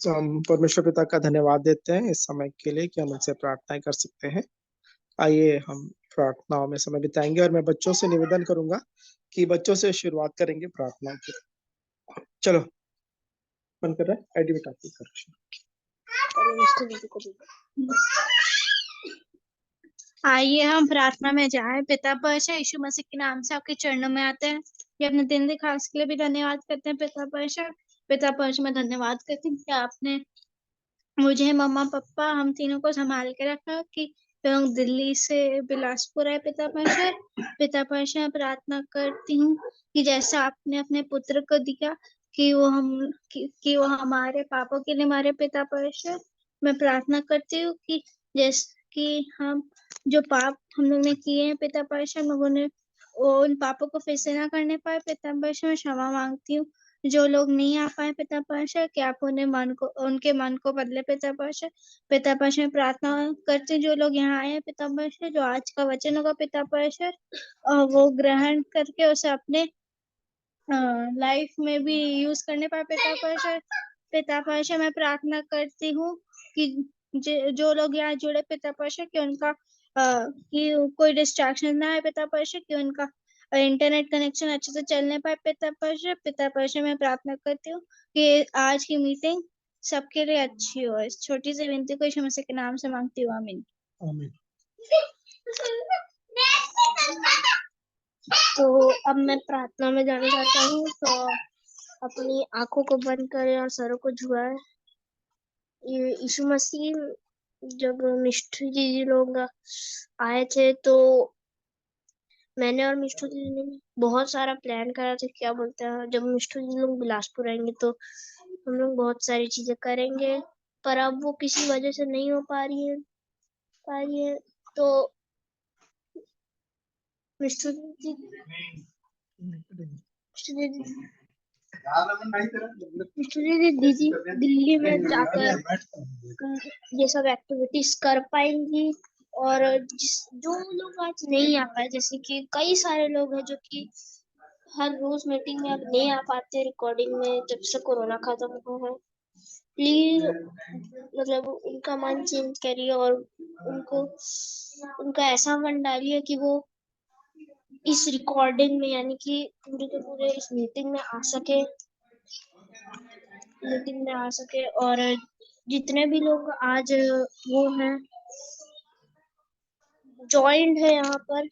तो हम परमेश्वर पिता का धन्यवाद देते हैं इस समय के लिए कि हम उनसे प्रार्थनाएं कर सकते हैं। आइए हम प्रार्थनाओं में समय बिताएंगे और मैं बच्चों से निवेदन करूंगा कि बच्चों से शुरुआत करेंगे प्रार्थना की। चलो, मन कर रहा है आईडी बिटा के करो। आइए हम प्रार्थना में जाएं। पिता परमेश्वर, यीशु मसीह के नाम से आपके चरणों में आते हैं। ये अपने दिन दिखा के लिए भी धन्यवाद करते हैं। पिता परमेश्वर, मैं धन्यवाद करती हूँ कि आपने मुझे, मम्मा पापा, हम तीनों को संभाल के रखा कि लोग दिल्ली से बिलासपुर आए। पिता परमेश्वर, मैं प्रार्थना करती हूँ कि जैसा आपने अपने पुत्र को दिया कि वो हमारे पापों के लिए मारे। पिता परमेश्वर, मैं प्रार्थना करती हूँ कि जैसे कि हम जो पाप हम लोग ने किए हैं, पिता परमेश्वर, लोगों ने उन पापों को फिर से ना करने पाए। पिता परमेश्वर, मैं क्षमा मांगती हूँ। जो लोग नहीं आ पाए पिता परमेश्वर, कि आप उनके मन को बदले। पिता परमेश्वर, मैं प्रार्थना करती हूँ जो लोग यहाँ आए हैं पिता परमेश्वर, जो आज का वचन होगा पिता परमेश्वर, वो ग्रहण करके उसे अपने लाइफ में भी यूज करने पाए। पिता परमेश्वर, मैं प्रार्थना करती हूँ कि जो लोग यहाँ जुड़े पिता परमेश्वर, कि उनका कि कोई डिस्ट्रैक्शन ना आए। पिता परमेश्वर, कि उनका इंटरनेट कनेक्शन अच्छे से चलने पाए। पिता परमेश्वर, मैं प्रार्थना करती हूँ कि आज की मीटिंग सबके लिए अच्छी हो। इस छोटी सी विनती को यीशु मसीह के नाम से मांगती हूँ, आमीन। आमीन। तो अब मैं प्रार्थना में जाना चाहता हूँ, तो अपनी आंखों को बंद करें और सरों को झुकाएं। ये यीशु मसीह, जब मिस्टर जी लोग आए थे तो मैंने और मिस्टर जी ने बहुत सारा प्लान करा था। क्या बोलते हैं, जब मिस्टर जी लोग बिलासपुर आएंगे तो हम लोग बहुत सारी चीजें करेंगे, पर अब वो किसी वजह से नहीं हो पा रही है। तो मिस्टर जी मिस्टर जी मिस्टर जी दीदी दिल्ली में जाकर ये सब एक्टिविटीज कर पाएंगी। और जो लोग आज नहीं आ पाए, जैसे कि कई सारे लोग हैं जो कि हर रोज मीटिंग में अब नहीं आ पाते रिकॉर्डिंग में, जब से कोरोना खत्म हुआ है। प्लीज मतलब उनका मन चेंज करिए और उनको उनका ऐसा मन डालिए कि वो इस रिकॉर्डिंग में, यानी कि पूरे के पूरे इस मीटिंग में आ सके। और जितने भी लोग आज वो हैं जॉइंट है यहाँ पर,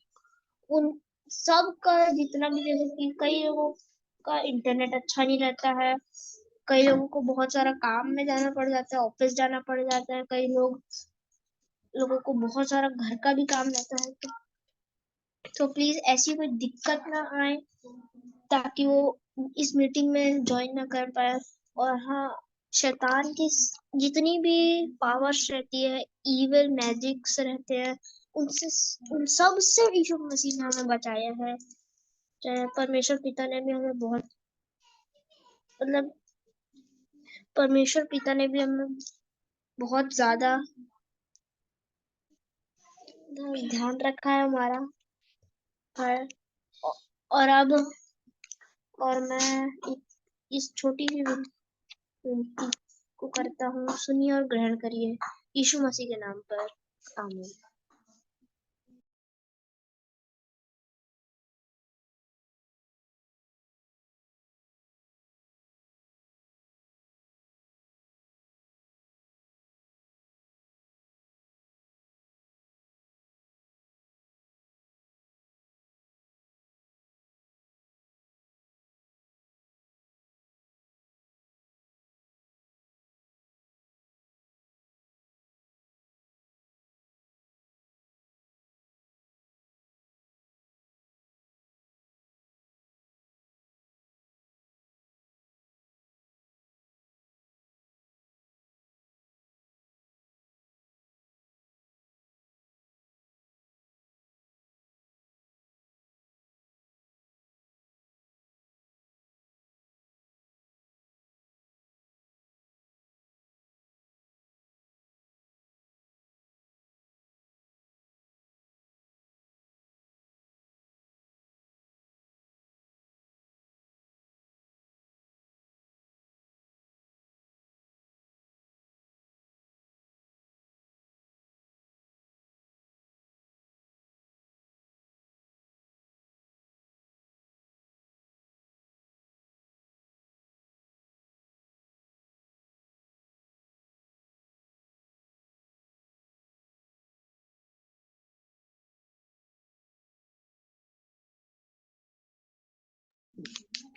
उन सब का जितना भी, जैसे कि कई लोगों का इंटरनेट अच्छा नहीं रहता है, कई लोगों को बहुत सारा काम में जाना पड़ जाता है, ऑफिस जाना पड़ जाता है, कई लोगों को बहुत सारा घर का भी काम रहता है। तो प्लीज ऐसी कोई दिक्कत ना आए ताकि वो इस मीटिंग में ज्वाइन ना कर पाए। और हाँ, शैतान की जितनी भी पावर्स रहती है, इविल मैजिक्स रहते हैं, उनसे उन सब से यीशु मसीह ने हमें बचाया है। परमेश्वर पिता ने भी हमें बहुत, मतलब परमेश्वर पिता ने भी हमें बहुत ज्यादा ध्यान रखा है हमारा है। और अब और मैं इस छोटी सी विनती को करता हूँ, सुनिए और ग्रहण करिए यीशु मसीह के नाम पर, आमीन।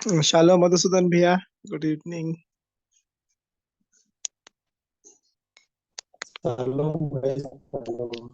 शालो मधुसूदन भैया, गुड इवनिंग। शालोम भाई, शालोम।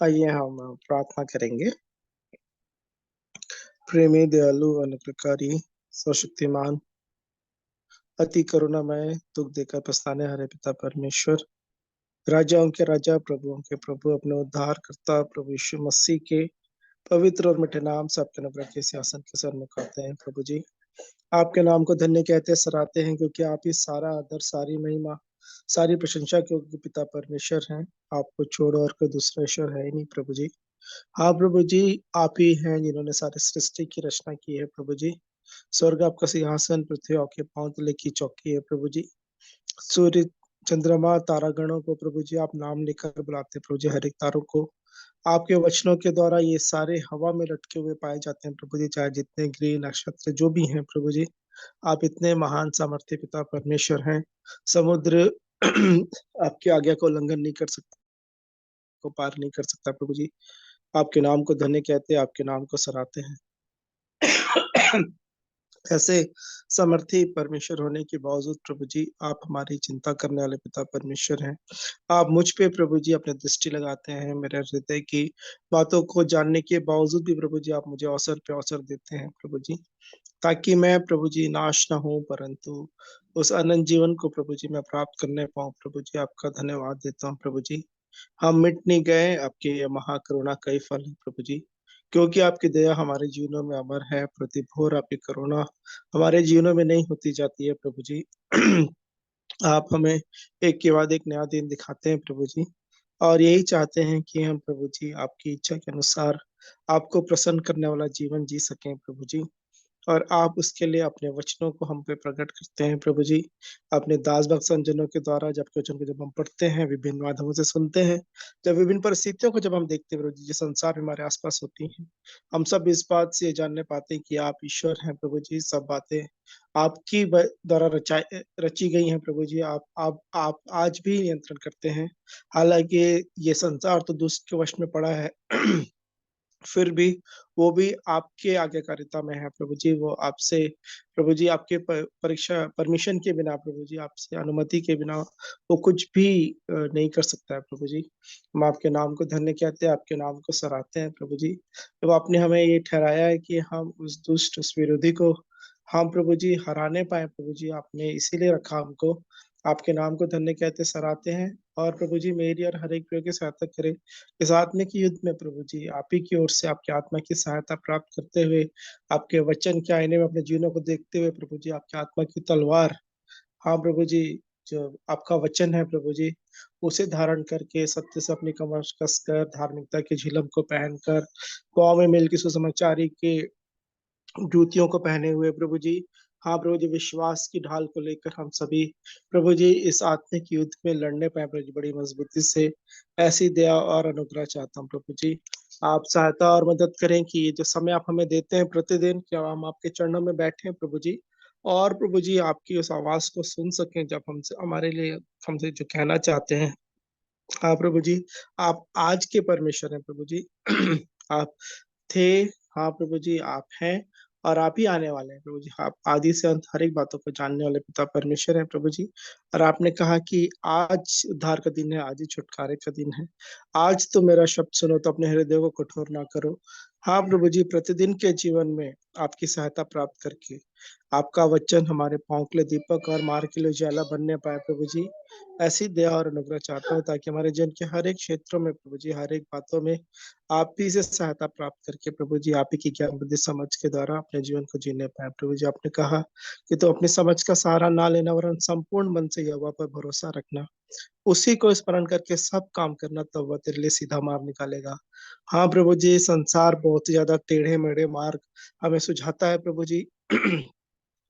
आइए हम प्रार्थना करेंगे। प्रेमी, दयालु, अनुग्रहकारी, सर्वशक्तिमान, अति करुणामय, दुख देकर पछताने हारे पिता परमेश्वर, राजाओं के राजा, प्रभुओं के प्रभु, अपने उद्धार करता प्रभु यीशु मसीह के पवित्र और मिठे नाम से आपके अनुग्रह के सिंहासन के सन्मुख आते हैं। प्रभु जी, आपके नाम को धन्य कहते सराहते हैं, क्योंकि आप ही सारा आदर, सारी महिमा, सारी प्रशंसा के योग्य पिता परमेश्वर हैं। आपको छोड़ और कोई दूसरा ईश्वर है ही नहीं। प्रभु जी, हाँ प्रभु जी, आप ही हैं जिन्होंने सारी सृष्टि की रचना की है। प्रभु जी, स्वर्ग आपका सिंहासन, पृथ्वी आपके पांव तले की चौकी है। प्रभु जी, सूर्य, चंद्रमा, तारागणों को प्रभु जी आप नाम लेकर बुलाते हैं। प्रभु जी, हर एक तारों को आपके वचनों के द्वारा ये सारे हवा में लटके हुए पाए जाते हैं। प्रभु जी, चाहे जितने ग्रह नक्षत्र जो भी हैं, प्रभु जी आप इतने महान सामर्थ्य पिता परमेश्वर हैं। समुद्र आपकी आज्ञा को उल्लंघन नहीं कर सकता, को पार नहीं कर सकता। प्रभु जी, आपके नाम को धन्य कहते हैं, आपके नाम को सराहते हैं। ऐसे समर्थी परमेश्वर होने के बावजूद प्रभु जी आप हमारी चिंता करने वाले पिता परमेश्वर हैं। आप मुझ पे प्रभु जी अपने दृष्टि लगाते हैं। मेरे हृदय की बातों को जानने के बावजूद भी प्रभु जी आप मुझे अवसर पे अवसर देते हैं। प्रभु जी, ताकि मैं प्रभु जी नाश न हूं, परंतु उस अनंत जीवन को प्रभु जी मैं प्राप्त करने पाऊं। प्रभु जी, आपका धन्यवाद देता हूं। प्रभु जी, हम मिट नहीं गए, आपके ये महाकरुणा का ही फल है। प्रभु जी, क्योंकि आपकी दया हमारे जीवनों में अमर है, प्रतिभोर आपकी करुणा हमारे जीवनों में नहीं होती जाती है। प्रभु जी, आप हमें एक के बाद एक नया दिन दिखाते हैं। प्रभु जी, और यही चाहते हैं कि हम प्रभु जी आपकी इच्छा के अनुसार आपको प्रसन्न करने वाला जीवन जी सकें। प्रभु जी, और आप उसके लिए अपने वचनों को हम पे प्रकट करते हैं प्रभु जी। अपने दास भक्त संजनों के द्वारा जब के वचन को जब हम पढ़ते हैं, विभिन्न माध्यमों से सुनते हैं, जब विभिन्न परिस्थितियों को जब हम देखते हैं प्रभु जी, जो संसार में हमारे आसपास होती हैं, हम सब इस बात से जानने पाते हैं कि आप ईश्वर हैं प्रभु जी। सब बातें आपकी द्वारा रची गई हैं प्रभु जी। आप आज भी नियंत्रण करते हैं। हालांकि ये संसार तो दुष्ट के वश में पड़ा है फिर भी वो भी आपके आज्ञाकारिता में है प्रभु जी। वो आपसे प्रभु जी, आपके परीक्षा परमिशन के बिना प्रभु जी, आपसे अनुमति के बिना वो कुछ भी नहीं कर सकता है प्रभु जी। हम आपके नाम को धन्य कहते हैं, आपके नाम को सराहते हैं प्रभु जी। जब आपने हमें ये ठहराया है कि हम उस दुष्ट, उस विरोधी को हम प्रभु जी हराने पाए प्रभु जी, आपने इसीलिए रखा हमको। आपके नाम को धन्य कहते सराहते हैं। और प्रभु जी, मेरी और हर एक प्रिय की सहायता करें इस आत्मिक युद्ध में प्रभु जी। आप ही की ओर से आपकी आत्मा की सहायता प्राप्त करते हुए, आपके वचन के आईने में अपने जीवनों को देखते हुए प्रभु जी, आपकी आत्मा की तलवार, हाँ प्रभु जी, जो आपका वचन है प्रभु जी, उसे धारण करके सत्य से अपनी कमर कसकर धार्मिकता की झिलम को पहनकर पाँव में मेल की सुसमाचारी के जूतियों को पहने हुए प्रभु जी, हाँ प्रभु जी, विश्वास की ढाल को लेकर हम सभी प्रभु जी इस आत्मिक युद्ध में लड़ने पाए प्रभु जी, बड़ी मजबूती से। ऐसी दया और अनुग्रह चाहता हूँ प्रभु जी। आप सहायता और मदद करें कि ये जो समय आप हमें देते हैं प्रतिदिन, क्या हम आपके चरणों में बैठे प्रभु जी, और प्रभु जी आपकी उस आवाज को सुन सकें जब हमसे हमारे लिए हमसे जो कहना चाहते हैं। हाँ प्रभु जी, आप आज के परमेश्वर हैं प्रभु जी। आप थे, हाँ प्रभु जी, आप हैं और आप ही आने वाले हैं प्रभु जी। आप आदि से अंत हर एक बातों को जानने वाले पिता परमेश्वर हैं प्रभु जी। और आपने कहा कि आज उद्धार का दिन है, आज ही छुटकारे का दिन है। आज तो मेरा शब्द सुनो, तो अपने हृदय को कठोर ना करो। हाँ प्रभु जी, प्रतिदिन के जीवन में आपकी सहायता प्राप्त करके आपका वचन हमारे पाँव के लिए दीपक और मार्ग के लिए उजाला बनने पाए प्रभु जी। ऐसी दया और अनुग्रह चाहता हूँ ताकि हमारे जीवन के हर एक क्षेत्रों में प्रभु जी, हर एक बातों में आप ही से सहायता प्राप्त करके प्रभु जी, आप ही की ज्ञान बुद्धि समझ के द्वारा अपने जीवन को जीने पाए प्रभु जी। आपने कहा कि तो अपनी समझ का सहारा ना लेना, वरन संपूर्ण मन से यहोवा पर भरोसा रखना, उसी को स्मरण करके सब काम करना, तब वह तेरे लिए सीधा मार्ग निकालेगा। हाँ प्रभु जी, संसार बहुत ही ज्यादा टेढ़े मेढ़े मार्ग हमें सुझाता है प्रभु जी।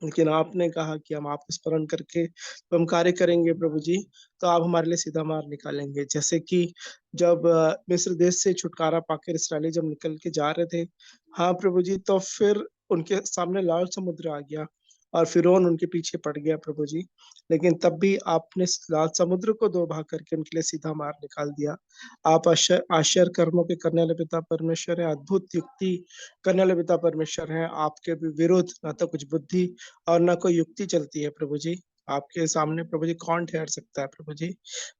लेकिन आपने कहा कि हम आपको स्मरण करके तो हम कार्य करेंगे प्रभु जी, तो आप हमारे लिए सीधा मार्ग निकालेंगे। जैसे कि जब मिस्र देश से छुटकारा पाकर इसराइली जब निकल के जा रहे थे, हाँ प्रभु जी, तो फिर उनके सामने लाल समुद्र आ गया और फिरौन उनके पीछे पड़ गया प्रभु जी। लेकिन तब भी आपने इस लाल समुद्र को दो भाग करके उनके लिए सीधा मार्ग निकाल दिया। आप आश्चर्य कर्मों के करने वाले पिता परमेश्वर है, अद्भुत युक्ति करने वाले पिता परमेश्वर हैं। आपके विरुद्ध ना तो कुछ बुद्धि और ना कोई युक्ति चलती है प्रभु जी। आपके सामने प्रभु जी कौन ठहर सकता है प्रभु जी।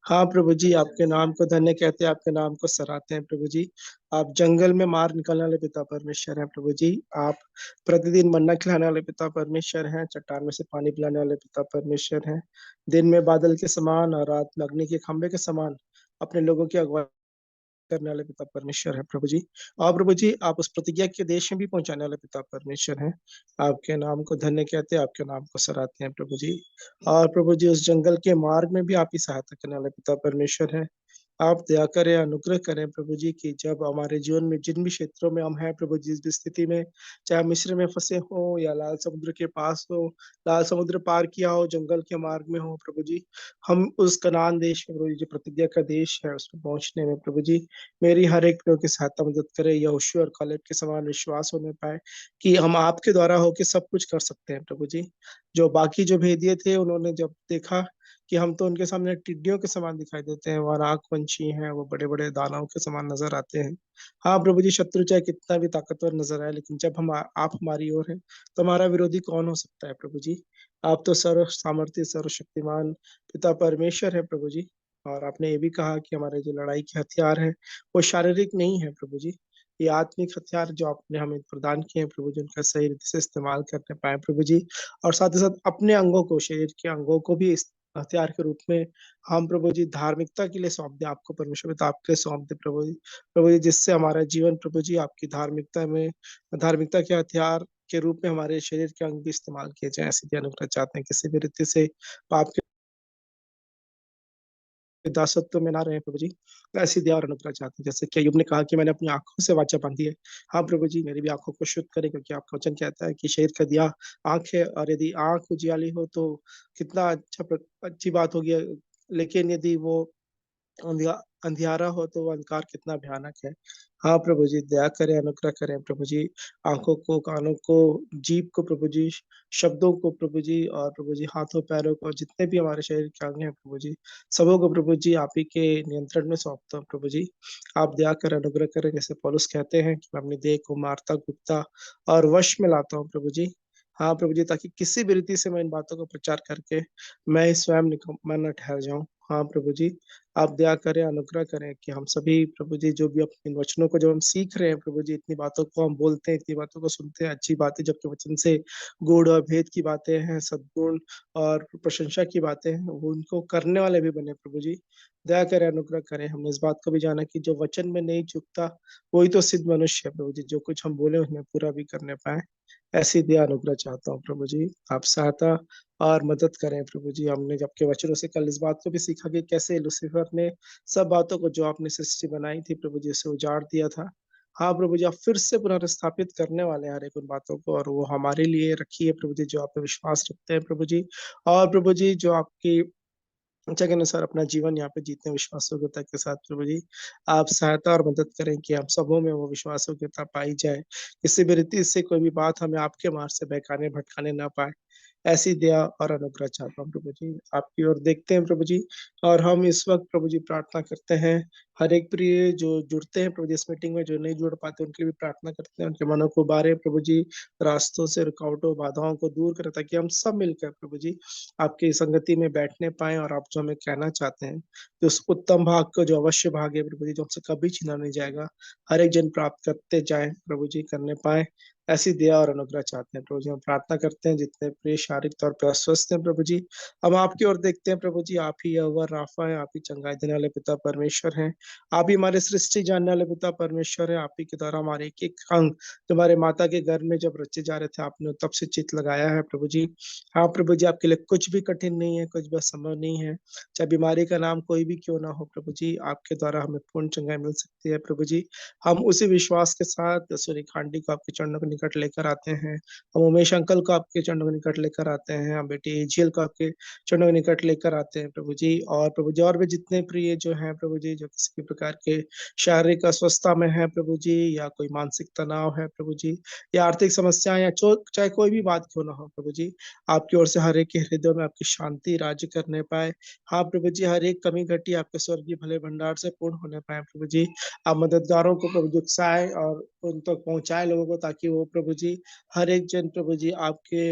हाँ प्रभु जी, आपके नाम को धन्य कहते हैं, आपके नाम को सराहते हैं प्रभु जी। आप जंगल में मार निकालने वाले पिता परमेश्वर हैं प्रभु जी। आप प्रतिदिन मन्ना खिलाने वाले पिता परमेश्वर हैं, चट्टान में से पानी पिलाने वाले पिता परमेश्वर हैं। दिन में बादल के समान और रात में अग्नि के खंभे के समान अपने लोगों की अगुवाई करने वाले पिता परमेश्वर है प्रभु जी। और प्रभु जी, आप उस प्रतिज्ञा के देश में भी पहुंचाने वाले पिता परमेश्वर हैं। आपके नाम को धन्य कहते हैं, आपके नाम को सराहते हैं प्रभु जी। और प्रभु जी, उस जंगल के मार्ग में भी आप ही सहायता करने वाले पिता परमेश्वर हैं। आप दया करें, अनुग्रह करें प्रभु जी, कि जब हमारे जीवन में जिन भी क्षेत्रों में हम हैं प्रभु जी, जिस भी स्थिति में, चाहे मिस्र में फंसे हो या लाल समुद्र के पास हो, लाल समुद्र पार किया हो, जंगल के मार्ग में हो प्रभु जी, हम उस कनान देश में प्रभु जी, जो प्रतिज्ञा का देश है, उसमें पहुंचने में प्रभु जी मेरी हर एक प्रयोग की सहायता मदद करे। यहोशू और कालेब के समान विश्वास होने पाए कि हम आपके द्वारा होके सब कुछ कर सकते हैं प्रभु जी। जो बाकी जो भेदिए थे, उन्होंने जब देखा कि हम तो उनके सामने टिड्डियों के समान दिखाई देते हैं, वो नाग पंछी हैं, वो बड़े बड़े दानवों के समान नजर आते हैं। हाँ प्रभु जी, शत्रु चाहे कितना भी ताकतवर नजर आए, लेकिन जब हम आप हमारी ओर हैं, तो हमारा विरोधी कौन हो सकता है प्रभु जी। आप तो सर्व सामर्थ्य, सर्वशक्तिमान पिता परमेश्वर है प्रभु जी। और आपने ये भी कहा कि हमारे जो लड़ाई के हथियार हैं, वो शारीरिक नहीं है प्रभु जी। ये आत्मिक हथियार जो आपने हमें प्रदान किए हैं प्रभु जी, उनका सही रीति से इस्तेमाल करने पाए प्रभु जी। और साथ ही साथ अपने अंगों को, शरीर के अंगों को भी इस हथियार के रूप में हम प्रभु जी धार्मिकता के लिए सौंप दें, आपको परमेश्वर पिता आपके लिए सौंप दें प्रभु जी। प्रभु जी, जिससे हमारा जीवन प्रभु जी आपकी धार्मिकता में, धार्मिकता के हथियार के रूप में हमारे शरीर के अंग भी इस्तेमाल किए जाए। ऐसी भी अनुग्रह चाहते हैं, किसी भी रीति से पाप दासत्व में ना रहे प्रभु जी, ऐसी दया और अनुग्रह चाहते हैं। जैसे कि अय्यूब ने कहा कि मैंने अपनी आँखों से वाचा बाँधी है। हाँ प्रभु जी, मेरी भी आँखों को शुद्ध करें, क्योंकि आपका वचन कहता है कि शरीर का दिया आँख है, और यदि आँख उजियाली हो तो कितना अच्छी बात होगी। लेकिन यदि वो अंधिया अंधियारा हो तो वो अंधकार कितना भयानक है। हाँ प्रभु जी, दया करें, अनुग्रह करें प्रभु जी। आँखों को, कानों को, जीभ को प्रभु जी, शब्दों को प्रभु जी, और प्रभु जी हाथों-पैरों को, जितने भी हमारे शरीर के अंग हैं प्रभु जी, सबों को प्रभु जी आप ही के नियंत्रण में सौंपता हूँ प्रभु जी। आप दया करें, अनुग्रह करें, जैसे पौलुस कहते हैं कि मैं अपनी देह को मारता, कूटता और वश में लाता हूँ प्रभु जी। हाँ प्रभु जी, ताकि किसी भी रीति से मैं इन बातों का प्रचार करके मैं स्वयं निकम्मा न ठहर जाऊँ। हाँ प्रभु जी, आप दया करें, अनुग्रह करें कि हम सभी प्रभु जी, जो भी अपने इन वचनों को जब हम सीख रहे हैं प्रभु जी, इतनी बातों को हम बोलते हैं, इतनी बातों को सुनते हैं, अच्छी बातें जबकि वचन से गूढ़ और भेद की बातें हैं, सद्गुण और प्रशंसा की बातें हैं, वो उनको करने वाले भी बने प्रभु जी। दया करें, अनुग्रह करें। हमने इस बात को भी जाना कि जो वचन में नहीं चूकता, वही तो सिद्ध मनुष्य है प्रभु जी। जो कुछ हम बोले उसमें पूरा भी करने पाएँ, ऐसी दया अनुग्रह चाहता हूँ प्रभु जी। आप सहायता और मदद करें प्रभु जी। हमने आपके वचनों से कल इस बात को भी सीखा कि कैसे लूसीफर ने सब बातों को, जो आपने सृष्टि बनाई थी प्रभु जी, उसे उजाड़ दिया था। हाँ प्रभु जी, आप फिर से पुनर्स्थापित करने वाले हैं हर एक उन बातों को, और वो हमारे लिए रखी है प्रभु जी, जो आप पे विश्वास रखते हैं प्रभु जी। और प्रभु जी, जो आपकी इच्छा के अनुसार अपना जीवन यहाँ पे जीते हैं विश्वासयोग्यता के साथ प्रभु जी। आप सहायता और मदद करें कि हम सबों में वो विश्वासयोग्यता पाई जाए। किसी भी रीति से कोई भी बात हमें आपके मार्ग से बहकाने, भटकाने ना पाए। ऐसी दया और अनुग्रह चाहता हूँ प्रभु जी। आपकी ओर देखते हैं प्रभु जी, और हम इस वक़्त प्रभु जी प्रार्थना करते हैं। हर एक प्रिय जो जुड़ते हैं प्रभु जी इस मीटिंग में, जो नहीं जुड़ पाते उनके लिए भी प्रार्थना करते हैं। उनके मनों को उबारें प्रभु जी, रास्तों से, रुकावटों, बाधाओं को दूर करें, ताकि हम सब मिलकर प्रभु जी आपकी संगति में बैठने पाएँ, और आप जो हमें कहना चाहते हैं, कि उस उत्तम भाग को, जो अवश्य भाग है प्रभु जी, जो हमसे कभी छीना नहीं जाएगा, हर एक जन प्राप्त करते जाएँ प्रभु जी, करने पाएँ। ऐसी दया और अनुग्रह चाहते हैं प्रभु जी। हम प्रार्थना करते हैं जितने प्रिय शारीरिक तौर पे अस्वस्थ हैं प्रभु जी, हम आपकी ओर देखते हैं प्रभु जी। आप ही यहोवा राफा हैं, आप ही चंगाई देने वाले पिता परमेश्वर हैं। आप ही हमारे सृष्टि जानने वाले पिता परमेश्वर हैं। आप ही के द्वारा हमारे एक-एक अंग, जो हमारे माता के गर्भ में जब रचे जा रहे थे, आपने तब से चित्त लगाया है प्रभु जी। हाँ प्रभु जी, आपके लिए कुछ भी कठिन नहीं है, कुछ भी असंभव नहीं है। चाहे बीमारी का नाम कोई भी क्यों ना हो प्रभु जी, आपके द्वारा हमें पूर्ण चंगाई मिल सकती है प्रभु जी। हम उसी विश्वास के साथ सूर्यकांत जी को आपके चरणों के निकट लेकर आते हैं। हम उमेश अंकल को आपके चरणों के निकट लेकर आते हैं। हम बेटी एजेल को आपके चरणों के निकट लेकर आते हैं प्रभु जी। और प्रभु जी, और भी जितने प्रिय जो हैं प्रभु जी, जो किसी भी प्रकार के शारीरिक अस्वस्थता में हैं प्रभु जी, या कोई मानसिक तनाव है प्रभु जी, या आर्थिक समस्याएँ, या चाहे कोई भी बात क्यों ना हो प्रभु जी, आपकी ओर से हर एक के हृदय में आपकी शांति राज्य करने पाए। हाँ प्रभु जी, हर एक कमी घटी आपके स्वर्गीय भले भंडार से पूर्ण होने पाए प्रभु जी। आप मददगारों को प्रभु जी उकसाएँ और उन तक पहुँचाएँ लोगों को, ताकि वो प्रभु जी, हर एक जन प्रभु जी आपके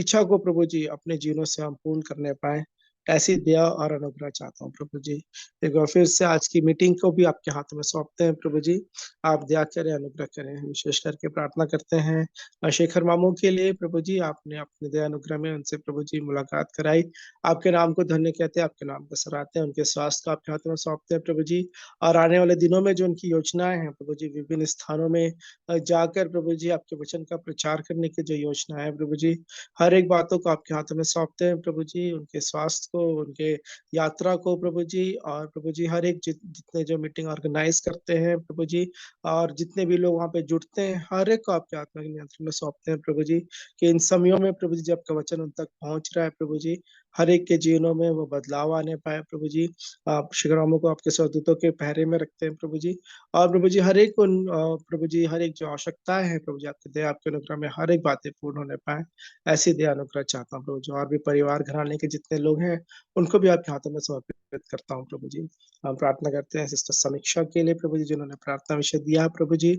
इच्छा को प्रभु जी अपने जीवनों से हम पूर्ण करने पाएँ। ऐसी दया और अनुग्रह चाहता हूँ प्रभु जी। एक बार फिर से आज की मीटिंग को भी आपके हाथों में सौंपते हैं प्रभु जी। आप दया करें, अनुग्रह करें। विशेष करके प्रार्थना करते हैं शेखर मामू के लिए प्रभु जी। आपने अपने दया अनुग्रह में उनसे प्रभु जी मुलाकात कराई। आपके नाम को धन्य कहते हैं, आपके नाम को सराहते हैं। उनके स्वास्थ्य को आपके हाथों में सौंपते हैं प्रभु जी। और आने वाले दिनों में जो उनकी योजनाएँ हैं प्रभु जी, विभिन्न स्थानों में जाकर प्रभु जी आपके वचन का प्रचार करने की जो योजनाएँ हैं प्रभु जी, हर एक बातों को आपके हाथों में सौंपते हैं प्रभु जी। उनके स्वास्थ्य को, उनके यात्रा को प्रभु जी, और प्रभु जी हर एक जितने जो मीटिंग ऑर्गेनाइज़ करते हैं प्रभु जी, और जितने भी लोग वहाँ पे जुड़ते हैं, हर एक को आपके आत्मा के नियंत्रण में सौंपते हैं प्रभु जी, कि इन समयों में प्रभु जी, जब आपका वचन उन तक पहुँच रहा है प्रभु जी, हर एक के जीवनों में वो बदलाव आने पाए प्रभु जी। आप शिखरामों को आपके स्वर्गदूतों के पहरे में रखते हैं प्रभु जी। और प्रभु जी हर एक प्रभु जी हर एक जो आवश्यकताएँ हैं प्रभु जी, आपकी दया, आपके अनुग्रह में हर एक बातें पूर्ण होने पाएँ। ऐसी दया अनुग्रह चाहता हूँ प्रभु जी। और भी परिवार घराने के जितने लोग हैं, उनको भी आपके हाथों में समर्पित करता हूँ प्रभु जी। हम प्रार्थना करते हैं सिस्टर समीक्षा के लिए प्रभु जी, जिन्होंने प्रार्थना विषय दिया है प्रभु जी।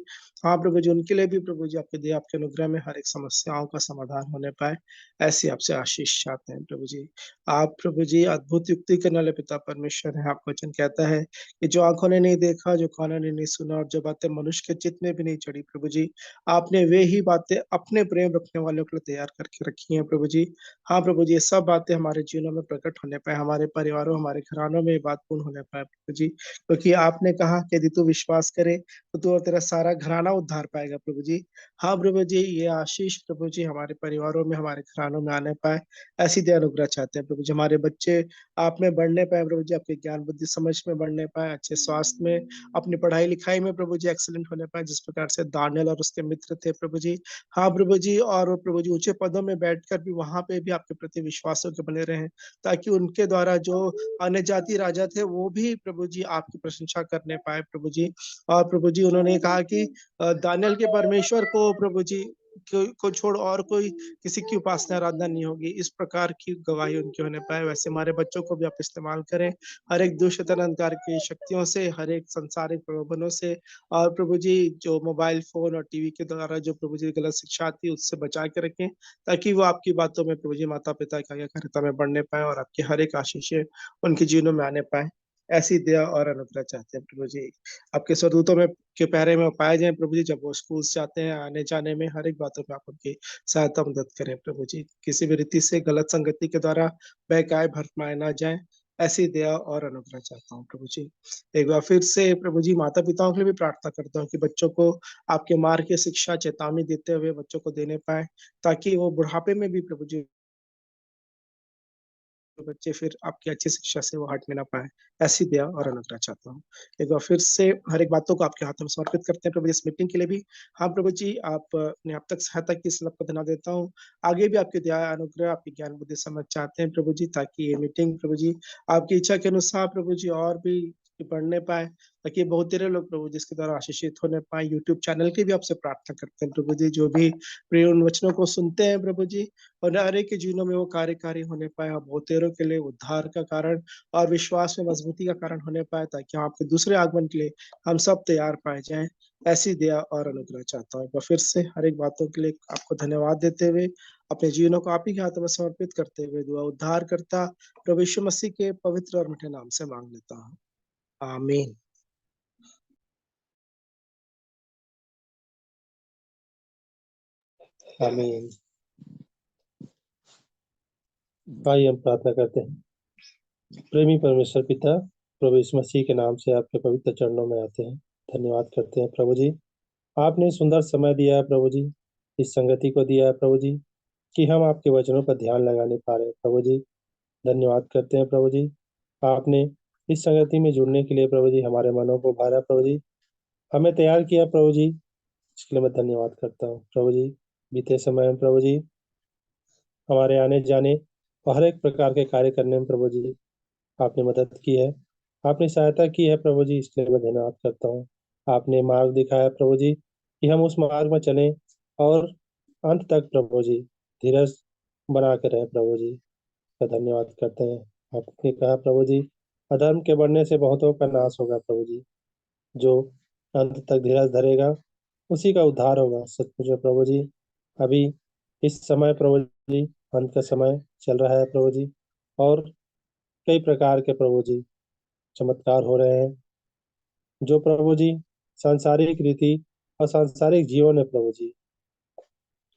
हाँ प्रभु जी, उनके लिए भी प्रभु जी आपकी दया, आपके अनुग्रह में हर एक समस्याओं का समाधान होने पाए, ऐसी आपसे आशीष चाहते हैं प्रभु जी। आप प्रभु जी अद्भुत युक्ति करने वाले पिता परमेश्वर हैं। आपका वचन कहता है कि जो आँखों ने नहीं देखा, जो कानों ने नहीं सुना, और जो बातें मनुष्य के चित्त में भी नहीं चढ़ी प्रभु जी, आपने वे ही बातें अपने प्रेम रखने वालों के लिए तैयार करके रखी हैं प्रभु जी। हाँ प्रभु जी, ये सब बातें हमारे जीवनों में प्रकट होने पाए, हमारे परिवारों, हमारे घरानों में ये बात पूर्ण होने पाए प्रभु जी। क्योंकि आपने कहा कि यदि तू विश्वास करे, तो तू और तेरा सारा घराना उद्धार पाएगा प्रभु जी। हाँ प्रभु जी, ये आशीष प्रभु जी हमारे परिवारों में, हमारे घरानों में आने पाए, ऐसी दया अनुग्रह चाहते हैं। चाहते हैं प्रभु जी, हमारे बच्चे आप में बढ़ने पाए प्रभु जी, आपके ज्ञान बुद्धि समझ में बढ़ने पाए, अच्छे स्वास्थ्य में, अपनी पढ़ाई लिखाई में प्रभु जी एक्सीलेंट होने पाए, जिस प्रकार से दानियल और उसके मित्र थे प्रभु जी। हाँ प्रभु जी, और वो प्रभु जी ऊंचे पदों में बैठकर भी वहां पे भी आपके प्रति विश्वासों के बने रहे, ताकि उनके द्वारा जो अन्य जाति राजा थे वो भी प्रभु जी आपकी प्रशंसा करने पाए प्रभु जी। और प्रभु जी उन्होंने कहा कि दानियल के परमेश्वर को प्रभु जी को छोड़ और कोई किसी की उपासना आराधना नहीं होगी, इस प्रकार की गवाही उनकी होने पाए। वैसे हमारे बच्चों को भी आप इस्तेमाल करें, हर एक दुष्ट अंधकार की शक्तियों से, हर एक सांसारिक प्रलोभनों से, और प्रभु जी जो मोबाइल फोन और टीवी के द्वारा जो प्रभु जी गलत शिक्षा आती है उससे बचा के रखें, ताकि वो आपकी बातों में प्रभु जी माता पिता की आज्ञाकारिता में बढ़ने पाए और आपकी हर एक आशीषें उनके जीवनों में आने पाए। ऐसी दया और अनुग्रह चाहते हैं प्रभु जी, आपके स्वदूतों में के पहरे में पाए जाएं प्रभु जी, जब वो स्कूल से आते हैं, आने जाने में हर एक बातों में आप उनकी सहायता मदद करें प्रभु जी, किसी भी रीति से गलत संगति के द्वारा बहकाए भटमाए ना जाए, ऐसी दया और अनुग्रह चाहता हूँ प्रभु जी। एक बार फिर से प्रभु जी माता पिताओं के लिए भी प्रार्थना करता हूँ कि बच्चों को आपके मार्ग की शिक्षा चेतावनी देते हुए बच्चों को देने पाए, ताकि वो बुढ़ापे में भी प्रभु जी बच्चे फिर आपकी अच्छी शिक्षा से वो हटने ना पाए, ऐसी दया और अनुग्रह चाहता हूँ। एक बार फिर से हर एक बातों को आपके हाथों में समर्पित करते हैं प्रभु जी, इस मीटिंग के लिए भी। हाँ प्रभु जी, आप अपने आप तक सहायता की इस को धन्यवाद देता हूँ। आगे भी आपकी दया अनुग्रह आपकी ज्ञान बुद्धि समझ चाहते हैं प्रभु जी, ताकि ये मीटिंग प्रभु जी आपकी इच्छा के अनुसार प्रभु जी और भी बढ़ने पाए, ताकि बहुत तेरे लोग प्रभु जी इसके द्वारा आशीषित होने पाए। यूट्यूब चैनल की भी आपसे प्रार्थना करते हैं प्रभु जी, जो भी प्रिय उन वचनों को सुनते हैं प्रभु जी, और हर एक के जीवनों में वो कार्यकारी होने पाए, और बहुतेरों के लिए उद्धार का कारण और विश्वास में मजबूती का कारण होने पाए, ताकि हम आपके दूसरे आगमन के लिए हम सब तैयार पाए जाएं। ऐसी दया और अनुग्रह चाहता हूँ। फिर से हर एक बातों के लिए आपको धन्यवाद देते हुए, अपने जीवनों को आप ही के हाथों में समर्पित करते हुए दुआ उद्धार करता प्रभु यीशु मसीह के पवित्र और मीठे नाम से मांग लेता हूँ, आमीन। आमीन। आइए हम प्रार्थना करते हैं। प्रेमी परमेश्वर पिता, प्रभु यीशु मसीह के नाम से आपके पवित्र चरणों में आते हैं, धन्यवाद करते हैं प्रभु जी। आपने सुंदर समय दिया है प्रभु जी, इस संगति को दिया है प्रभु जी, कि हम आपके वचनों पर ध्यान लगाने पा रहे हैं प्रभु जी। धन्यवाद करते हैं प्रभु जी, आपने इस संगति में जुड़ने के लिए प्रभु जी हमारे मनों को भरा प्रभु जी, हमें तैयार किया प्रभु जी, इसके लिए मैं धन्यवाद करता हूँ प्रभु जी। बीते समय में प्रभु जी हमारे आने जाने और हर एक प्रकार के कार्य करने में प्रभु जी आपने मदद की है, आपने सहायता की है प्रभु जी, इसके लिए मैं धन्यवाद करता हूँ। आपने मार्ग दिखाया प्रभु जी कि हम उस मार्ग में चलें और अंत तक प्रभु जी धीरज बना के रहे प्रभु जी, का धन्यवाद करते हैं। आपने कहा प्रभु जी अधर्म के बढ़ने से बहुतों का नाश होगा प्रभु जी, जो अंत तक धीरज धरेगा उसी का उद्धार होगा। सचमुच में प्रभु जी अभी इस समय प्रभु जी अंत का समय चल रहा है प्रभु जी, और कई प्रकार के प्रभु जी चमत्कार हो रहे हैं, जो प्रभु जी सांसारिक रीति और सांसारिक जीवन में प्रभु जी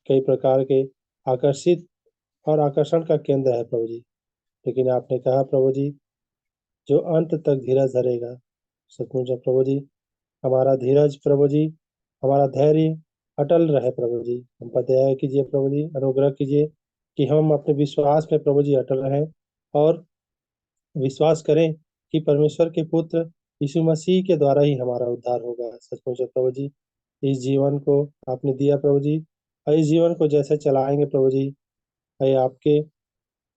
कई प्रकार के आकर्षित और आकर्षण का केंद्र है प्रभु जी। लेकिन आपने कहा प्रभु जी जो अंत तक धीरज धरेगा, सचमुच में प्रभु जी हमारा धीरज प्रभु जी, हमारा धैर्य अटल रहे प्रभु जी। हम पर दया कीजिए प्रभु जी, अनुग्रह कीजिए कि हम अपने विश्वास में प्रभु जी अटल रहें और विश्वास करें कि परमेश्वर के पुत्र यीशु मसीह के द्वारा ही हमारा उद्धार होगा। सचमुच में प्रभु जी इस जीवन को आपने दिया प्रभु जी, और इस जीवन को जैसे चलाएंगे प्रभु जी, ये आपके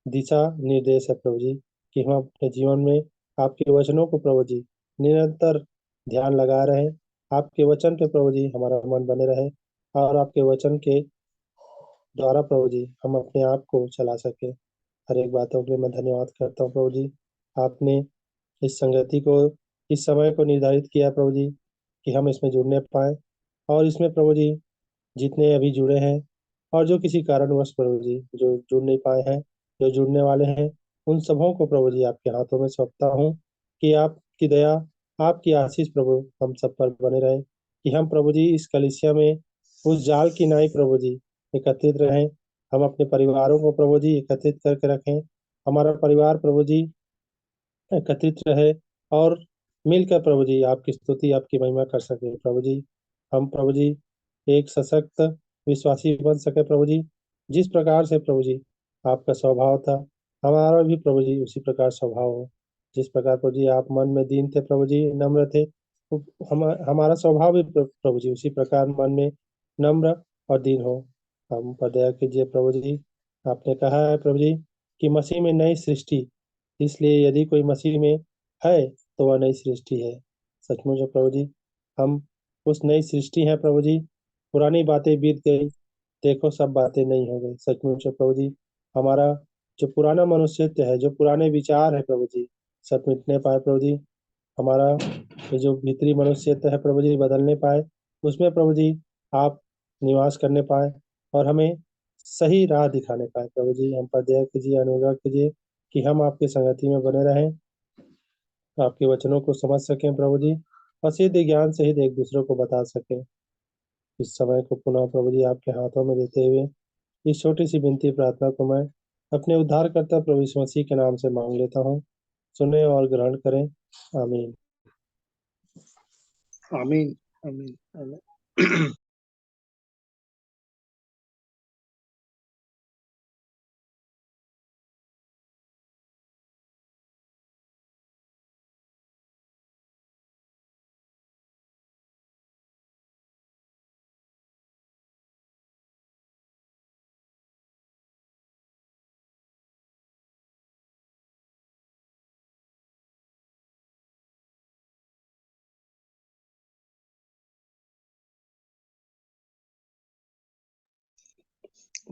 दिशा निर्देश है प्रभु जी, कि हम अपने जीवन में आपके वचनों को प्रभु जी निरंतर ध्यान लगा रहे, आपके वचन पे प्रभु जी हमारा मन बने रहे, और आपके वचन के द्वारा प्रभु जी हम अपने आप को चला सके। हर एक बातों के लिए मैं धन्यवाद करता हूँ प्रभु जी। आपने इस संगति को, इस समय को निर्धारित किया प्रभु जी कि हम इसमें जुड़ने पाए, और इसमें प्रभु जी जितने अभी जुड़े हैं और जो किसी कारणवश प्रभु जी जो जुड़ नहीं पाए हैं, जो जुड़ने वाले हैं, उन सबों को प्रभु जी आपके हाथों में सौंपता हूँ, कि आपकी दया, आपकी आशीष प्रभु हम सब पर बने रहे, कि हम प्रभु जी इस कलीसिया में उस जाल की नाई प्रभु जी एकत्रित रहें। हम अपने परिवारों को प्रभु जी एकत्रित करके रखें, हमारा परिवार प्रभु जी एकत्रित रहे, और मिलकर प्रभु जी आपकी स्तुति आपकी महिमा कर सके प्रभु जी। हम प्रभु जी एक सशक्त विश्वासी बन सके प्रभु जी, जिस प्रकार से प्रभु जी आपका स्वभाव था, हमारा भी प्रभु जी उसी प्रकार स्वभाव हो। जिस प्रकार प्रभु जी आप मन में दीन थे, प्रभु जी नम्र थे, तो हमारा स्वभाव भी प्रभु जी उसी प्रकार मन में नम्र और दीन हो। हम पर दया कीजिए प्रभु जी। आपने कहा है प्रभु जी कि मसीह में नई सृष्टि, इसलिए यदि कोई मसीह में है तो वह नई सृष्टि है। सचमुच है प्रभु जी, हम उस नई सृष्टि हैं प्रभु जी। पुरानी बातें बीत गई, देखो सब बातें नई हो गई। सचमुच है प्रभु जी, हमारा जो पुराना मनुष्यत्व है, जो पुराने विचार है प्रभु जी, सब मिटने पाए प्रभु जी। हमारा ये जो भीतरी मनुष्यत्व है प्रभु जी बदलने पाए, उसमें प्रभु जी आप निवास करने पाए और हमें सही राह दिखाने पाए प्रभु जी। हम पर दया कीजिए, अनुग्रह कीजिए कि हम आपकी संगति में बने रहें, आपके वचनों को समझ सकें प्रभु जी, और सिद्ध ज्ञान सहित एक दूसरे को बता सकें। इस समय को पुनः प्रभु जी आपके हाथों में देते हुए इस छोटी सी विनती प्रार्थना को मैं अपने उद्धारकर्ता प्रभु यीशु मसीह के नाम से मांग लेता हूँ। सुने और ग्रहण करें। आमीन। आमीन, आमीन, आमीन।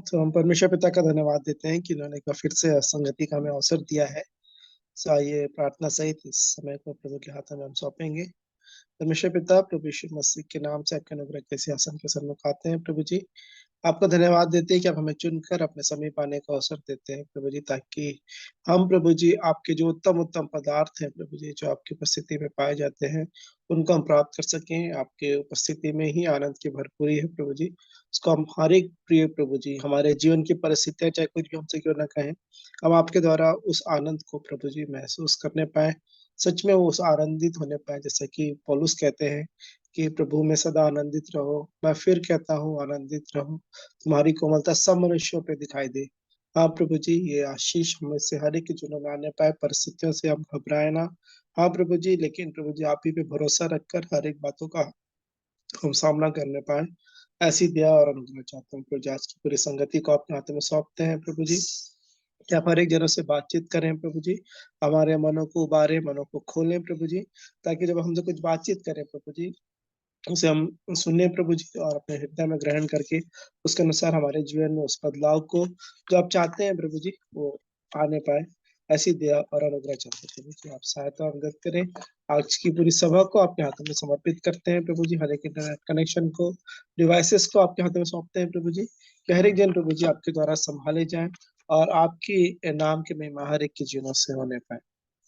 तो हम परमेश्वर पिता का धन्यवाद देते हैं कि उन्होंने एक बार फिर से संगति का हमें अवसर दिया है। सो आइए प्रार्थना सहित इस समय को प्रभु के हाथों में हम सौंपेंगे। परमेश्वर पिता, प्रभु यीशु मसीह के नाम से आपके अनुग्रह के सिंहासन के सन्मुख आते हैं प्रभु जी। आपका धन्यवाद देते हैं कि आप हमें चुनकर अपने समीप आने का अवसर देते हैं प्रभु जी, ताकि हम प्रभु जी आपके जो उत्तम उत्तम पदार्थ हैं प्रभु जी, जो आपकी उपस्थिति में पाए जाते हैं, उनको हम प्राप्त कर सकें। आपके उपस्थिति में ही आनंद की भरपूरी है प्रभु जी। उसको हम हर एक प्रिय प्रभु जी, हमारे जीवन की परिस्थितियां चाहे कुछ भी हमसे क्यों ना कहें, हम आपके द्वारा उस आनंद को प्रभु जी महसूस करने पाए, सच में वो उस आनंदित होने पाए, जैसा कि पौलुस कहते हैं कि प्रभु में सदा आनंदित रहो। मैं फिर कहता हूँ आनंदित रहो, तुम्हारी कोमलता सब मनुष्यों पे दिखाई दे। हाँ प्रभु जी, ये आशीष हमें से हर एक के जीवन में आने पाए, परिस्थितियों से हम घबराए ना। हाँ प्रभु जी, लेकिन प्रभु जी आप ही पे भरोसा रखकर हर एक बातों का हम सामना करने पाए, ऐसी दया और अनुग्रह चाहता हूँ प्रभु जी। आज की पूरी संगति को अपने हाथों में सौंपते हैं प्रभु जी, कि आप हर एक जनों से बातचीत करें प्रभु जी, हमारे मनों को उबारे, मनों को खोलें प्रभु जी, ताकि जब हमसे कुछ बातचीत करें प्रभु जी, उसे हम सुने प्रभु जी, और अपने हृदय में ग्रहण करके उसके अनुसार हमारे जीवन में उस बदलाव को जो आप चाहते हैं प्रभु जी, वो आने पाए। ऐसी दया और अनुग्रह चाहते हैं प्रभु जी, आप सहायता और मदद करें। आज की पूरी सभा को आपके हाथों में समर्पित करते हैं प्रभु जी, हर एक इंटरनेट कनेक्शन को, डिवाइसेस को आपके हाथों में सौंपते हैं प्रभु जी, कि हर एक जन प्रभु जी आपके द्वारा संभाले जाए और आपकी नाम की महिमा हर एक के जीवनों से होने पाए।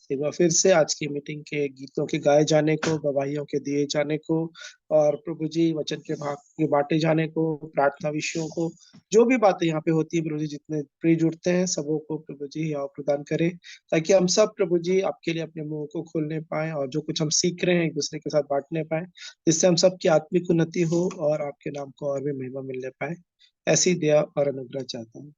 एक बार फिर से आज की मीटिंग के गीतों के गाए जाने को, गवाहियों के दिए जाने को, और प्रभु जी वचन के भाग के बांटे जाने को, प्रार्थना विषयों को, जो भी बातें यहाँ पे होती है प्रभु जी, जितने प्रिय जुड़ते हैं सबों को प्रभु जी आप प्रदान करें, ताकि हम सब प्रभु जी आपके लिए अपने मुंह को खोलने पाए, और जो कुछ हम सीख रहे हैं एक दूसरे के साथ बांटने पाए, जिससे हम सबकी आत्मिक उन्नति हो और आपके नाम को और भी महिमा मिलने पाए। ऐसी दया और अनुग्रह चाहता हूँ।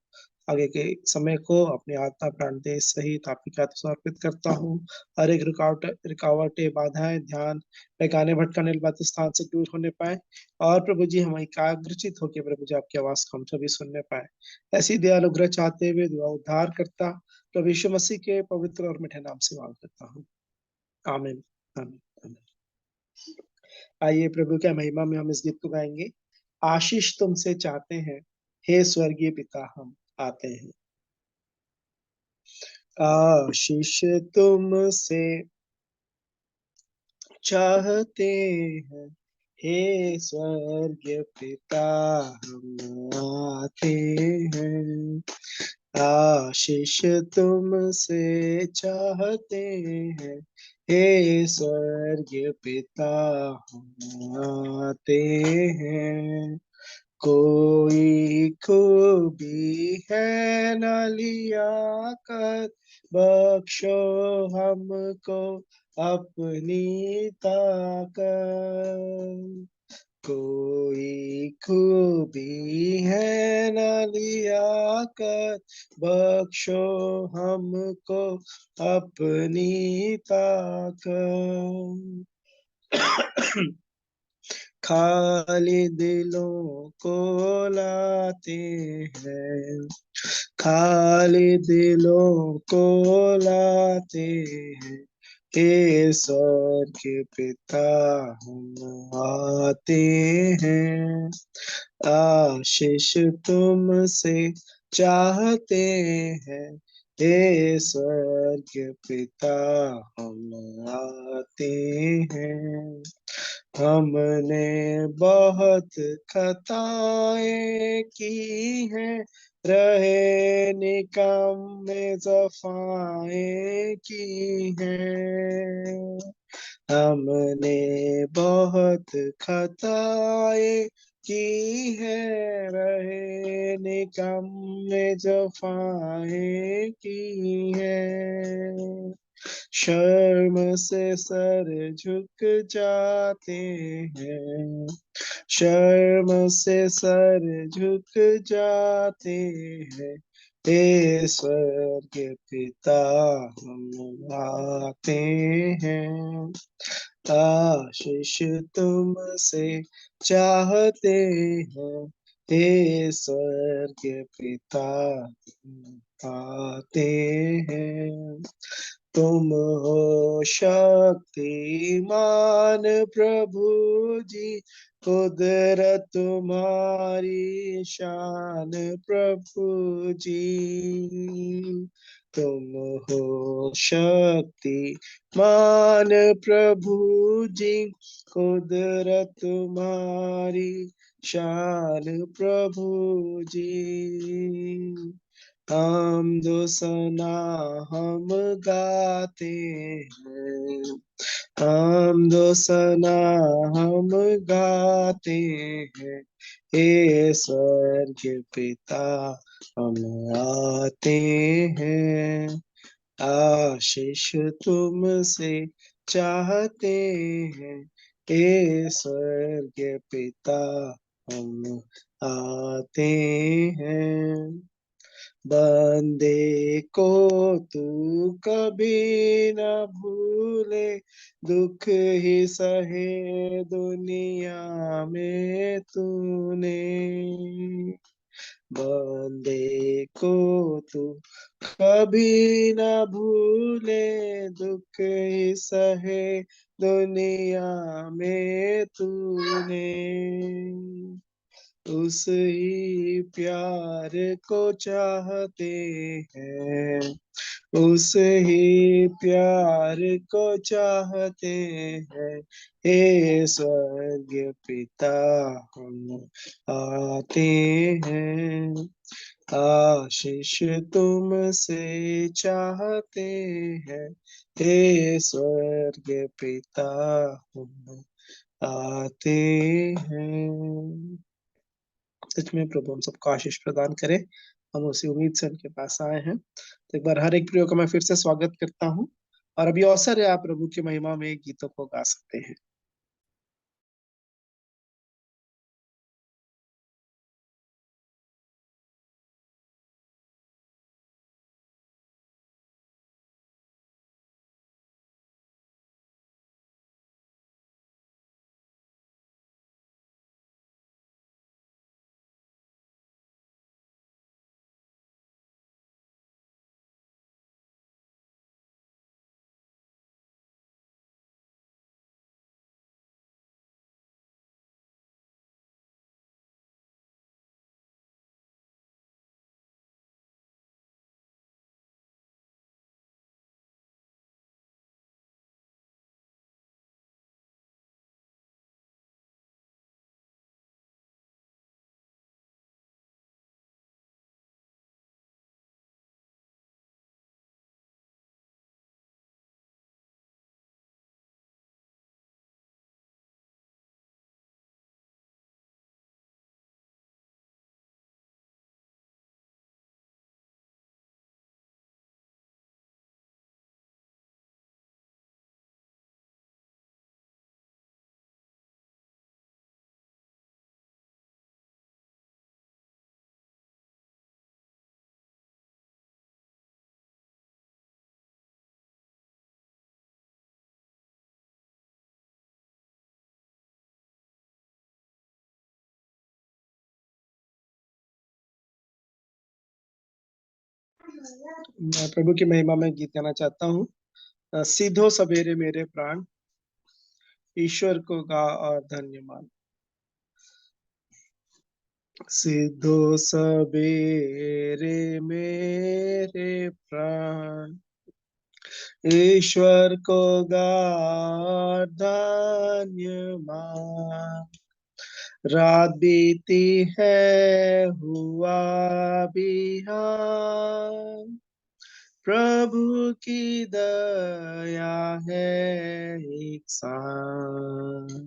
आगे के समय को अपने आत्मा प्राण देह सहित आपके हाथ समर्पित करता हूँ। हर एक रुकावटें, बाधाएं, ध्यान बेगाने भटकाने वाले स्थान से दूर होने पाए, और प्रभु जी हम एकाग्रचित होकर प्रभु जी आपकी आवाज को हम सभी सुनने पाए। ऐसी दया अनुग्रह चाहते हुए दुआ उद्धार करता प्रभु यीशु मसीह के पवित्र और मीठे नाम से मांग करता हूँ। आमीन, आमीन, आमीन। आइए प्रभु के महिमा में हम इस गीत को गाएंगे। आशीष तुमसे चाहते हैं, हे स्वर्गीय पिता, हम आते हैं। आशीष तुमसे चाहते हैं, हे स्वर्गीय पिता, हम आते हैं। आशीष तुमसे चाहते हैं, हे स्वर्गीय पिता, हम आते हैं। कोई खूबी है न लिया कर, बख्शो हमको अपनी ताकत। कोई खूबी है न लियाकत, बख्शो हमको अपनी ताकत। खाली दिलों को लाते हैं, खाली दिलों को लाते हैं, ईश्वर के पिता हम आते हैं। आशीष तुमसे चाहते हैं, ईश्वर के पिता हम आते हैं। हमने बहुत खताएं की हैं, रहे निकम्मे सफाएं की हैं। हमने बहुत खताएं की है, रहे निकम्मे जफाएं की है। शर्म से सर झुक जाते हैं, शर्म से सर झुक जाते हैं, ईश्वर के पिता हम आते हैं। आशीष तुमसे चाहते हैं, ईश्वर के पिता हम आते हैं। तुम हो शक्तिमान प्रभु जी, कुदरत तुम्हारी शान प्रभु जी। तुम हो शक्तिमान प्रभु जी, कुदरत तुम्हारी शान प्रभु जी। हम सना हम गाते हैं, हम सना हम गाते हैं, ईश्वर के पिता हम आते हैं। आशीष तुमसे चाहते हैं, ईश्वर के पिता हम आते हैं। बंदे को तू कभी न भूले, दुख ही सहे दुनिया में तूने। बंदे को तू कभी न भूले, दुख ही सहे दुनिया में तूने। उस ही प्यार को चाहते हैं, उस ही प्यार को चाहते हैं, हे स्वर्गीय पिता हम आते हैं। आशीष तुमसे चाहते हैं, हे स्वर्गीय पिता हम आते हैं। सच में प्रभु हम सबको आशीष प्रदान करे, हम उसी उम्मीद से उनके पास आए हैं। तो एक बार हर एक प्रियो का मैं फिर से स्वागत करता हूँ, और अभी अवसर है आप प्रभु की महिमा में गीतों को गा सकते हैं। मैं प्रभु की महिमा में गीत गाना चाहता हूँ। सीधो सवेरे मेरे प्राण ईश्वर को गा और धन्य मान। सीधो सवेरे मेरे प्राण ईश्वर को गा और धन्य मान। रात बीती है हुआ बिहान प्रभु की दया है एक साथ।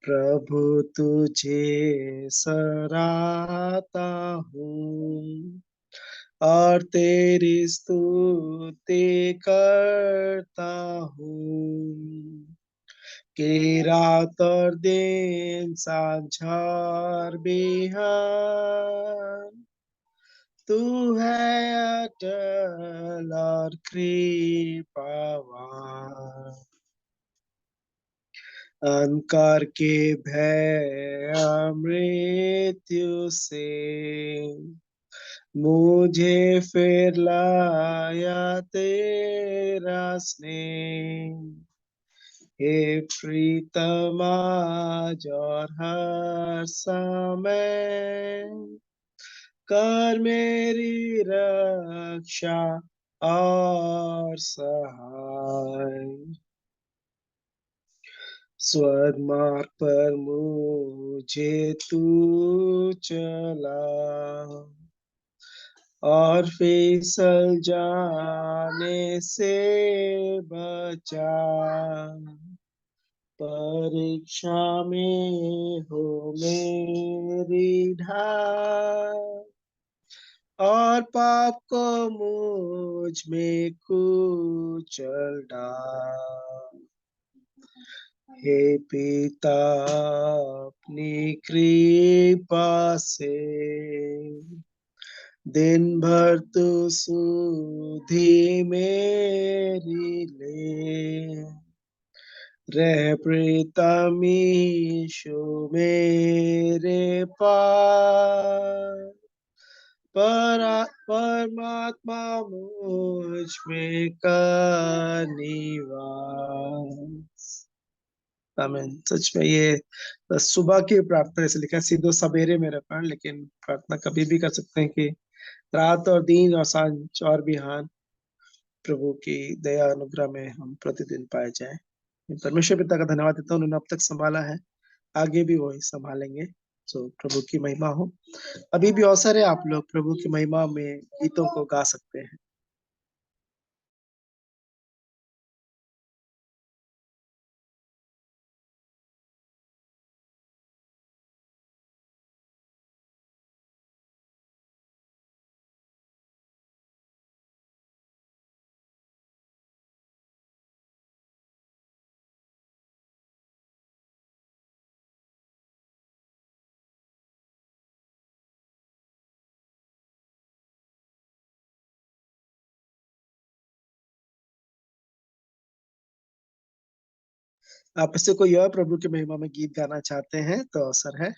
प्रभु तुझे सराहता हूँ और तेरी स्तुति करता हूँ कि रात और दिन सांझ और बिहान तू है अटल और कृपावान। अंकार के भय मृत्यु से मुझे फिर लाया तेरा स्नेह। हे प्रीतमा और हर समय कर मेरी रक्षा और सहाय। स्वर्ग मार्ग पर मुझे तू चला और फिसल जाने से बचा। परीक्षा में हो मेरी ढाल और पाप को मुझ में कुचल डाल। हे पिता अपनी कृपा से दिन भर तू सुधि मेरी ले। रह प्रीतम यीशु मेरे पास परमात्मा मुझ में का निवास। आमीन। सच में ये सुबह की प्रार्थना ऐसे लिखा है, सीधो सवेरे मेरे प्राण, लेकिन प्रार्थना कभी भी कर सकते हैं कि रात और दिन और सांझ और बिहान प्रभु की दया अनुग्रह में हम प्रतिदिन पाए जाएं। परमेश्वर पिता का धन्यवाद देता हूँ, उन्होंने अब तक संभाला है, आगे भी वही संभालेंगे। तो प्रभु की महिमा हो। अभी भी अवसर है, आप लोग प्रभु की महिमा में गीतों को गा सकते हैं। आप इससे कोई और प्रभु की महिमा में गीत गाना चाहते हैं तो अवसर है।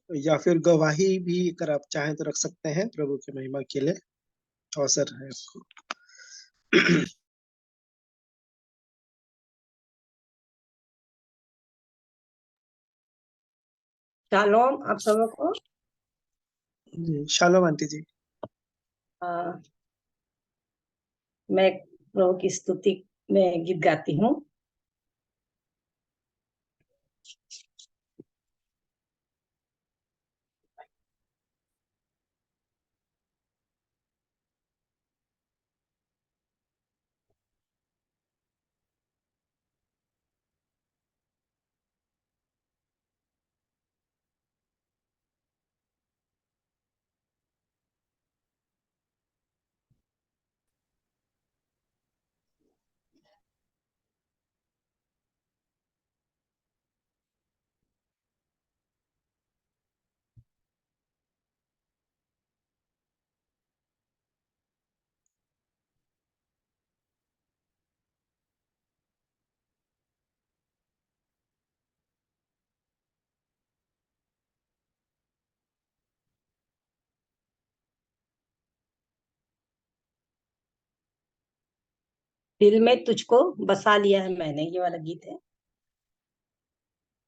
या फिर गवाही भी अगर आप चाहें तो रख सकते हैं प्रभु की महिमा के लिए, अवसर है आपको। शालोम आप सबको। जी शालोम आंटी जी। मैं प्रभु की स्तुति में गीत गाती हूँ। दिल में तुझको बसा लिया है मैंने, ये वाला गीत है।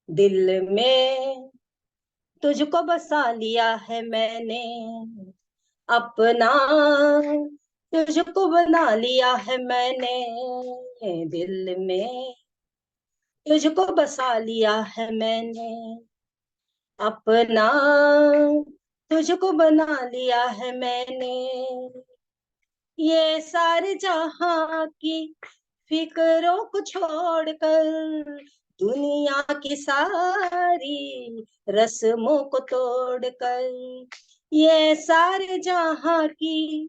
दिल में तुझको बसा लिया है मैंने, अपना तुझको बना लिया है मैंने, दिल में तुझको बसा लिया है मैंने, अपना तुझको बना लिया है मैंने। ये सारे जहां की फिक्रों को छोड़कर, दुनिया की सारी रस्मों को तोड़कर, ये सारे जहां की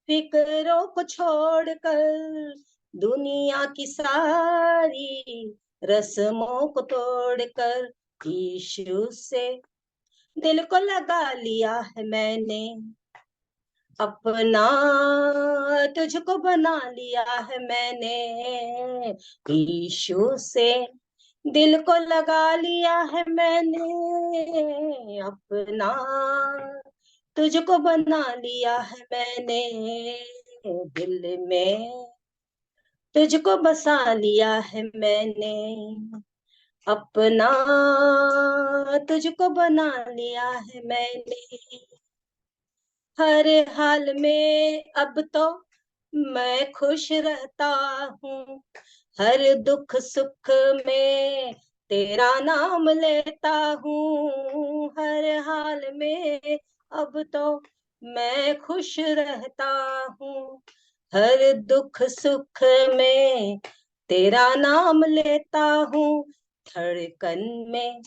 फिक्रों को छोड़कर, दुनिया की सारी रस्मों को तोड़कर, यीशु से दिल को लगा लिया है मैंने, अपना तुझको बना लिया है मैंने, यीशु से दिल को लगा लिया है मैंने, अपना तुझको बना लिया है मैंने, दिल में तुझको बसा लिया है मैंने, अपना तुझको बना लिया है मैंने। हर हाल में अब तो मैं खुश रहता हूँ, हर दुख सुख में तेरा नाम लेता हूँ, हर हाल में अब तो मैं खुश रहता हूँ, हर दुख सुख में तेरा नाम लेता हूँ, धड़कन में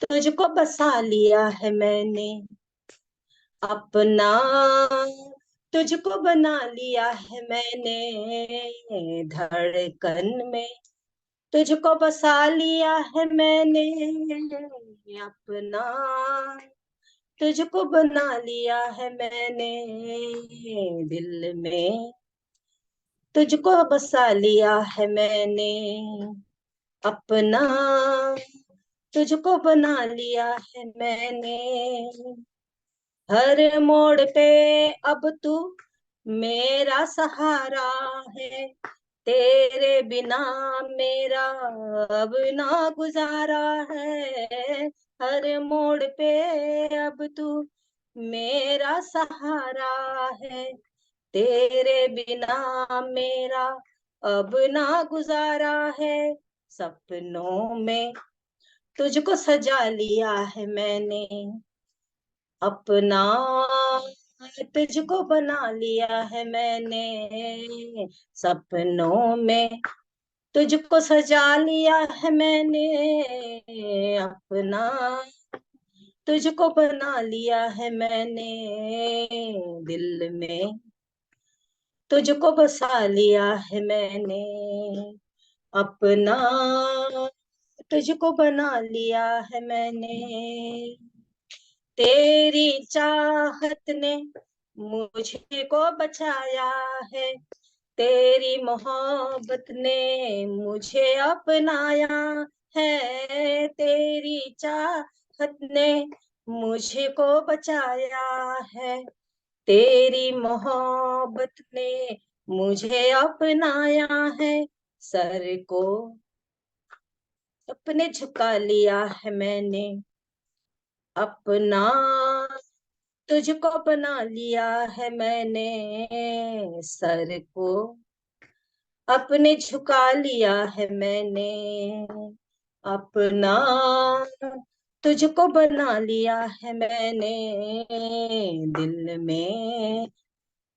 तुझको बसा लिया है मैंने, अपना तुझको बना लिया है मैंने, धड़कन में तुझको बसा लिया है मैंने, अपना तुझको बना लिया है मैंने, दिल में तुझको बसा लिया है मैंने, अपना तुझको बना लिया है मैंने। हर मोड़ पे अब तू मेरा सहारा है, तेरे बिना मेरा अब ना गुजारा है, हर मोड़ पे अब तू मेरा सहारा है, तेरे बिना मेरा अब ना गुजारा है, सपनों में तुझको सजा लिया है मैंने, अपना तुझको बना लिया है मैंने, सपनों में तुझको सजा लिया है मैंने, अपना तुझको बना लिया है मैंने, दिल में तुझको बसा लिया है मैंने, अपना तुझको बना लिया है मैंने। तेरी चाहत ने मुझे को बचाया है, तेरी मोहब्बत ने मुझे अपनाया है, तेरी चाहत ने मुझे को बचाया है, तेरी मोहब्बत ने मुझे अपनाया है, सर को अपने झुका लिया है मैंने, अपना तुझको बना लिया है मैंने, सर को अपने झुका लिया है मैंने, अपना तुझको बना लिया है मैंने, दिल में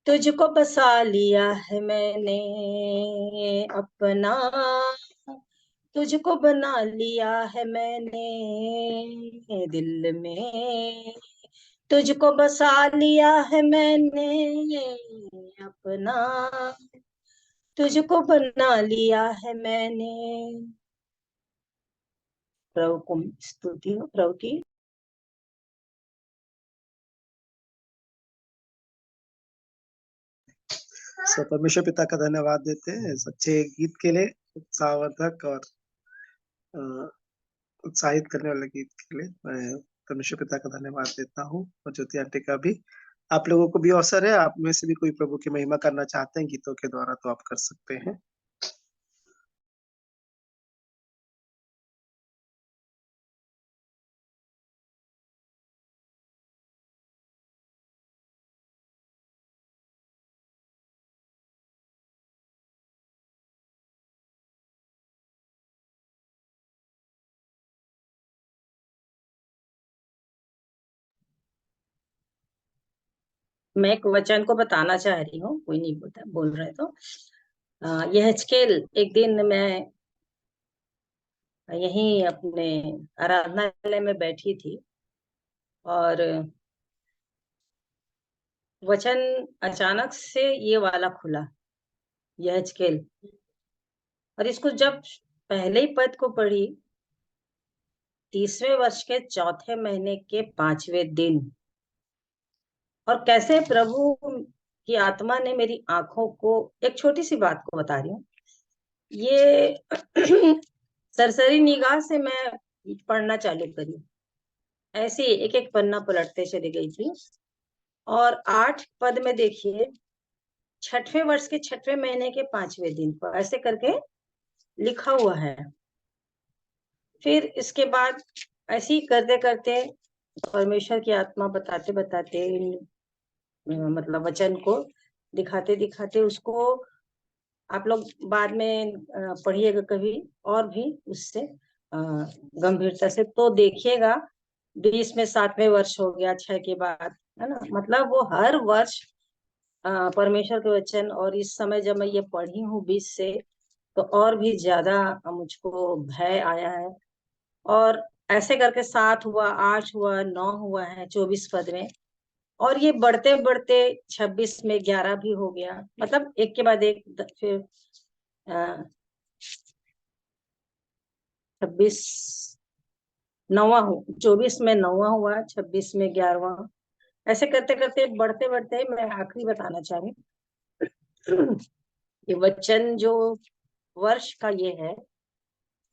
तुझको बसा लिया है मैंने, अपना तुझको बना लिया है मैंने, दिल में तुझको बसा लिया है मैंने, अपना तुझको बना लिया है मैंने। प्रभु को स्तुति हो, प्रभु की। परमेश्वर पिता का धन्यवाद देते हैं इस अच्छे गीत के लिए, उत्साहवर्धक और उत्साहित करने वाले गीत के लिए मैं परमेश्वर पिता का धन्यवाद देता हूँ, और ज्योति आंटी का भी। आप लोगों को भी अवसर है, आप में से भी कोई प्रभु की महिमा करना चाहते हैं गीतों के द्वारा तो आप कर सकते हैं। मैं एक वचन को बताना चाह रही हूँ, कोई नहीं बोल रहे तो। यह हिजकेल, एक दिन मैं यहीं अपने आराधनालय में बैठी थी और वचन अचानक से ये वाला खुला, यह हिजकेल। और इसको जब पहले ही पद को पढ़ी, 30वें वर्ष के चौथे महीने के 5वें दिन, और कैसे प्रभु की आत्मा ने मेरी आंखों को, एक छोटी सी बात को बता रही हूँ, ये सरसरी निगाह से मैं पढ़ना चालू करी, ऐसे एक एक पन्ना पलटते चली गई थी। और 8 पद में देखिए, 6वें वर्ष के 6वें महीने के 5वें दिन पर ऐसे करके लिखा हुआ है। फिर इसके बाद ऐसे ही करते करते परमेश्वर की आत्मा बताते बताते मतलब वचन को दिखाते दिखाते उसको, आप लोग बाद में पढ़िएगा कभी और भी उससे गंभीरता से, तो देखिएगा 20 में 7वें वर्ष हो गया 6 के बाद, है ना। मतलब वो हर वर्ष परमेश्वर के वचन, और इस समय जब मैं ये पढ़ी हूँ 20 से, तो और भी ज्यादा मुझको भय आया है। और ऐसे करके 7 हुआ, 8 हुआ, 9 हुआ है 24 पद में, और ये बढ़ते बढ़ते 26 में 11 भी हो गया। मतलब एक के बाद एक, फिर 26 9वां, 24 में 9वां हुआ, 26 में 11वां, ऐसे करते करते बढ़ते बढ़ते मैं आखिरी बताना चाह रही हूँ। ये वचन जो वर्ष का ये है,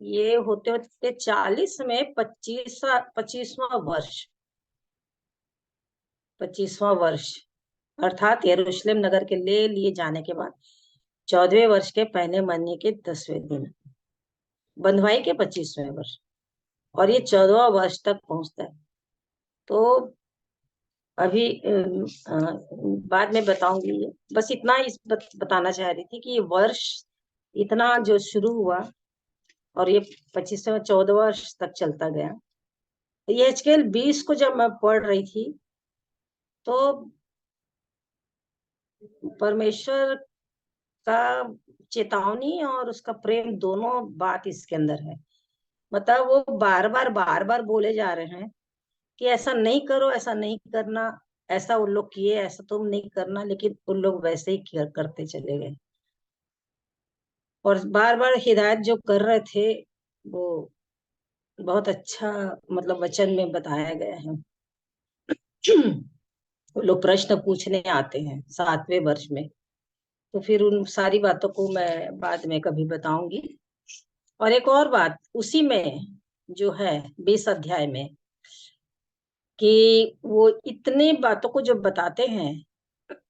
ये होते होते 40 में 25वां वर्ष, 25वां वर्ष, अर्थात यरूशलेम नगर के ले लिए जाने के बाद 14वें वर्ष के पहले महीने के 10वें दिन, बंधुआई के 25वें वर्ष, और ये 14वां वर्ष तक पहुंचता है। तो अभी बाद में बताऊंगी, बस इतना इस बताना चाह रही थी कि ये वर्ष इतना जो शुरू हुआ और ये 25वां 14 वर्ष तक चलता गया। ये एचकेएल 20 को जब मैं पढ़ रही थी, तो परमेश्वर का चेतावनी और उसका प्रेम दोनों बात इसके अंदर है। मतलब वो बार बार बोले जा रहे हैं कि ऐसा नहीं करो, ऐसा नहीं करना, ऐसा उन लोग किए, ऐसा तुम नहीं करना, लेकिन उन लोग वैसे ही करते चले गए। और बार बार हिदायत जो कर रहे थे, वो बहुत अच्छा मतलब वचन में बताया गया है। वो लोग प्रश्न पूछने आते हैं 7वें वर्ष में, तो फिर उन सारी बातों को मैं बाद में कभी बताऊंगी। और एक और बात उसी में जो है 20 अध्याय में, कि वो इतने बातों को जब बताते हैं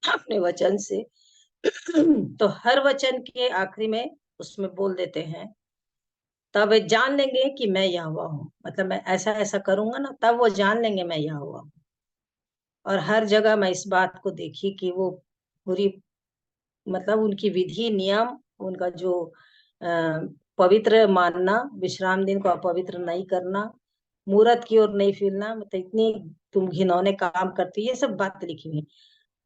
अपने वचन से, तो हर वचन के आखिरी में उसमें बोल देते हैं, तब वे जान लेंगे कि मैं यहोवा हूँ। मतलब मैं ऐसा ऐसा करूंगा ना, तब वो जान लेंगे मैं यहोवा हूँ। और हर जगह मैं इस बात को देखी कि वो पूरी, मतलब उनकी विधि नियम, उनका जो पवित्र मानना, विश्राम दिन को अपवित्र नहीं करना, मूरत की ओर नहीं फिरना, मतलब इतनी तुम घिनौने काम करती, ये सब बात लिखी हुई।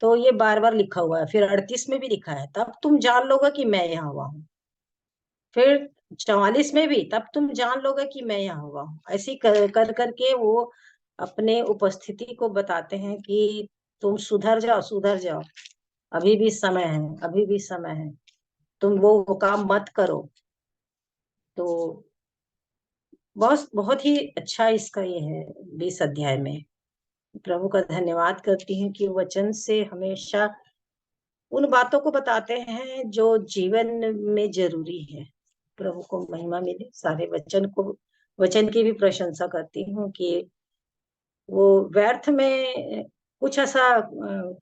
तो ये बार बार लिखा हुआ है। फिर 38 में भी लिखा है, तब तुम जान लोगे कि मैं यहाँ हुआ हूँ। फिर 44 में भी, तब तुम जान लोगे कि मैं यहाँ हुआ हूँ। ऐसे कर करके वो अपने उपस्थिति को बताते हैं कि तुम सुधर जाओ, सुधर जाओ, अभी भी समय है, अभी भी समय है, तुम वो काम मत करो। तो बहुत बहुत ही अच्छा इसका ये है 20 अध्याय में। प्रभु का धन्यवाद करती हूँ कि वचन से हमेशा उन बातों को बताते हैं जो जीवन में जरूरी है। प्रभु को महिमा मिले। सारे वचन की भी प्रशंसा करती हूँ कि वो व्यर्थ में कुछ ऐसा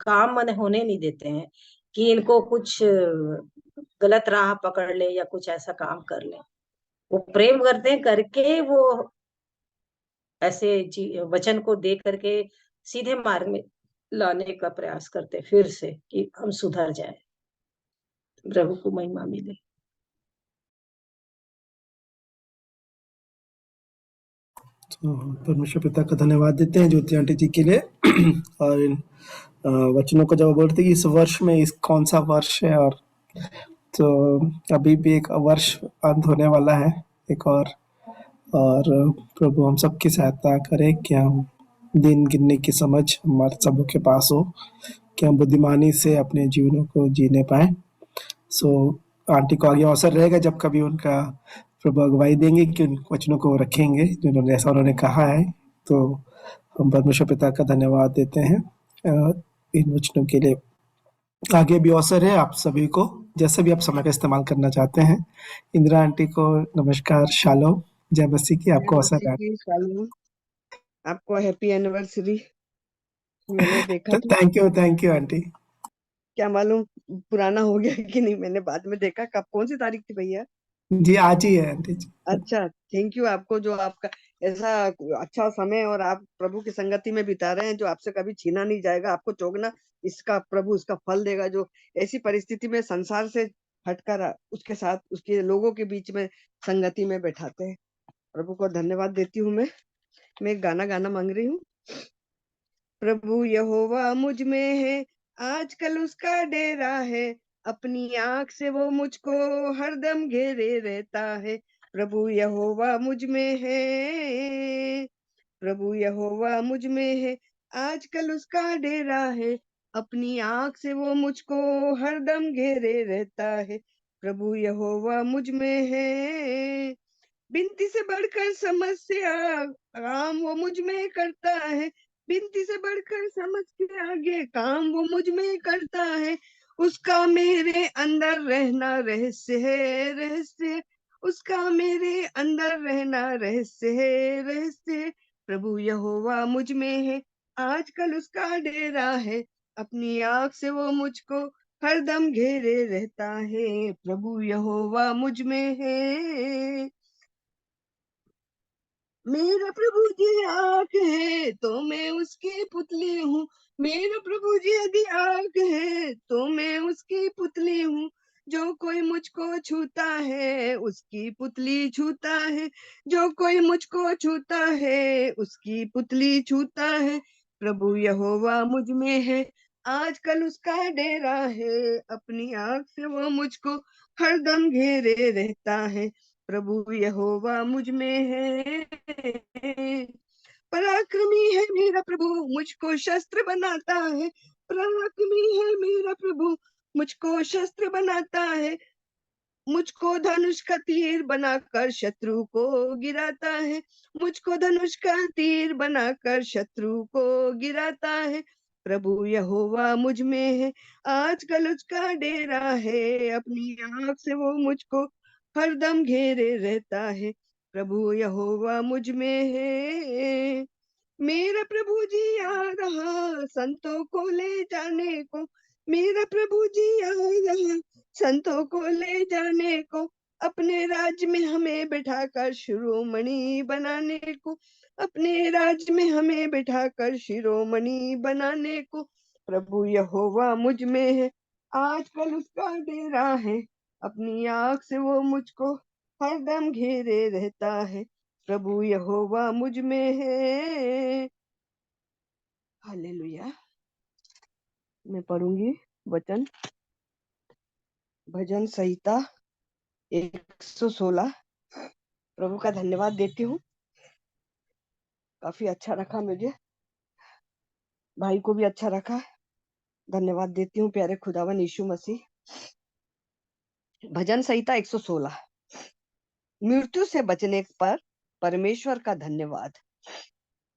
काम मैंने होने नहीं देते हैं कि इनको कुछ गलत राह पकड़ ले या कुछ ऐसा काम कर ले। वो प्रेम करते हैं, करके वो ऐसे वचन को दे करके सीधे मार्ग में लाने का प्रयास करते हैं फिर से कि हम सुधर जाए। प्रभु को महिमा मिले। तो परमेश्वर पिता का धन्यवाद देते हैं ज्योति आंटी जी के लिए। और इन वचनों को जब वो बोलते हैं कि इस वर्ष में इस कौन सा वर्ष है, और तो अभी भी एक वर्ष अंत होने वाला है एक और प्रभु हम सबकी सहायता करे कि हम दिन गिनने की समझ हमारे सबों के पास हो, कि हम बुद्धिमानी से अपने जीवनों को जीने पाए। सो आंटी को आगे अवसर रहेगा जब कभी उनका प्रभु अगुवाई देंगे कि उन वचनों को रखेंगे जिन्होंने ऐसा उन्होंने कहा है। तो हम परमेश्वर पिता का धन्यवाद देते हैं इन वचनों के लिए। आगे भी अवसर है आप सभी को, जैसे भी आप समय का इस्तेमाल करना चाहते हैं। इंदिरा आंटी को नमस्कार, शालोम, जय मसीह की। आपको अवसर है। शालोम, आपको हैप्पी एनिवर्सरी। मैंने देखा था, थैंक यू आंटी। क्या मालूम पुराना हो गया कि नहीं, मैंने बाद में देखा। कब, कौन सी तारीख थी भैया? जी आज ही है आंटी जी। अच्छा, थैंक यू आपको, जो आपका ऐसा अच्छा समय और आप प्रभु की संगति में बिता रहे हैं, जो आपसे कभी छीना नहीं जाएगा। आपको चौगना इसका प्रभु इसका फल देगा, जो ऐसी परिस्थिति में संसार से हटकर उसके साथ उसके लोगों के बीच में संगति में बैठाते हैं। प्रभु को धन्यवाद देती हूँ। मैं एक गाना मांग रही हूँ। प्रभु यहोवा मुझ में है, आजकल उसका डेरा है, अपनी आँख से वो मुझको हरदम घेरे रहता है। प्रभु यहोवा मुझ में है, प्रभु यहोवा मुझ में है, आजकल उसका डेरा है, अपनी आँख से वो मुझको हरदम घेरे रहता है। प्रभु यहोवा मुझ में है, बिनती से बढ़कर समस्या काम वो मुझ में करता है, बिनती से बढ़कर समझ के आगे काम वो मुझ में करता है। उसका मेरे अंदर रहना रहस्य है, रहस्य, उसका मेरे अंदर रहना रहस्य है, रहस्य। प्रभु यहोवा मुझ में है, आजकल उसका डेरा है, अपनी आँख से वो मुझको हरदम घेरे रहता है। प्रभु यहोवा मुझ में है, मेरा प्रभु जी आँख है तो मैं उसकी पुतली हूँ, मेरा प्रभु जी यदि आँख है तो मैं उसकी पुतली हूँ। जो कोई मुझको छूता है उसकी पुतली छूता है, जो कोई मुझको छूता है उसकी पुतली छूता है। प्रभु यहोवा मुझ में है, आजकल उसका डेरा है, अपनी आँख से वो मुझको हरदम घेरे रहता है। प्रभु यहोवा मुझ में है, पराक्रमी है मेरा प्रभु, मुझको शस्त्र बनाता है, पराक्रमी है मेरा प्रभु, मुझको शस्त्र बनाता है, मुझको धनुष का तीर बनाकर शत्रु को गिराता है, मुझको धनुष का तीर बनाकर शत्रु को गिराता है। प्रभु यहोवा मुझ में है, आजकल उसका डेरा है, अपनी आँख से वो मुझको हरदम घेरे रहता है। प्रभु यहोवा मुझ में है, मेरा प्रभु जी आ रहा संतों को ले जाने को, मेरा प्रभु जी आ रहा संतों को ले जाने को, अपने राज्य में हमें बैठाकर शिरोमणि बनाने को, अपने राज्य में हमें बैठाकर शिरोमणि बनाने को। प्रभु यहोवा मुझ में है, आजकल उसका डेरा है, अपनी आँख से वो मुझको हरदम घेरे रहता है। प्रभु यहोवा मुझ में है। हालेलुया। मैं पढ़ूंगी वचन, भजन संहिता 116। प्रभु का धन्यवाद देती हूँ, काफी अच्छा रखा मुझे, भाई को भी अच्छा रखा। धन्यवाद देती हूँ प्यारे खुदावन यीशु मसीह। भजन संहिता 116, मृत्यु से बचने पर परमेश्वर का धन्यवाद।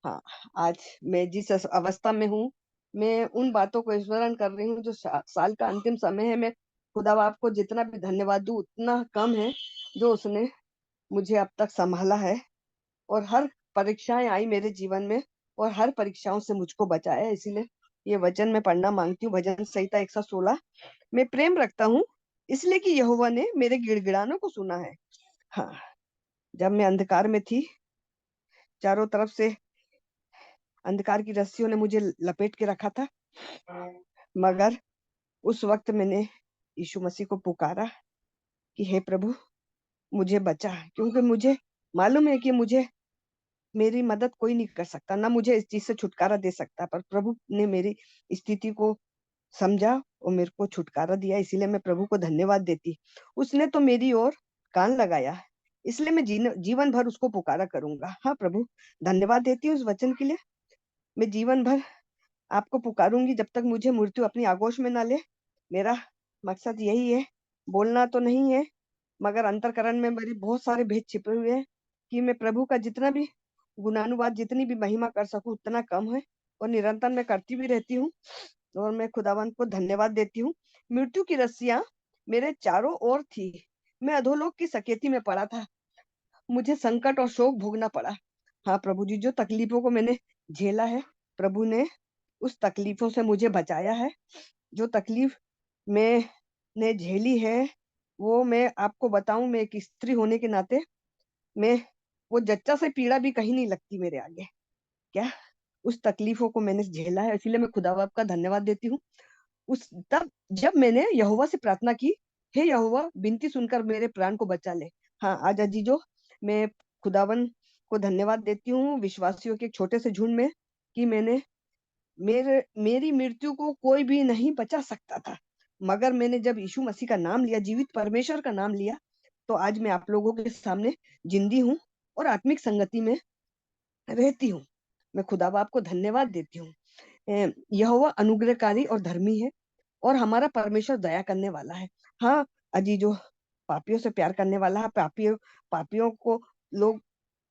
हाँ, आज मैं जिस अवस्था में हूँ, मैं उन बातों को स्मरण कर रही हूँ जो साल का अंतिम समय है। मैं खुदा बाप को जितना भी धन्यवाद दूं उतना कम है, जो उसने मुझे अब तक संभाला है और हर परीक्षाएं आई मेरे जीवन में और हर परीक्षाओं से मुझको बचाया। इसीलिए ये वचन मैं पढ़ना मांगती हूँ। भजन संहिता 116। मैं प्रेम रखता हूँ इसलिए कि यहोवा ने मेरे गिड़गिड़ानों को सुना है। हाँ, जब मैं अंधकार में थी, चारों तरफ से अंधकार की रस्सियों ने मुझे लपेट के रखा था, मगर उस वक्त मैंने यीशु मसीह को पुकारा कि हे प्रभु मुझे बचा, क्योंकि मुझे मालूम है कि मुझे मेरी मदद कोई नहीं कर सकता, ना मुझे इस चीज से छुटकारा दे सकता, पर प्रभु ने मेरी स्थिति को समझा और मेरे को छुटकारा दिया। इसीलिए मैं प्रभु को धन्यवाद देती। उसने तो मेरी ओर कान लगाया, इसलिए मैं जीवन भर उसको पुकारा करूंगा। हाँ प्रभु, धन्यवाद देती हूँ उस वचन के लिए। मैं जीवन भर आपको पुकारूंगी जब तक मुझे मृत्यु अपनी आगोश में ना ले। मेरा मकसद यही है, बोलना तो नहीं है, मगर अंतरकरण में मेरे बहुत सारे भेद छिपे हुए हैं कि मैं प्रभु का जितना भी गुणानुवाद, जितनी भी महिमा कर सकूं उतना कम है, और निरंतर मैं करती भी रहती हूँ। और मैं खुदावंत को धन्यवाद देती हूँ। मृत्यु की रस्सियां मेरे चारों ओर थी, मैं अधोलोक की सकेती में पड़ा था, मुझे संकट और शोक भोगना पड़ा। हाँ प्रभु जी, जो तकलीफों को मैंने झेला है, प्रभु ने उस तकलीफों से मुझे बचाया है। जो तकलीफ मैंने झेली है, वो मैं आपको बताऊं, मैं एक स्त्री होने के नाते मैं वो जच्चा से पीड़ा भी कहीं नहीं लगती मेरे आगे। क्या उस तकलीफों को मैंने झेला है, इसलिए मैं खुदा बाप का धन्यवाद देती हूँ। उस तब जब मैंने यहोवा से प्रार्थना की, हे यहोवा विनती सुनकर मेरे प्राण को बचा ले। हाँ आज अजीजो, मैं खुदावन को धन्यवाद देती हूँ विश्वासियों के एक छोटे से झुंड में, कि मेरी मृत्यु को कोई भी नहीं बचा सकता था, मगर मैंने जब यीशु मसीह का नाम लिया, जीवित परमेश्वर का नाम लिया, तो आज मैं आप लोगों के सामने जिंदी हूँ और आत्मिक संगति में रहती हूँ। मैं खुदा बाप को धन्यवाद देती हूँ। यहोवा अनुग्रहकारी और धर्मी है, और हमारा परमेश्वर दया करने वाला है। हाँ अजीजो, पापियों से प्यार करने वाला है। पापियों को लोग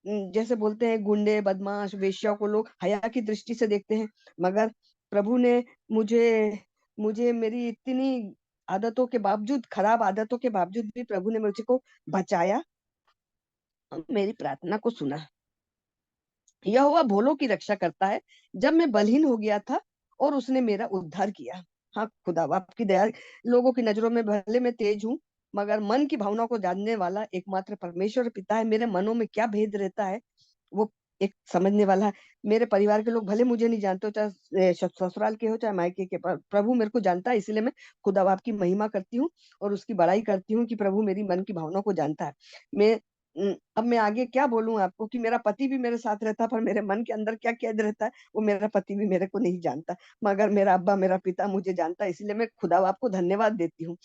जैसे बोलते हैं गुंडे, बदमाश, वेश्या को लोग हया की दृष्टि से देखते हैं, मगर प्रभु ने मुझे मुझे मेरी इतनी आदतों के बावजूद, खराब आदतों के बावजूद भी प्रभु ने मुझको बचाया, मेरी प्रार्थना को सुना। यहोवा भोलों की रक्षा करता है, जब मैं बलहीन हो गया था और उसने मेरा उद्धार किया। हाँ खुदा आपकी दया, लोगों की नजरों में भले मैं तेज हूँ, मगर मन की भावना को जानने वाला एकमात्र परमेश्वर पिता है। मेरे मनों में क्या भेद रहता है वो एक समझने वाला है। मेरे परिवार के लोग भले मुझे नहीं जानते हो, चाहे ससुराल के हो चाहे मायके के, पर प्रभु मेरे को जानता है। इसलिए मैं खुदा बाप की महिमा करती हूँ और उसकी बड़ाई करती हूँ कि प्रभु मेरी मन की भावना को जानता है। मैं अब मैं आगे क्या बोलूं आपको, कि मेरा पति भी मेरे साथ रहता, पर मेरे मन के अंदर क्या कैद रहता है वो मेरा पति भी मेरे को नहीं जानता, मगर मेरा अब्बा, मेरा पिता मुझे जानता है। इसलिए मैं खुदा आपको धन्यवाद देती हूँ।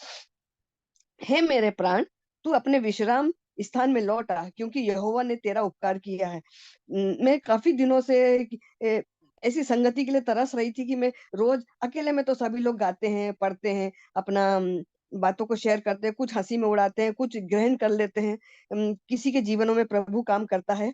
हे मेरे प्राण, तू अपने विश्राम स्थान में लौट आ, क्योंकि यहोवा ने तेरा उपकार किया है। मैं काफी दिनों से ऐसी संगति के लिए तरस रही थी कि मैं रोज अकेले में तो सभी लोग गाते हैं, पढ़ते हैं, अपना बातों को शेयर करते हैं, कुछ हंसी में उड़ाते हैं, कुछ ग्रहण कर लेते हैं। किसी के जीवनों में प्रभु काम करता है,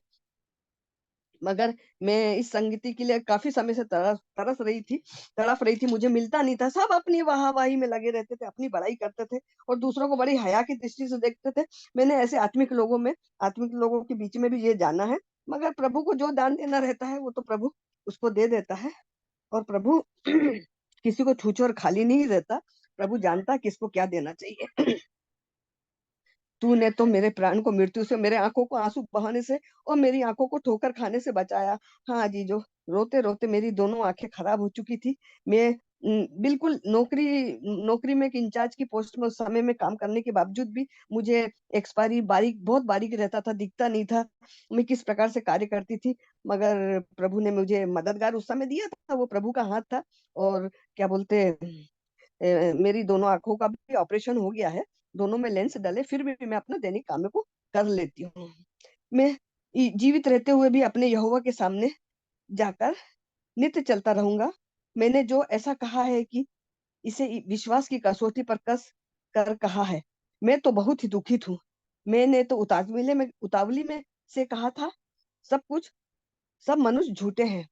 मगर मैं इस संगति के लिए काफी समय से तरस रही थी, तड़प रही थी। मुझे मिलता नहीं था, सब अपनी वाहवाही में लगे रहते थे, अपनी बड़ाई करते थे और दूसरों को बड़ी हया की दृष्टि से देखते थे। मैंने ऐसे आत्मिक लोगों के बीच में भी ये जाना है, मगर प्रभु को जो दान देना रहता है वो तो प्रभु उसको दे देता है, और प्रभु किसी को छूछे और खाली नहीं रहता। प्रभु जानता है किसको क्या देना चाहिए। तूने तो मेरे प्राण को मृत्यु से, मेरे आंखों को आंसू बहाने से और मेरी आंखों को ठोकर खाने से बचाया। हाँ जीजो, रोते रोते मेरी दोनों आंखें खराब हो चुकी थी। मैं बिल्कुल नौकरी में एक इंचार्ज की पोस्ट में उस समय में काम करने के बावजूद भी मुझे एक्सपायरी बहुत बारीक रहता था, दिखता नहीं था मैं किस प्रकार से कार्य करती थी, मगर प्रभु ने मुझे मददगार उस समय दिया था, वो प्रभु का हाथ था। और क्या बोलते मेरी दोनों आंखों का भी ऑपरेशन हो गया है, दोनों में लेंस डाले, फिर भी मैं अपना दैनिक काम को कर लेती हूँ। मैं जीवित रहते हुए भी अपने यहोवा के सामने जाकर नित्य चलता रहूंगा। मैंने जो ऐसा कहा है कि इसे विश्वास की कसौटी पर कस कर कहा है, मैं तो बहुत ही दुखित हूँ। मैंने तो उतावली में से कहा था, सब मनुष्य झूठे हैं।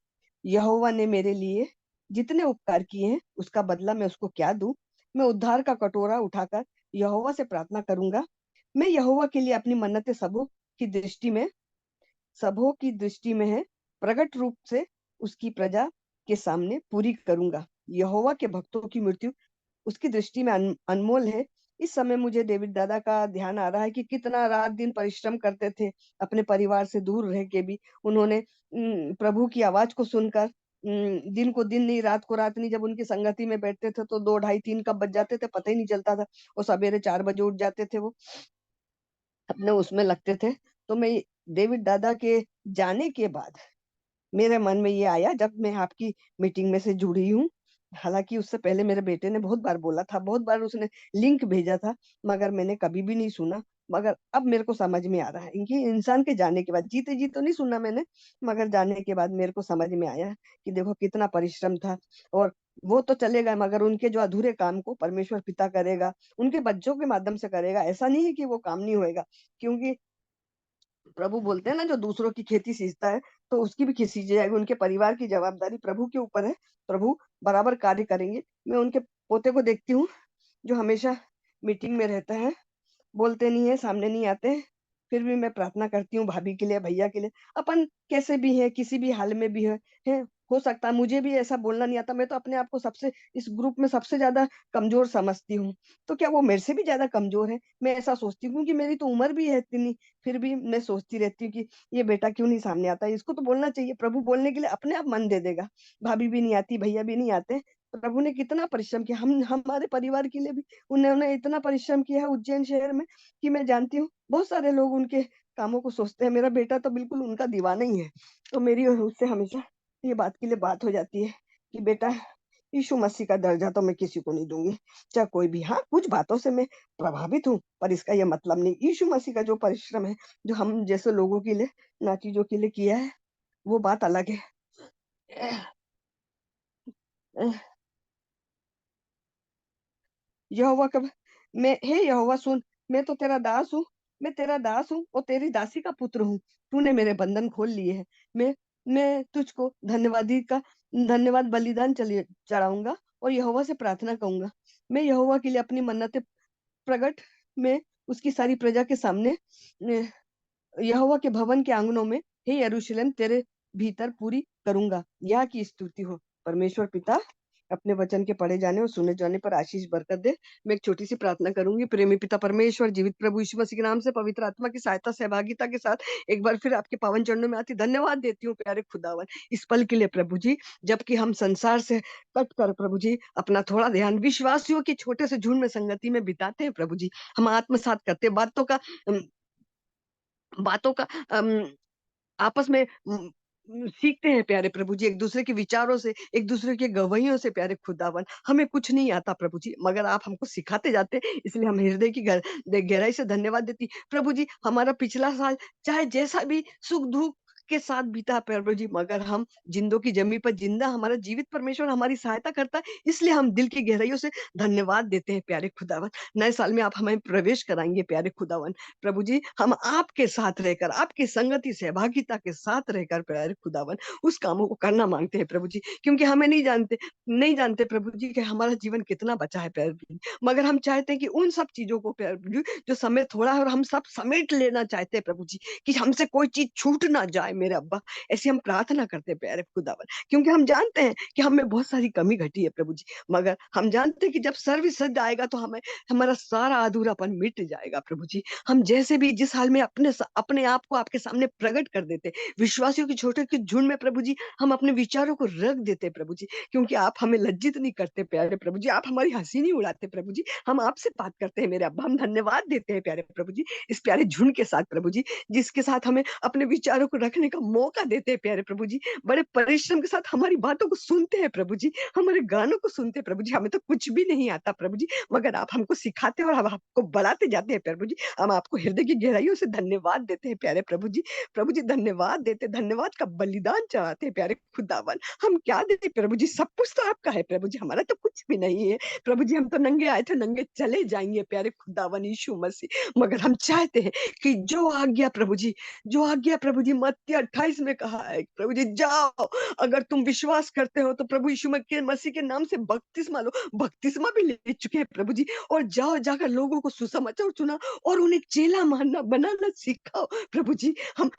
यहोवा ने मेरे लिए जितने उपकार किए हैं उसका बदला मैं उसको क्या दूं। मैं उद्धार का कटोरा उठाकर यहोवा से प्रार्थना करूंगा। मैं यहोवा के लिए अपनी मन्नतें सबों की दृष्टि में है, प्रकट रूप से उसकी प्रजा के सामने पूरी करूंगा। यहोवा के भक्तों की मृत्यु उसकी दृष्टि में अनमोल है। इस समय मुझे डेविड दादा का ध्यान आ रहा है कि कितना रात दिन परिश्रम करते थे, अपने परिवार से दूर रह के भी उन्होंने प्रभु की आवाज को सुनकर दिन को दिन नहीं, रात को रात नहीं, जब उनकी संगति में बैठते थे तो 2 ढाई 3 कब बज जाते थे पता ही नहीं चलता था। और सवेरे 4 बजे उठ जाते थे, वो अपने उसमें लगते थे। तो मैं डेविड दादा के जाने के बाद मेरे मन में ये आया, जब मैं आपकी मीटिंग में से जुड़ी हूँ, हालांकि उससे पहले मेरे बेटे ने बहुत बार बोला था, बहुत बार उसने लिंक भेजा था, मगर मैंने कभी भी नहीं सुना। मगर अब मेरे को समझ में आ रहा है कि इंसान के जाने के बाद, जीते जी तो नहीं सुना मैंने, मगर जाने के बाद मेरे को समझ में आया कि देखो कितना परिश्रम था। और वो तो चले गए, मगर उनके जो अधूरे काम को परमेश्वर पिता करेगा, उनके बच्चों के माध्यम से करेगा। ऐसा नहीं है कि वो काम नहीं होएगा, क्योंकि प्रभु बोलते हैं ना, जो दूसरों की खेती सींचता है तो उसकी भी खेती जाएगी। उनके परिवार की जवाबदारी प्रभु के ऊपर है, प्रभु बराबर कार्य करेंगे। मैं उनके पोते को देखती हूँ जो हमेशा मीटिंग में रहता है, बोलते नहीं है, सामने नहीं आते, फिर भी मैं प्रार्थना करती हूँ भाभी के लिए, भैया के लिए। अपन कैसे भी है, किसी भी हाल में भी है, हो सकता है मुझे भी ऐसा बोलना नहीं आता। मैं तो अपने आप को सबसे, इस ग्रुप में सबसे ज्यादा कमजोर समझती हूँ। तो क्या वो मेरे से भी ज्यादा कमजोर है? मैं ऐसा सोचती हूँ कि मेरी तो उम्र भी है इतनी, फिर भी मैं सोचती रहती हूँ कि ये बेटा क्यों नहीं सामने आता है, इसको तो बोलना चाहिए। प्रभु बोलने के लिए अपने आप मन दे देगा। भाभी भी नहीं आती, भैया भी नहीं आते। प्रभु ने कितना परिश्रम किया, हम हमारे परिवार के लिए भी उन्होंने इतना परिश्रम किया है उज्जैन शहर में, कि मैं जानती हूँ बहुत सारे लोग उनके कामों को सोचते हैं। मेरा बेटा तो बिल्कुल उनका दीवाना ही है। तो मेरी उससे हमेशा ये बात के लिए बात हो जाती है कि बेटा, यीशु मसीह का दर्जा तो मैं किसी को नहीं दूंगी, चाहे कोई भी। हाँ, कुछ बातों से मैं प्रभावित हूँ, पर इसका यह मतलब नहीं। यीशु मसीह का जो परिश्रम है, जो हम जैसे लोगों के लिए, ना चीजों के लिए किया है, वो बात अलग है। यहोवा कब मैं हे यहोवा सुन, मैं तो तेरा दास हूँ, मैं तेरा दास हूँ और तेरी दासी का पुत्र हूँ। तूने मेरे बंधन खोल लिए हैं। मैं तुझको धन्यवाद बलिदान चलिए चढ़ाऊंगा और यहोवा से प्रार्थना करूंगा। मैं यहोवा के लिए अपनी मन्नतें प्रगट में उसकी सारी प्रजा के सामने, यहोवा के भवन के आंगनों में, हे यरूशलेम तेरे भीतर पूरी करूंगा। यहाँ की स्तुति हो। परमेश्वर पिता अपने वचन के पढ़े जाने और सुने जाने पर आशीष बरकत दे। मैं एक छोटी सी प्रार्थना करूंगी। प्रेमी पिता परमेश्वर, जीवित प्रभु यीशु मसीह के नाम से, पवित्र आत्मा की सहायता सहभागिता के साथ एक बार फिर आपके पावन चरणों में आती धन्यवाद देती हूँ प्यारे खुदावन, इस पल के लिए प्रभु जी, जबकि हम संसार से कट कर प्रभु जी अपना थोड़ा ध्यान विश्वासियों के छोटे से झुंड में संगति में बिताते हैं प्रभु जी। हम आत्मसात करते बातों का आपस में सीखते हैं प्यारे प्रभु जी, एक दूसरे के विचारों से, एक दूसरे के गवाहियों से प्यारे खुदावन। हमें कुछ नहीं आता प्रभु जी, मगर आप हमको सिखाते जाते हैं, इसलिए हम हृदय की गहराई से धन्यवाद देती प्रभु जी। हमारा पिछला साल चाहे जैसा भी सुख दुख के साथ बीता प्रभु जी, मगर हम जिंदों की जमी पर जिंदा, हमारा जीवित परमेश्वर हमारी सहायता करता है, इसलिए हम दिल की गहराइयों से धन्यवाद देते हैं प्यारे खुदावन। नए साल में आप हमें प्रवेश कराएंगे प्यारे खुदावन प्रभु जी। हम आपके साथ रहकर, आपकी संगति सहभागिता के साथ रहकर प्यारे खुदावन उस कामों को करना मांगते हैं प्रभु जी, क्योंकि हमें नहीं जानते प्रभु जी कि हमारा जीवन कितना बचा है प्यारे प्रभु जी। मगर हम चाहते हैं कि उन सब चीजों को प्यारे प्रभु जी, जो समय थोड़ा है और हम सब समेट लेना चाहते हैं प्रभु जी, कि हमसे कोई चीज छूट ना जाए मेरे अब्बा। ऐसी हम प्रार्थना करते हैं प्यारे खुदावन, क्योंकि हम जानते हैं कि हमें बहुत सारी कमी घटी है प्रभु जी, मगर हम जानते हैं कि जब सर्व सिद्ध आएगा तो हमें हमारा सारा अधूरापन मिट जाएगा प्रभु जी। हम जैसे भी जिस हाल में अपने आप को आपके सामने प्रकट कर देते, विश्वासियों के छोटे के झुंड में प्रभु जी हम अपने विचारों को रख देते प्रभु जी, क्योंकि आप हमें लज्जित नहीं करते प्यारे प्रभु जी, आप हमारी हंसी नहीं उड़ाते प्रभु जी। हम आपसे बात करते हैं मेरे अब्बा, हम धन्यवाद देते हैं प्यारे प्रभु जी इस प्यारे झुंड के साथ प्रभु जी, जिसके साथ हमें अपने विचारों को रखने का मौका देते हैं प्यारे प्रभु जी। बड़े परिश्रम के साथ हमारी बातों को सुनते हैं प्रभु जी, हमारे गानों को सुनते हैं प्रभु जी। हमें तो कुछ भी नहीं आता प्रभु जी, मगर आप हमको सिखाते हैं और हम आपको बढ़ाते जाते हैं प्रभु जी। हम आपको हृदय की गहराइयों से धन्यवाद देते हैं प्यारे प्रभु जी। प्रभु जी धन्यवाद देते, धन्यवाद का बलिदान चढ़ाते हैं प्यारे खुदावन। हम क्या देते प्रभु जी, सब कुछ तो आपका है प्रभु जी, हमारा तो कुछ भी नहीं है प्रभु जी। हम तो नंगे आए थे, नंगे चले जाएंगे प्यारे खुदावन यीशु मसीह, मगर हम चाहते हैं कि जो आज्ञा प्रभु जी, जो आज्ञा प्रभु जी मत्ती 28 में कहा है प्रभु जी, जाओ अगर तुम विश्वास करते हो तो प्रभु यीशु मसीह के नाम से बपतिस्मा लो। बपतिस्मा भी ले चुके हैं प्रभु जी, और जाओ जाकर लोगों को सुसमाचार सुना और उन्हें चेला मानना बनाना सिखाओ प्रभु जी। हम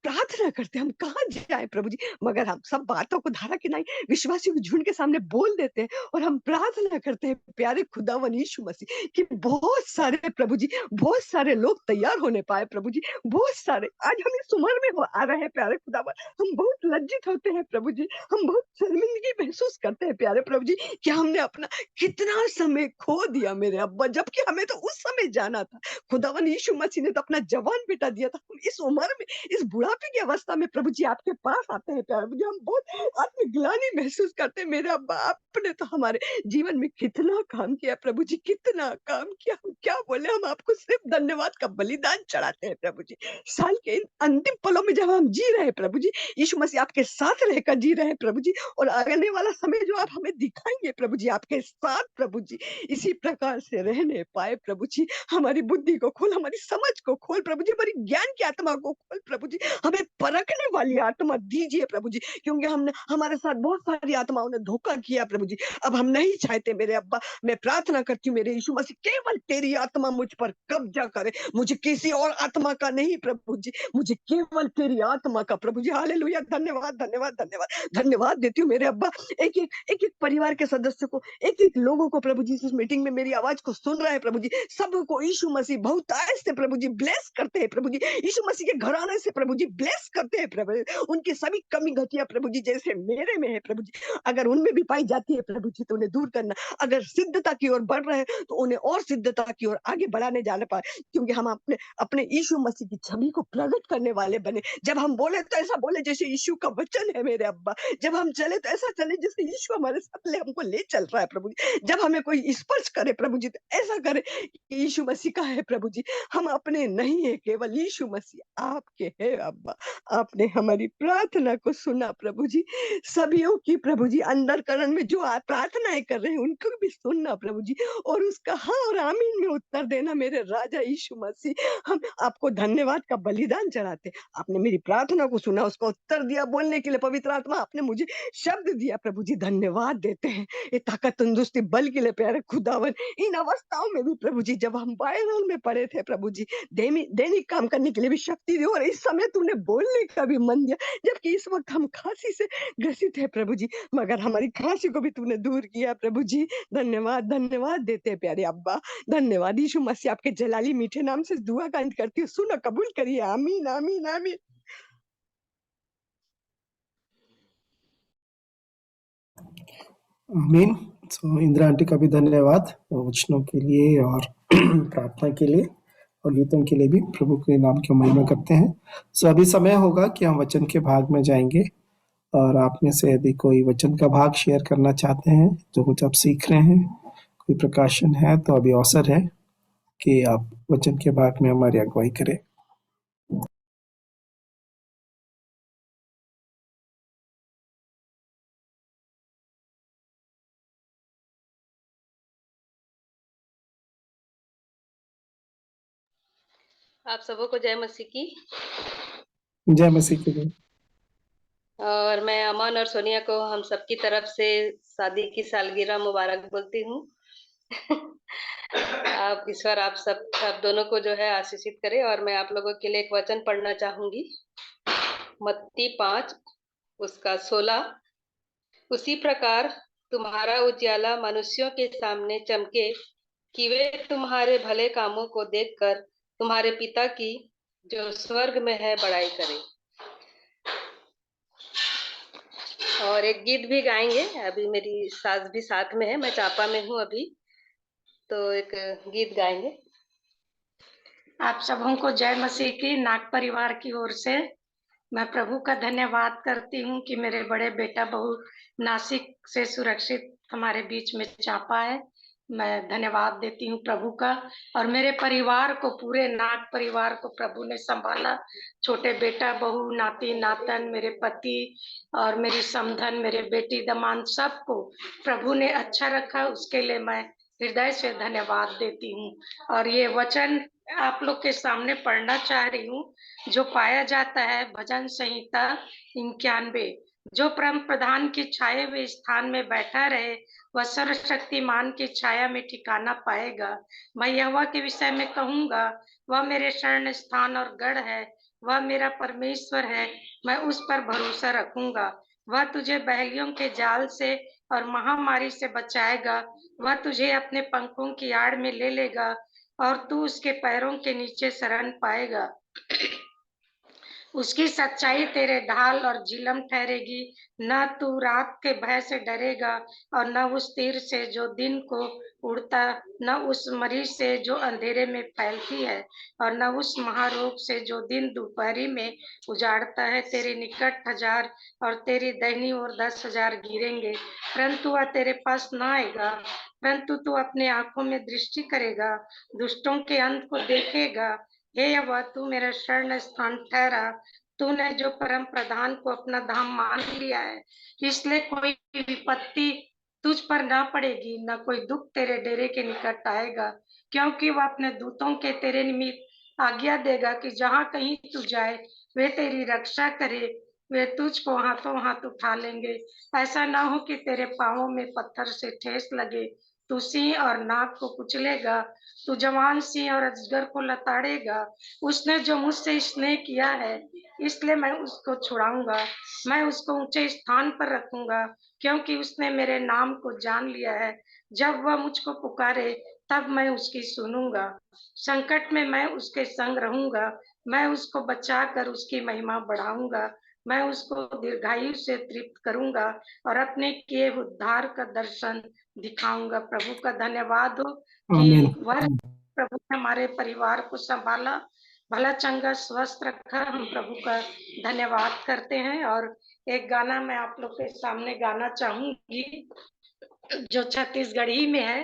प्रार्थना करते हैं, हम कहाँ जाए प्रभु जी, मगर हम सब बातों को धारा के नहीं विश्वासियों के झुंड के सामने बोल देते हैं और हम प्रार्थना करते हैं प्यारे खुदावन यीशु मसीह कि बहुत सारे प्रभु जी, बहुत सारे लोग तैयार होने पाए प्रभु जी, बहुत सारे आज हम इस उम्र में आ रहे हैं प्यारे खुदावन, हम बहुत लज्जित होते हैं प्रभु जी, हम बहुत शर्मिंदगी महसूस करते हैं प्यारे प्रभु जी कि हमने अपना कितना समय खो दिया मेरे अब्बा, जबकि हमें तो उस समय जाना था। खुदावन यीशु मसीह ने तो अपना जवान बेटा दिया था, हम इस उम्र में इस बुढ़ापे की अवस्था में प्रभु जी आपके पास आते हैं प्यारे प्रभु जी, हम बहुत आत्मग्लानि महसूस करते हैं मेरे अब्बा, आपने तो हमारे जीवन में कितना काम किया प्रभु जी, कितना काम किया, हम क्या बोले, हम आपको सिर्फ धन्यवाद का बलिदान चढ़ाते हैं प्रभु जी। साल के इन अंतिम पलों में जब हम जी रहे हैं प्रभु जी, यीशु मसीह आपके साथ रहकर जी रहे हैं प्रभु जी, और आने वाला समय जो आप हमें दिखाएंगे प्रभु जी आपके साथ प्रभु जी, इसी प्रकार से रहने पाए प्रभु जी। हमारी बुद्धि को खोल, हमारी समझ को खोल प्रभु जी, हमारी ज्ञान की आत्मा को खोल प्रभु जी, हमें परखने वाली आत्मा दीजिए प्रभु जी, क्योंकि हमने हमारे साथ बहुत सारी आत्माओं ने धोखा किया प्रभु जी। अब हम नहीं चाहते मेरे अब्बा, मैं प्रार्थना करती हूँ मेरे यीशु मसीह केवल तेरी आत्मा मुझ पर कब्जा करे, मुझे किसी और आत्मा का नहीं प्रभु जी, मुझे केवल तेरी आत्मा का प्रभु जी। हालेलुया, धन्यवाद धन्यवाद धन्यवाद धन्यवाद देती हूँ मेरे अब्बा, एक एक परिवार के सदस्य को, एक एक लोगों को प्रभु जी इस मीटिंग में मेरी आवाज को सुन रहे हैं प्रभु जी, सबको यीशु मसीह बहुत आयत से प्रभु जी ब्लेस करते हैं प्रभु जी, यीशु मसीह के घराने से प्रभु जी ब्लेस करते हैं प्रभु, उनकी सभी कमी घटिया प्रभु जी जैसे मेरे में है प्रभु जी, अगर उनमें भी पाई जाती है प्रभु जी तो उन्हें दूर करना, अगर सिद्धता की ओर बढ़ रहे हैं तो उन्हें और सिद्धता की ओर आगे बढ़ाने जाने पाए, क्योंकि हम अपने अपने यीशु मसीह की छवि को प्रकट करने वाले बने। जब हम बोले तो ऐसा बोले जैसे यीशु का वचन है मेरे अब्बा, जब हम चले तो ऐसा चले जैसे यीशु हमारे साथ हमको ले चल रहा है प्रभु जी, जब हमें कोई स्पर्श करे प्रभु जी तो ऐसा करे कि यीशु मसीह का है प्रभु जी, हम अपने नहीं है, केवल यीशु मसीह आपके है अब्बा। आपने हमारी प्रार्थना को सुना प्रभु जी, सभीयों की प्रभु जी अंतःकरण में जो प्रार्थनाएं कर रहे हैं उनको भी सुनना प्रभु जी, और उसका हाँ और आमीन में उत्तर देना मेरे राजा यीशु मसीह। हम आपको धन्यवाद का बलिदान चढ़ाते, आपने मेरी प्रार्थना को सुना, उसका उत्तर दिया बोलने के लिए, पवित्र आत्मा आपने मुझे शब्द दिया प्रभु जी, धन्यवाद देते हैं। ये ताकत तंदुरुस्ती बल के लिए प्यारे खुदावन, इन अवस्थाओं में भी प्रभु जी जब हम वायरल में पड़े थे प्रभु जी, दैनिक काम करने के लिए भी शक्ति दी, और इस समय तूने बोलने का भी मन दिया, जबकि इस वक्त हम खांसी से ग्रसित है प्रभु जी, मगर हमारी खांसी को भी तूने दूर किया प्रभु जी। धन्यवाद धन्यवाद देते हैं प्यारे अब्बा, धन्यवाद यीशु मसीह आपके जलाली मीठे नाम से दुआ का अंत करती हूँ, सुनो कबूल करिए, आमीन आमीन आमीन। आमीन। सो इंदिरा आंटी का भी धन्यवाद वचनों के लिए और प्रार्थना के लिए और गीतों के लिए भी, प्रभु के नाम की महिमा करते हैं। सो अभी समय होगा कि हम वचन के भाग में जाएंगे, और आप में से यदि कोई वचन का भाग शेयर करना चाहते हैं, जो कुछ आप सीख रहे हैं, कोई प्रकाशन है, तो अभी अवसर है कि आप वचन के भाग में हमारी अगुवाई करें। आप सबों को जय मसीह की। जय मसीह की जय। और मैं अमन और सोनिया को हम सबकी तरफ से शादी की सालगिरह मुबारक बोलती हूँ। आप ईश्वर आप दोनों को जो है आशीषित करे। और मैं आप लोगों के लिए एक वचन पढ़ना चाहूंगी, मत्ती 5 उसका 16। उसी प्रकार तुम्हारा उजियाला मनुष्यों के सामने चमके कि वे तुम्हारे भले कामों को देखकर तुम्हारे पिता की जो स्वर्ग में है बड़ाई करें। और एक गीत भी गाएंगे, अभी मेरी सास भी साथ में है, मैं चापा में हूँ अभी, तो एक गीत गाएंगे। आप सबों को जय मसीह की। नाग परिवार की ओर से मैं प्रभु का धन्यवाद करती हूँ कि मेरे बड़े बेटा बहू नासिक से सुरक्षित हमारे बीच में चापा है। मैं धन्यवाद देती हूँ प्रभु का, और मेरे परिवार को, पूरे नाग परिवार को प्रभु ने संभाला। छोटे बेटा बहू, नाती नातन, मेरे पति और मेरी समधन, मेरे बेटी दमान, सबको प्रभु ने अच्छा रखा, उसके लिए मैं हृदय से धन्यवाद देती हूँ। और ये वचन आप लोग के सामने पढ़ना चाह रही हूँ, जो पाया जाता है भजन संहिता 91। जो परम प्रधान की छाए हुए स्थान में बैठा रहे वह सर्वशक्तिमान की छाया में ठिकाना पाएगा। मैं यहोवा के विषय में कहूंगा, वह मेरे शरण स्थान और गढ़ है, वह मेरा परमेश्वर है, मैं उस पर भरोसा रखूंगा। वह तुझे बहेलियों के जाल से और महामारी से बचाएगा। वह तुझे अपने पंखों की आड़ में ले लेगा और तू उसके पैरों के नीचे शरण पाएगा। उसकी सच्चाई तेरे ढाल और झिलम ठहरेगी। न तू रात के भय से डरेगा और न उस तीर से जो दिन को उड़ता, न उस मरीज से जो अंधेरे में फैलती है, और न उस महारोग से जो दिन दोपहरी में उजाड़ता है। तेरे निकट 1000 और तेरी दाहिनी ओर 10,000 गिरेंगे, परंतु वह तेरे पास न आएगा। परंतु तू अपने आंखों में दृष्टि करेगा, दुष्टों के अंत को देखेगा। हे यहोवा, तू मेरा शरण स्थान ठहरा। तूने जो परम प्रधान को अपना धाम मान लिया है, इसलिए कोई विपत्ति तुझ पर ना पड़ेगी, न कोई दुख तेरे डेरे के निकट आएगा। क्योंकि वह अपने दूतों के तेरे निमित्त आज्ञा देगा कि जहाँ कहीं तू जाए वे तेरी रक्षा करे। वे तुझको हाथों हाथ उठा लेंगे, ऐसा ना हो कि तेरे पाँवों में पत्थर से ठेस लगे। तू सिंह और नाग को कुचलेगा, तू जवान सिंह और अजगर को लताड़ेगा। उसने जो मुझसे स्नेह किया है, इसलिए मैं उसको छुड़ाऊंगा। मैं उसको ऊंचे स्थान पर रखूंगा, क्योंकि उसने मेरे नाम को जान लिया है। जब वह मुझको पुकारे, तब मैं उसकी सुनूंगा। संकट में मैं उसके संग रहूंगा। मैं उसको बचाकर उसकी महिमा बढ़ाऊंगा। मैं उसको दीर्घायु से तृप्त करूंगा और अपने किए उद्धार का दर्शन दिखाऊंगा। प्रभु का धन्यवाद हो कि वर्ष प्रभु ने हमारे परिवार को संभाला, भला चंगा स्वस्थ रखा। हम प्रभु का धन्यवाद करते हैं। और एक गाना मैं आप लोग के सामने गाना चाहूंगी, जो छत्तीसगढ़ी में है।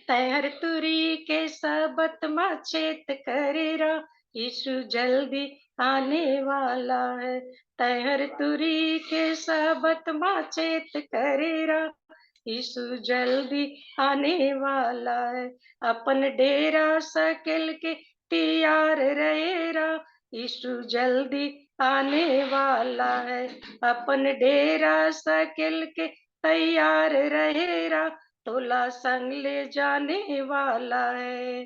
तैहर तुरी के सबत मचेत करेरा, यीशु जल्दी आने वाला है। तैहर तुरी के सबत मचेत करेरा, यीशु जल्दी आने वाला है। अपन डेरा सकेल के तैयार रहेरा, यीशु जल्दी आने वाला है। अपन डेरा सकेल के तैयार रहेरा, तोला संग ले जाने वाला है।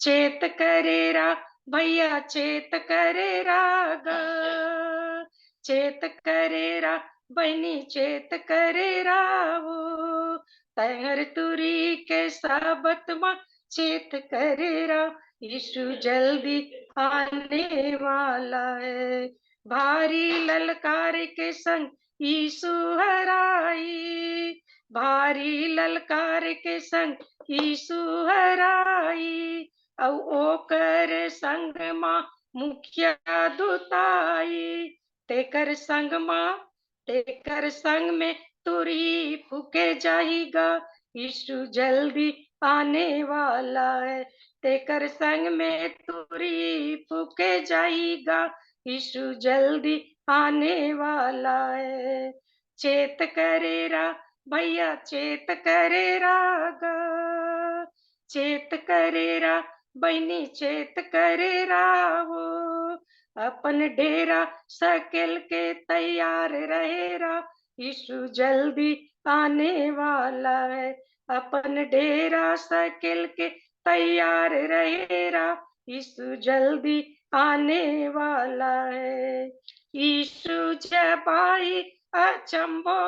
चेत करेरा भैया, चेत करेरा गा, चेत करेरा बहनी, चेत करेरा वो। तैहर तुरी के साबत माँ चेत करेरा, यीशु जल्दी आने वाला है। भारी ललकार के संग यीशु हराई, भारी ललकार के संग यीशु हराई। औ ओकर संग माँ मुखिया दुताई, तेकर संग माँ, तेकर संग में तुरी फूके जाएगा, यीशु जल्दी आने वाला है। तेकर संग में तुरी फूके जाएगा, यीशु जल्दी आने वाला है। चेत करेरा भैया, चेत करेरा गा, चेत करेरा बहनी, चेत करेरा वो। अपन डेरा सकेल के तैयार रहेरा, यीशु जल्दी आने वाला है। अपन डेरा सकेल के तैयार रहेरा, यीशु जल्दी आने वाला है। यीशु जब आई अचंभो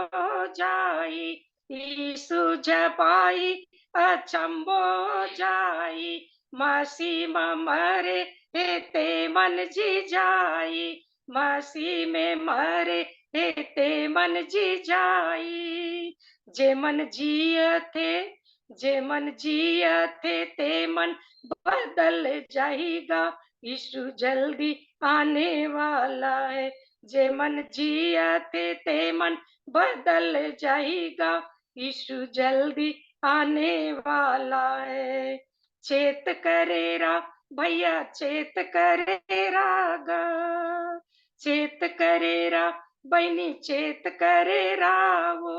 जाई, यीशु जब आई अचंभो जाई। मसीह मरे ते मन जी जाई, मसीह में मरे ते मन जी जाई। जे मन जिय थे, जे मन जिय थे ते मन बदल जाएगा, यीशु जल्दी आने वाला है। जे मन जिया थे ते मन बदल जाएगा, यीशु जल्दी आने वाला है। चेत करेरा भैया, चेत करेरा गा, चेत करेरा बहनी, चेत करेरा वो।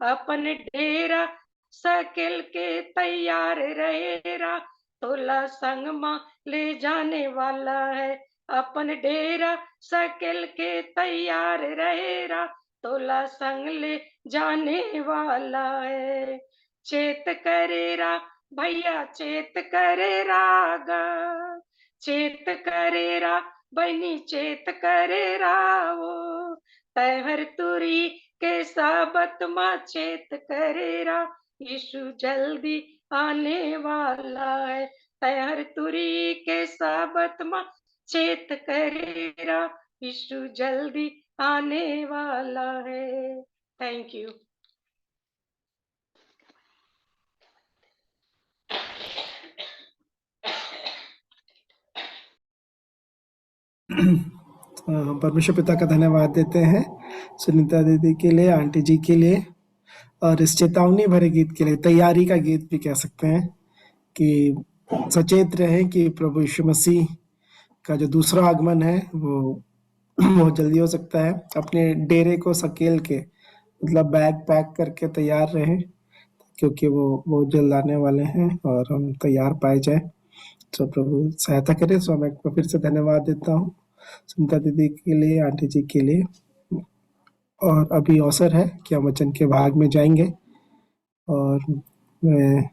अपन डेरा सकेल के तैयार रहेरा, तोला संग माँ ले जाने वाला है। अपन डेरा सकेल के तैयार रहेरा, तोला संग ले जाने वाला है। चेत करेरा भैया, चेत करेरा गा, चेत करेरा बनी चेत करेरा वो तहर तुरी के साबत माँ चेत करेरा यीशु जल्दी आने वाला है तहर तुरी के साबत माँ चेत करेरा यीशु जल्दी आने वाला है। Thank you. हम परमेश्वर पिता का धन्यवाद देते हैं सुनीता दीदी के लिए, आंटी जी के लिए, और इस चेतावनी भरे गीत के लिए, तैयारी का गीत भी कह सकते हैं, कि सचेत रहें कि प्रभु यीशु मसीह का जो दूसरा आगमन है वो बहुत जल्दी हो सकता है। अपने डेरे को सकेल के, मतलब बैग पैक करके तैयार रहें, क्योंकि वो बहुत जल्द आने वाले हैं और हम तैयार पाए जाए। तो प्रभु सहायता करे। सो मैं फिर से धन्यवाद देता हूँ सुनीता दीदी के लिए, आंटी जी के लिए। और अभी अवसर है कि हम वचन के भाग में जाएंगे, और मैं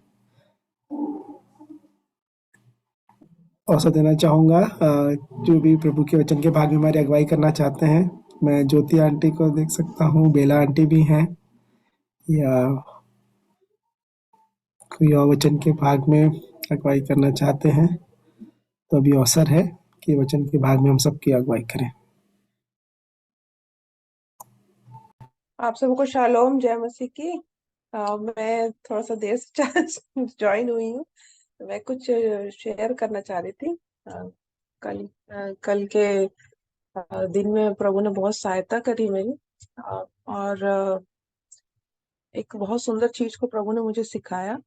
अवसर देना चाहूँगा जो भी प्रभु के वचन के भाग में हमारी अगुवाई करना चाहते हैं। मैं ज्योति आंटी को देख सकता हूँ, बेला आंटी भी हैं, या कोई और वचन के भाग में अगुवाई करना चाहते हैं, तो अभी अवसर है कि वचन के भाग में हम सबकी अगुवाई करें। आप सबको शालोम, जय मसीह की। मैं थोड़ा सा देर से ज्वाइन हुई हूँ, तो मैं कुछ शेयर करना चाह रही थी। कल के दिन में प्रभु ने बहुत सहायता करी मेरी, और एक बहुत सुंदर चीज को प्रभु ने मुझे सिखाया,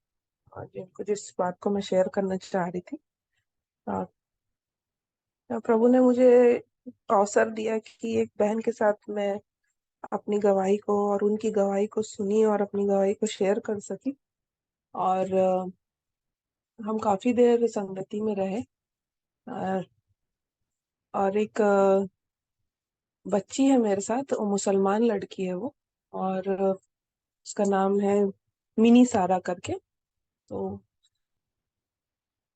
और जिस बात को मैं शेयर करना चाह रही थी। प्रभु ने मुझे अवसर दिया कि एक बहन के साथ मैं अपनी गवाही को और उनकी गवाही को सुनी और अपनी गवाही को शेयर कर सकी। और हम काफी देर संगति में रहे, और एक बच्ची है मेरे साथ, वो मुसलमान लड़की है वो, और उसका नाम है मिनी सारा करके। तो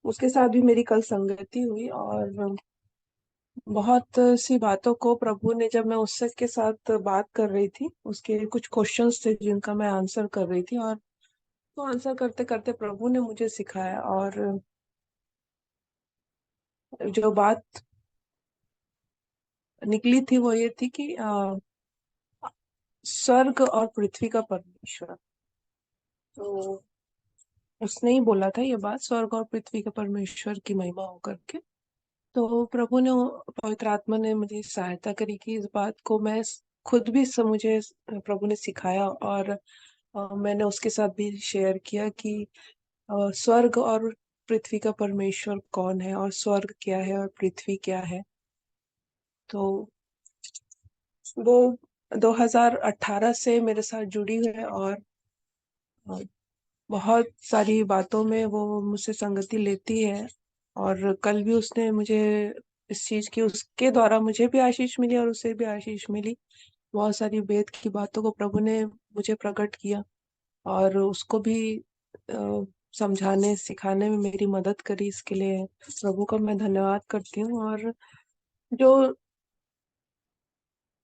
उसके साथ भी मेरी कल संगति हुई, और बहुत सी बातों को प्रभु ने, जब मैं उससे के साथ बात कर रही थी, उसके कुछ क्वेश्चंस थे जिनका मैं आंसर कर रही थी, और तो आंसर करते करते प्रभु ने मुझे सिखाया। और जो बात निकली थी वो ये थी कि स्वर्ग और पृथ्वी का परमेश्वर। तो उसने ही बोला था ये बात, स्वर्ग और पृथ्वी के परमेश्वर की महिमा होकर के। तो प्रभु ने, पवित्र आत्मा ने मुझे सहायता करी कि इस बात को मैं खुद भी मुझे प्रभु ने सिखाया, और मैंने उसके साथ भी शेयर किया कि स्वर्ग और पृथ्वी का परमेश्वर कौन है, और स्वर्ग क्या है और पृथ्वी क्या है। तो वो 2018 से मेरे साथ जुड़ी है, और बहुत सारी बातों में वो मुझसे संगति लेती है। और कल भी उसने मुझे इस चीज की, उसके द्वारा मुझे भी आशीष मिली और उसे भी आशीष मिली। बहुत सारी वेद की बातों को प्रभु ने मुझे प्रकट किया, और उसको भी समझाने सिखाने में मेरी मदद करी। इसके लिए प्रभु का मैं धन्यवाद करती हूँ। और जो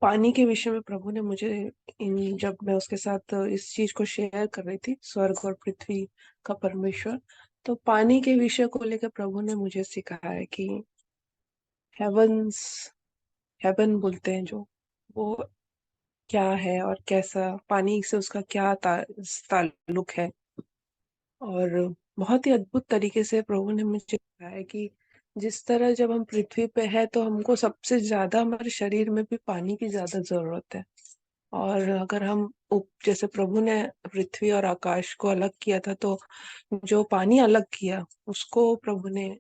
पानी के विषय में प्रभु ने मुझे, जब मैं उसके साथ इस चीज को शेयर कर रही थी, स्वर्ग और पृथ्वी का परमेश्वर, तो पानी के विषय को लेकर प्रभु ने मुझे सिखाया कि हेवन बोलते हैं जो, वो क्या है और कैसा, पानी से उसका क्या ताल्लुक है। और बहुत ही अद्भुत तरीके से प्रभु ने मुझे बताया कि जिस तरह जब हम पृथ्वी पे है, तो हमको सबसे ज्यादा हमारे शरीर में भी पानी की ज्यादा जरूरत है। और अगर हम जैसे प्रभु ने पृथ्वी और आकाश को अलग किया था, तो जो पानी अलग किया उसको प्रभु ने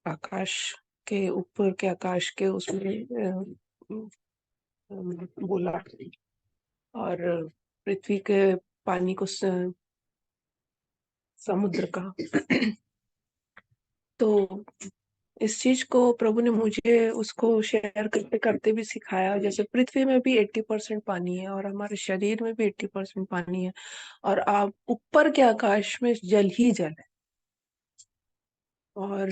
आकाश के ऊपर के, आकाश के उसमें बोला, और पृथ्वी के पानी को समुद्र का। तो इस चीज को प्रभु ने मुझे उसको शेयर करते करते भी सिखाया। जैसे पृथ्वी में भी 80% पानी है, और हमारे शरीर में भी 80% पानी है, और आप ऊपर के आकाश में जल ही जल है। और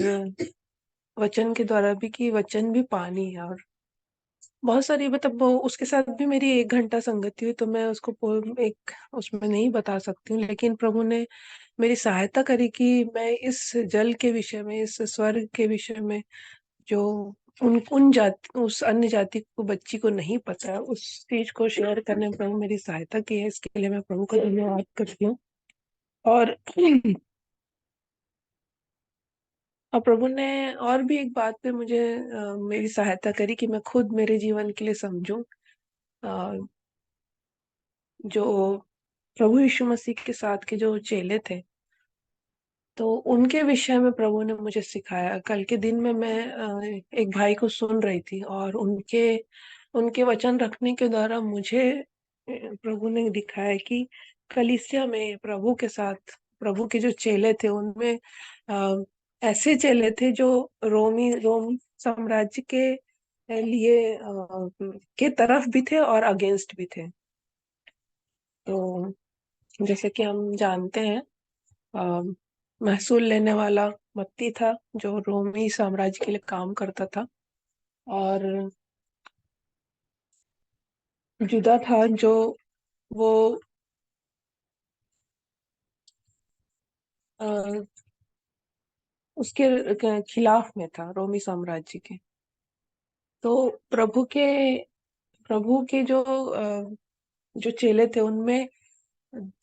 वचन के द्वारा भी कि वचन भी पानी है, और बहुत सारी मतलब वो उसके साथ भी मेरी 1 घंटा संगति हुई, तो मैं उसको एक उसमें नहीं बता सकती हूँ, लेकिन प्रभु ने मेरी सहायता करी कि मैं इस जल के विषय में, इस स्वर्ग के विषय में, जो उन जाति उस अन्य जाति को बच्ची को नहीं पता है, उस चीज को शेयर करने में प्रभु मेरी सहायता की है। इसके लिए मैं प्रभु का धन्यवाद करती हूँ। और प्रभु ने और भी एक बात पे मुझे मेरी सहायता करी कि मैं खुद मेरे जीवन के लिए समझूं। जो प्रभु यीशु मसीह के साथ के जो चेले थे, तो उनके विषय में प्रभु ने मुझे सिखाया। कल के दिन में मैं एक भाई को सुन रही थी, और उनके उनके वचन रखने के द्वारा मुझे प्रभु ने दिखाया कि कलीसिया में प्रभु के साथ, प्रभु के जो चेले थे उनमें ऐसे चेले थे जो रोम साम्राज्य के लिए के तरफ भी थे और अगेंस्ट भी थे। तो जैसे कि हम जानते हैं, महसूल लेने वाला मत्ती था जो रोमी साम्राज्य के लिए काम करता था, और जुदा था जो वो अ, उसके खिलाफ में था, रोमी साम्राज्य के। तो प्रभु के जो चेले थे उनमें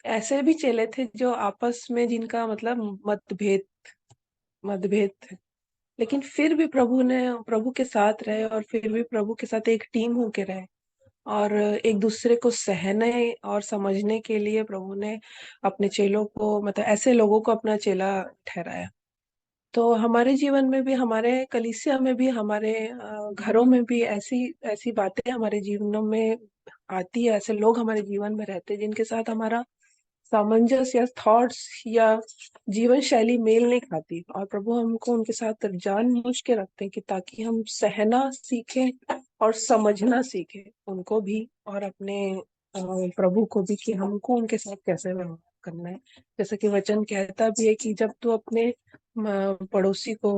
ऐसे भी चेले थे जो आपस में जिनका मतलब मतभेद थे, लेकिन फिर भी प्रभु के साथ रहे, और फिर भी प्रभु के साथ एक टीम होके रहे, और एक दूसरे को सहने और समझने के लिए प्रभु ने अपने चेलों को, मतलब ऐसे लोगों को अपना चेला ठहराया। तो हमारे जीवन में भी, हमारे कलीसिया में भी, हमारे घरों में भी ऐसी ऐसी बातें हमारे जीवनों में आती है, ऐसे लोग हमारे जीवन में रहते हैं जिनके साथ हमारा सामंजस्य या थॉट्स या जीवन शैली मेल नहीं खाती, और प्रभु हमको उनके साथ जानबूझ के रखते हैं कि ताकि हम सहना सीखें और समझना सीखें उनको भी, और अपने प्रभु को भी, कि हमको उनके साथ कैसे व्यवहार करना है। जैसे कि वचन कहता भी है कि जब तू अपने पड़ोसी को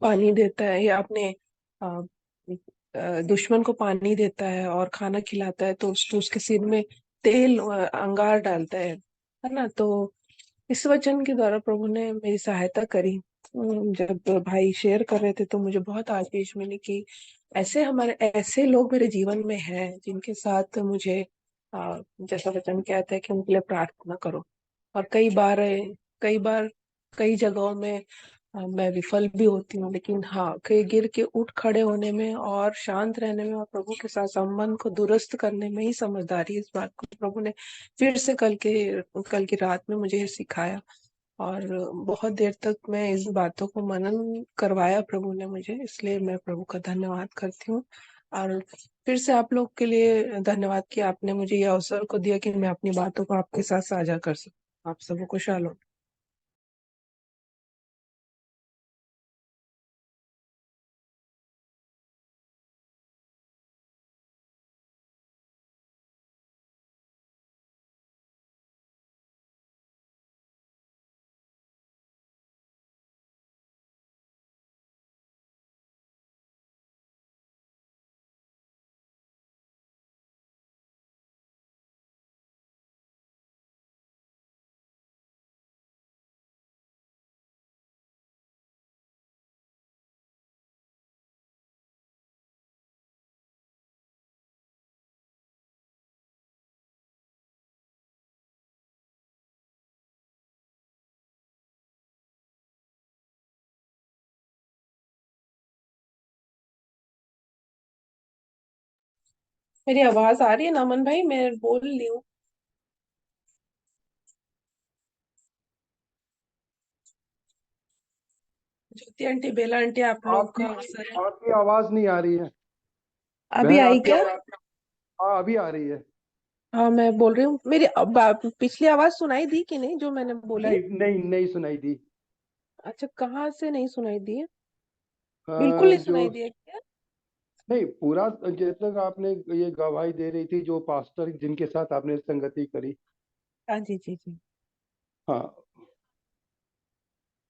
पानी देता है, या अपने अ, दुश्मन को पानी देता है और खाना खिलाता है, तो उसके सिर में तेल अंगार डालता है ना। तो इस वचन के द्वारा प्रभु ने मेरी सहायता करी। जब भाई शेयर कर रहे थे तो मुझे बहुत आशीष मिली कि ऐसे लोग मेरे जीवन में हैं जिनके साथ मुझे जैसा वचन कहता है कि उनके लिए प्रार्थना करो। और कई बार कई जगहों में मैं विफल भी होती हूँ, लेकिन हाँ, कई गिर के उठ खड़े होने में और शांत रहने में और प्रभु के साथ संबंध को दुरुस्त करने में ही समझदारी। इस बात को प्रभु ने फिर से कल की रात में मुझे सिखाया, और बहुत देर तक मैं इस बातों को मनन करवाया प्रभु ने मुझे, इसलिए मैं प्रभु का धन्यवाद करती हूँ। और फिर से आप लोग के लिए धन्यवाद कि आपने मुझे ये अवसर को दिया कि मैं अपनी बातों को आपके साथ साझा कर सकूं। आप सबको शालोम। मेरी आवाज आ रही है नमन भाई? मैं बोल रही हूँ। ज्योति आंटी, बेला आंटी, आप लोग आपकी का अवसर है। आपकी आवाज नहीं आ रही है अभी बहन, आई आपकी क्या? हाँ अभी आ रही है। हाँ, मैं बोल रही हूँ। मेरी पिछली आवाज सुनाई दी कि नहीं, जो मैंने बोली है? नहीं नहीं नहीं सुनाई दी। अच्छा, कहाँ से नहीं सुनाई दी है? बिल्कुल नहीं जो सुनाई दिया क्या? नहीं पूरा, जब तक आपने ये गवाही दे रही थी, जो पास्टर जिनके साथ आपने संगति करी, हाँ जी जी जी। हाँ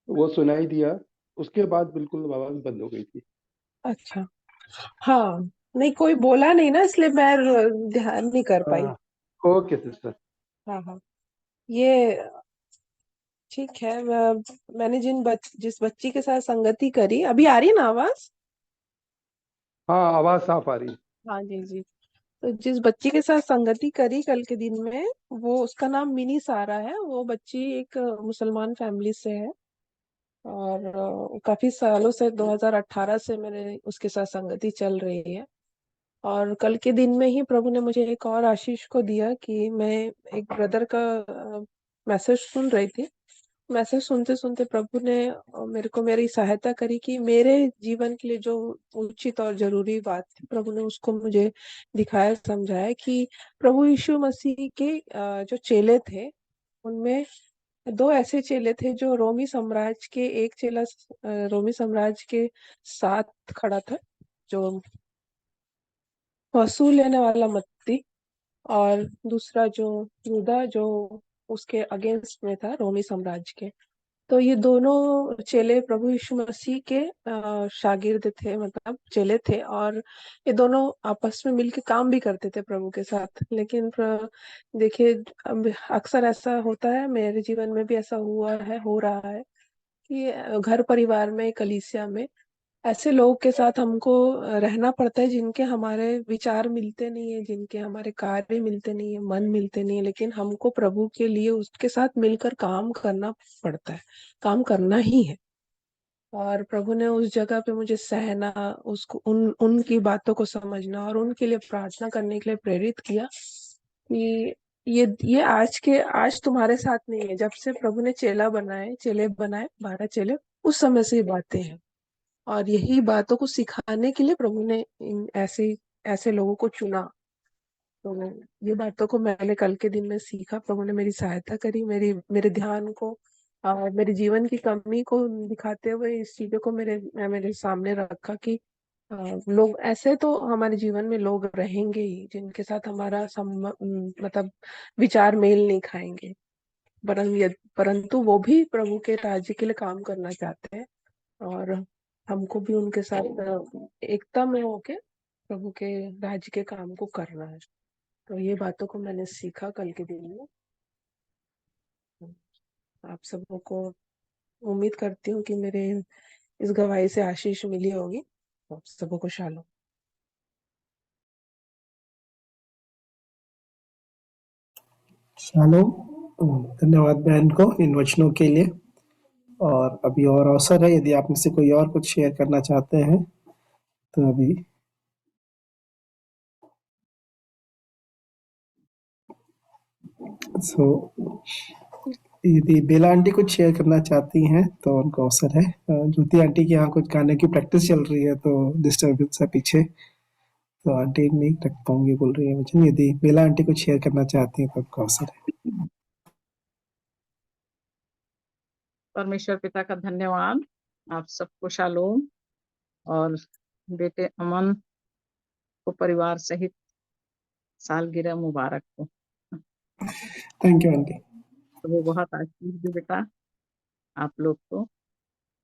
वो सुनाई दिया। उसके बाद बिल्कुल आवाज बंद हो गई थी। अच्छा, हाँ, नहीं कोई बोला नहीं ना, इसलिए मैं ध्यान नहीं कर पाई। हाँ, ओके सिस्टर। हाँ हाँ, ये ठीक है। मैंने जिस बच्ची के साथ संगति करी, अभी आ रही है ना आवाज? हाँ, आवाज साफ आ रही है। हाँ जी जी। तो जिस बच्ची के साथ संगति करी कल के दिन में, वो उसका नाम मिनी सारा है। वो बच्ची एक मुसलमान फैमिली से है, और काफी सालों से 2018 से मेरे उसके साथ संगति चल रही है। और कल के दिन में ही प्रभु ने मुझे एक और आशीष को दिया कि मैं एक ब्रदर का मैसेज सुन रही थी। मैसेज सुनते सुनते प्रभु ने मेरे को मेरी सहायता करी कि मेरे जीवन के लिए जो उचित और जरूरी बात थी, प्रभु ने उसको मुझे दिखाया, समझाया कि प्रभु यीशु मसीह के जो चेले थे, उनमें दो ऐसे चेले थे जो रोमी साम्राज्य के, एक चेला रोमी साम्राज्य के साथ खड़ा था, जो वसूल लेने वाला मत्ती, और दूसरा जो यूदा, जो उसके अगेंस्ट में था, रोमी साम्राज्य के। तो ये दोनों चेले प्रभु यीशु मसीह के शागिर्द थे, मतलब चेले थे, और ये दोनों आपस में मिलके काम भी करते थे प्रभु के साथ। लेकिन देखिए, अब अक्सर ऐसा होता है, मेरे जीवन में भी ऐसा हुआ है, हो रहा है कि घर परिवार में, कलीसिया में ऐसे लोग के साथ हमको रहना पड़ता है जिनके हमारे विचार मिलते नहीं है, जिनके हमारे कार्य मिलते नहीं है, मन मिलते नहीं है, लेकिन हमको प्रभु के लिए उसके साथ मिलकर काम करना पड़ता है, काम करना ही है। और प्रभु ने उस जगह पे मुझे सहना, उसको उनकी बातों को समझना और उनके लिए प्रार्थना करने के लिए प्रेरित किया कि ये आज तुम्हारे साथ नहीं है। जब से प्रभु ने चेले बनाए 12 चेले, उस समय से ये बातें हैं। और यही बातों को सिखाने के लिए प्रभु ने ऐसे ऐसे लोगों को चुना। तो ये बातों को मैंने कल के दिन में सीखा, प्रभु ने मेरी सहायता करी, मेरे ध्यान को और मेरे जीवन की कमी को दिखाते हुए इस चीजों को मेरे सामने रखा कि लोग ऐसे तो हमारे जीवन में लोग रहेंगे ही, जिनके साथ हमारा मतलब विचार मेल नहीं खाएंगे, परंतु वो भी प्रभु के राज्य के लिए काम करना चाहते हैं, और हमको भी उनके साथ एकता में होके प्रभु के राज्य के काम को करना है। तो ये बातों को मैंने सीखा कल के दिन में। आप सबों को उम्मीद करती हूँ कि मेरे इस गवाही से आशीष मिली होगी। आप सबों को शालोम। शालोम। धन्यवाद बहन को इन वचनों के लिए। और अभी और अवसर है, यदि आप में से कोई और कुछ शेयर करना चाहते हैं तो अभी। यदि बेला आंटी कुछ शेयर करना चाहती हैं तो उनको अवसर है। ज्योति आंटी के यहाँ कुछ गाने की प्रैक्टिस चल रही है, तो डिस्टर्बेंस है पीछे, तो आंटी नहीं रख पाऊंगी बोल रही है मुझे। यदि बेला आंटी कुछ शेयर करना चाहती हैं तो आपका अवसर है। परमेश्वर पिता का धन्यवाद, आप सबको शालोम, और बेटे अमन को परिवार सहित सालगिरह मुबारक हो। Thank you aunty. तो वो बहुत आशीष दे बेटा आप लोग को,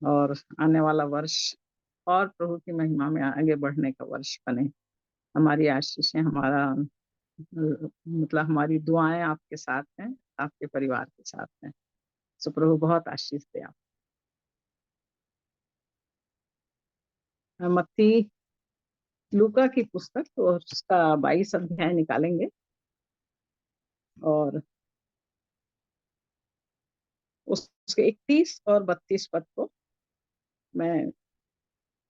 और आने वाला वर्ष और प्रभु की महिमा में आगे बढ़ने का वर्ष बने। हमारी आशीषें, हमारा मतलब हमारी दुआएं आपके साथ हैं, आपके परिवार के साथ हैं। सो प्रभु बहुत आशीष दे आप। मत्ती लूका की पुस्तक और उसका 22 अध्याय निकालेंगे, और उसके 31 और 32 पद को मैं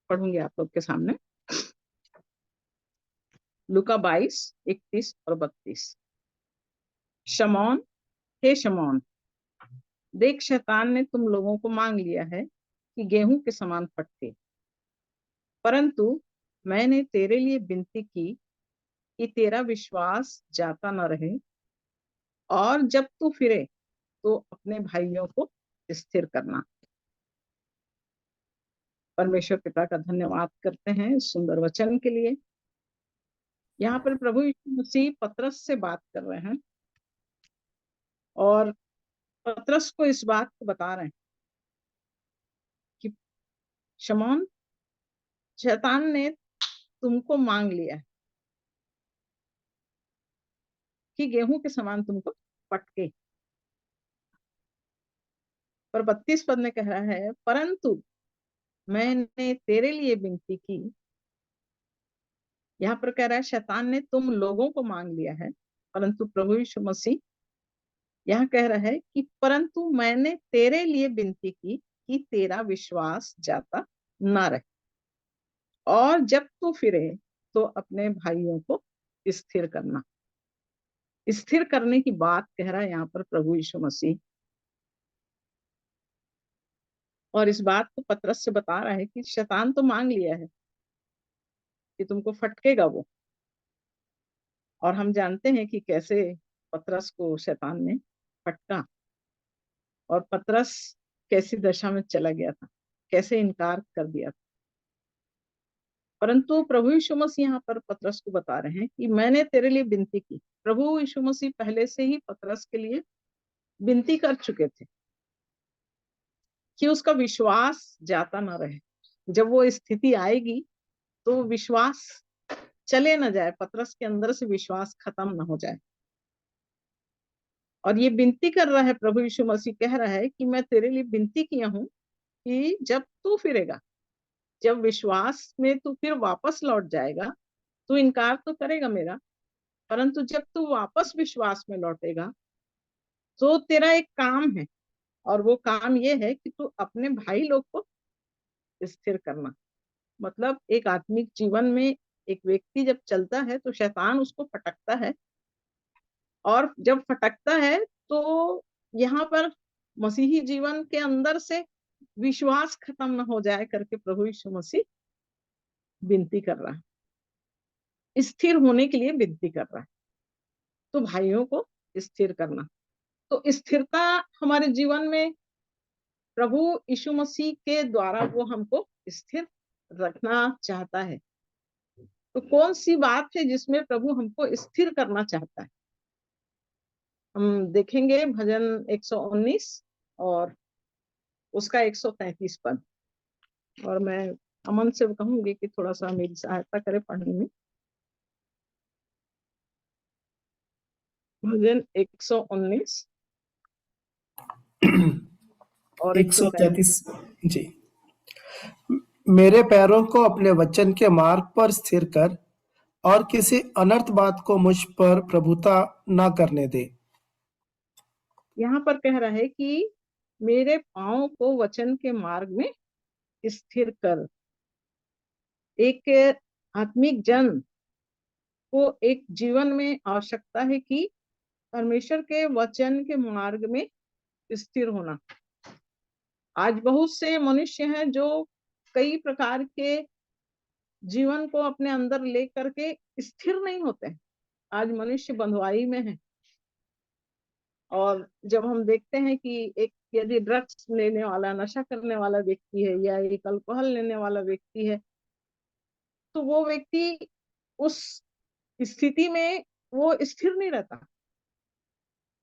पढ़ूंगी आप लोग के सामने। लूका 22, 31 और 32। शमौन, हे शमौन, देख शैतान ने तुम लोगों को मांग लिया है कि गेहूं के समान फटके, परंतु मैंने तेरे लिए विनती की कि तेरा विश्वास जाता न रहे, और जब तू फिरे तो अपने भाइयों को स्थिर करना। परमेश्वर पिता का धन्यवाद करते हैं इस सुंदर वचन के लिए। यहाँ पर प्रभु यीशु मसीह पतरस से बात कर रहे हैं, और पतरस को इस बात को बता रहे हैं कि शमौन, शैतान ने तुमको मांग लिया है कि गेहूं के समान तुमको पटके। पर 32 पद में कह रहा है, परंतु मैंने तेरे लिए विनती की। यहाँ पर कह रहा है शैतान ने तुम लोगों को मांग लिया है, परंतु प्रभु यीशु मसीह यहाँ कह रहा है कि परंतु मैंने तेरे लिए विनती की कि तेरा विश्वास जाता ना रहे, और जब तू फिरे तो अपने भाइयों को स्थिर करना। स्थिर करने की बात कह रहा है यहाँ पर प्रभु यीशु मसीह, और इस बात को पतरस से बता रहा है कि शैतान तो मांग लिया है कि तुमको फटकेगा वो। और हम जानते हैं कि कैसे पतरस को शैतान ने फटका और पतरस कैसी दशा में चला गया था, कैसे इनकार कर दिया था। परंतु प्रभु यीशु मसीह यहाँ पर पतरस को बता रहे हैं कि मैंने तेरे लिए विनती की। प्रभु यीशु मसीह पहले से ही पतरस के लिए विनती कर चुके थे कि उसका विश्वास जाता ना रहे। जब वो स्थिति आएगी तो विश्वास चले न जाए, पतरस के अंदर से विश्वास खत्म ना हो जाए। और ये विनती कर रहा है, प्रभु यीशु मसीह कह रहा है कि मैं तेरे लिए विनती किया हूं कि जब तू फिरेगा, जब विश्वास में तू फिर वापस लौट जाएगा, तू इनकार तो करेगा मेरा, परंतु जब तू वापस विश्वास में लौटेगा तो तेरा एक काम है, और वो काम ये है कि तू अपने भाई लोग को स्थिर करना। मतलब एक आत्मिक जीवन में एक व्यक्ति जब चलता है तो शैतान उसको फटकता है, और जब फटकता है तो यहाँ पर मसीही जीवन के अंदर से विश्वास खत्म न हो जाए करके प्रभु यीशु मसीह विनती कर रहा है, स्थिर होने के लिए विनती कर रहा है। तो भाइयों को स्थिर करना, तो स्थिरता हमारे जीवन में प्रभु यीशु मसीह के द्वारा वो हमको स्थिर रखना चाहता है। तो कौन सी बात है जिसमें प्रभु हमको स्थिर करना चाहता है? हम देखेंगे भजन 119 और उसका 133 पद, और मैं अमन से कहूंगी कि थोड़ा सा मेरी सहायता करे पढ़ने में। भजन 119 और 133 जी। मेरे पैरों को अपने वचन के मार्ग पर स्थिर कर, और किसी अनर्थ बात को मुझ पर प्रभुता ना करने दे। यहाँ पर कह रहा है कि मेरे पांव को वचन के मार्ग में स्थिर कर। एक आत्मिक जन को एक जीवन में आवश्यकता है कि परमेश्वर के वचन के मार्ग में स्थिर होना। आज बहुत से मनुष्य हैं जो कई प्रकार के जीवन को अपने अंदर ले करके स्थिर नहीं होते हैं। आज मनुष्य बंधुआई में है, और जब हम देखते हैं कि एक यदि ड्रग्स लेने वाला, नशा करने वाला व्यक्ति है या एक अल्कोहल लेने वाला व्यक्ति है, तो वो व्यक्ति उस स्थिति में वो स्थिर नहीं रहता।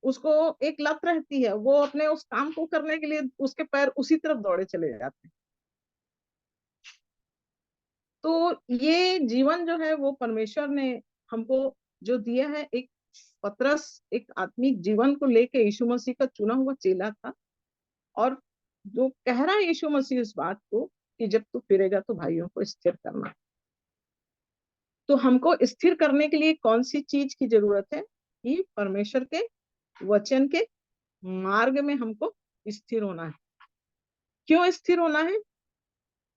उसको एक लत रहती है, वो अपने उस काम को करने के लिए उसके पैर उसी तरफ दौड़े चले जाते हैं। तो ये जीवन जो है वो परमेश्वर ने हमको जो दिया है, एक पतरस एक आत्मिक जीवन को लेके यीशु मसीह का चुना हुआ चेला था, और जो कह रहा है यीशु मसीह इस बात को कि जब तू फिरेगा तो भाइयों को स्थिर करना। तो हमको स्थिर करने के लिए कौन सी चीज की जरूरत है? कि परमेश्वर के वचन के मार्ग में हमको स्थिर होना है। क्यों स्थिर होना है?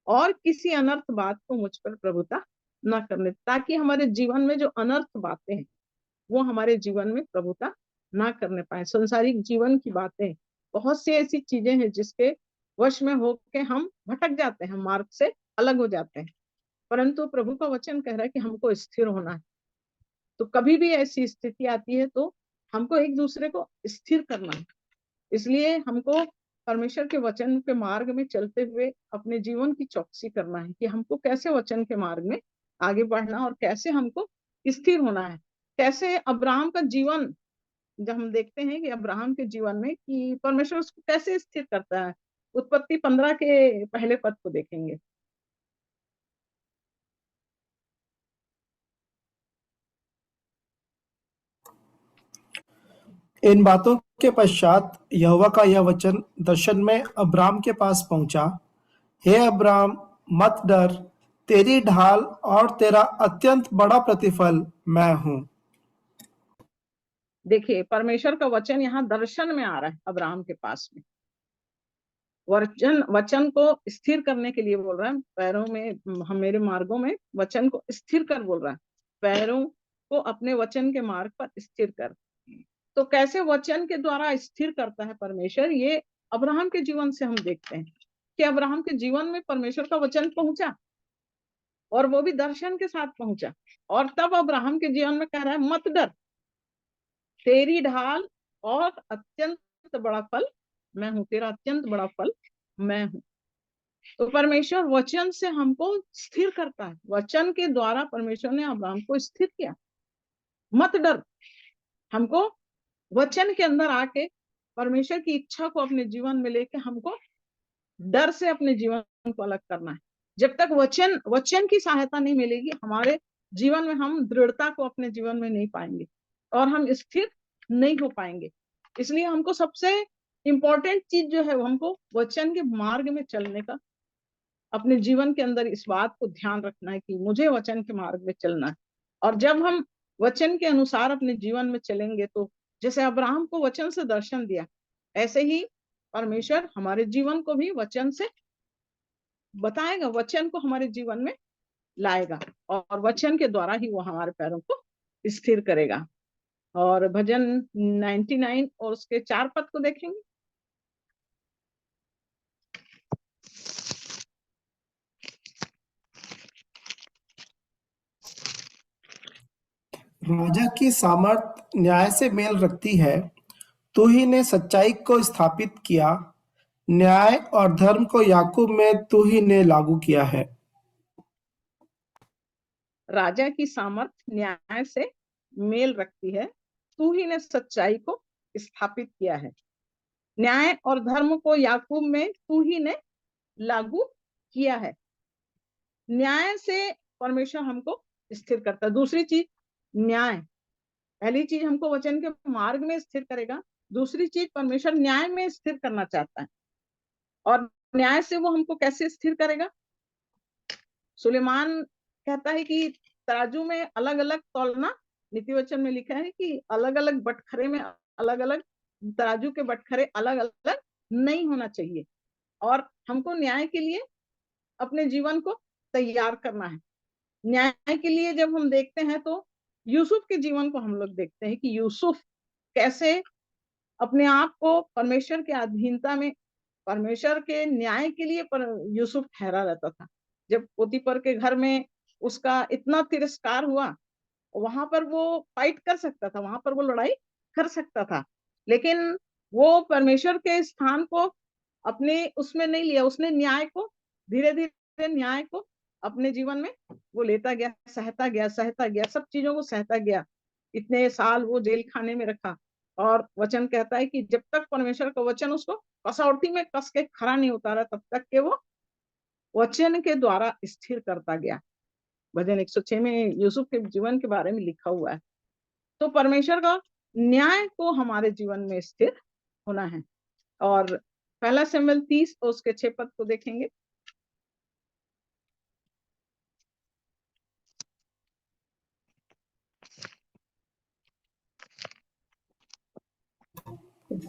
और किसी अनर्थ बात को मुझ पर प्रभुता न करने, ताकि हमारे जीवन में जो अनर्थ बातें हैं वो हमारे जीवन में प्रभुता ना करने पाए। संसारिक जीवन की बातें, बहुत सी ऐसी चीजें हैं जिसके वश में होके हम भटक जाते हैं, मार्ग से अलग हो जाते हैं। परंतु प्रभु का वचन कह रहा है कि हमको स्थिर होना है। तो कभी भी ऐसी स्थिति आती है तो हमको एक दूसरे को स्थिर करना है। इसलिए हमको परमेश्वर के वचन के मार्ग में चलते हुए अपने जीवन की चौकसी करना है कि हमको कैसे वचन के मार्ग में आगे बढ़ना और कैसे हमको स्थिर होना है। कैसे अब्राहम का जीवन, जब हम देखते हैं कि अब्राहम के जीवन में कि परमेश्वर उसको कैसे स्थिर करता है, उत्पत्ति 15 के पहले पद को देखेंगे इन बातों के पश्चात यहोवा का यह वचन दर्शन में अब्राम के पास पहुंचा, हे अब्राम, मत डर, तेरी ढाल और तेरा अत्यंत बड़ा प्रतिफल मैं हूं। देखिए, परमेश्वर का वचन यहाँ दर्शन में आ रहा है अब्राहम के पास में। वचन को स्थिर करने के लिए बोल रहा है, पैरों में, हम मेरे मार्गों में वचन को स्थिर कर बोल रहा है, पैरों को अपने वचन के मार्ग पर स्थिर कर। तो कैसे वचन के द्वारा स्थिर करता है परमेश्वर, ये अब्राहम के जीवन से हम देखते हैं कि अब्राहम के जीवन में परमेश्वर का वचन पहुंचा और वो भी दर्शन के साथ पहुंचा। और तब अब्राहम के जीवन में कह रहा है, मत डर, तेरी ढाल और अत्यंत बड़ा फल मैं हूं, तेरा अत्यंत बड़ा फल मैं हूं। तो परमेश्वर वचन से हमको स्थिर करता है। वचन के द्वारा परमेश्वर ने अब्राहम को स्थिर किया। मत डर, हमको वचन के अंदर आके परमेश्वर की इच्छा को अपने जीवन में लेके हमको डर से अपने जीवन को अलग करना है। जब तक वचन की सहायता नहीं मिलेगी हमारे जीवन में, हम दृढ़ता को अपने जीवन में नहीं पाएंगे और हम स्थिर नहीं हो पाएंगे। इसलिए हमको सबसे इंपॉर्टेंट चीज जो है, हमको वचन के मार्ग में चलने का, अपने जीवन के अंदर इस बात को ध्यान रखना है कि मुझे वचन के मार्ग में चलना है। और जब हम वचन के अनुसार अपने जीवन में चलेंगे, तो जैसे अब्राहम को वचन से दर्शन दिया, ऐसे ही परमेश्वर हमारे जीवन को भी वचन से बताएगा, वचन को हमारे जीवन में लाएगा और वचन के द्वारा ही वो हमारे पैरों को स्थिर करेगा। और भजन 99 और उसके 4 पद को देखेंगे। राजा की सामर्थ न्याय से मेल रखती है, तू ही ने सच्चाई को स्थापित किया, न्याय और धर्म को याकूब में तू ही ने लागू किया है। राजा की सामर्थ न्याय से मेल रखती है, तू ही ने सच्चाई को स्थापित किया है, न्याय और धर्म को याकूब में तू ही ने लागू किया है। न्याय से परमेश्वर हमको स्थिर करता है। दूसरी चीज न्याय, पहली चीज हमको वचन के मार्ग में स्थिर करेगा, दूसरी चीज परमेश्वर न्याय में स्थिर करना चाहता है। और न्याय से वो हमको कैसे स्थिर करेगा? सुलेमान कहता है कि तराजू में अलग अलग तौलना, नीति वचन में लिखा है कि अलग अलग बटखरे में अलग अलग, तराजू के बटखरे अलग अलग नहीं होना चाहिए। और हमको न्याय के लिए अपने जीवन को तैयार करना है। न्याय के लिए जब हम देखते हैं तो यूसुफ के जीवन को हम लोग देखते हैं कि यूसुफ कैसे अपने आप को परमेश्वर के अधीनता में, परमेश्वर के न्याय के लिए यूसुफ ठहरा रहता था। जब पोतीपर के घर में उसका इतना तिरस्कार हुआ, वहां पर वो फाइट कर सकता था, वहां पर वो लड़ाई कर सकता था, लेकिन वो परमेश्वर के स्थान को अपने उसमें नहीं लिया। उसने न्याय को, धीरे धीरे न्याय को अपने जीवन में वो लेता गया, सहता गया, सब चीजों को सहता गया। इतने साल वो जेल खाने में रखा। और वचन कहता है कि जब तक परमेश्वर का वचन उसको कसौटी में कस के खड़ा नहीं उतारा, तब तक के वो वचन के द्वारा स्थिर करता गया। भजन 106 में यूसुफ के जीवन के बारे में लिखा हुआ है। तो परमेश्वर का न्याय को हमारे जीवन में स्थिर होना है। और पहला शमूएल 30 और उसके 6 पद को देखेंगे।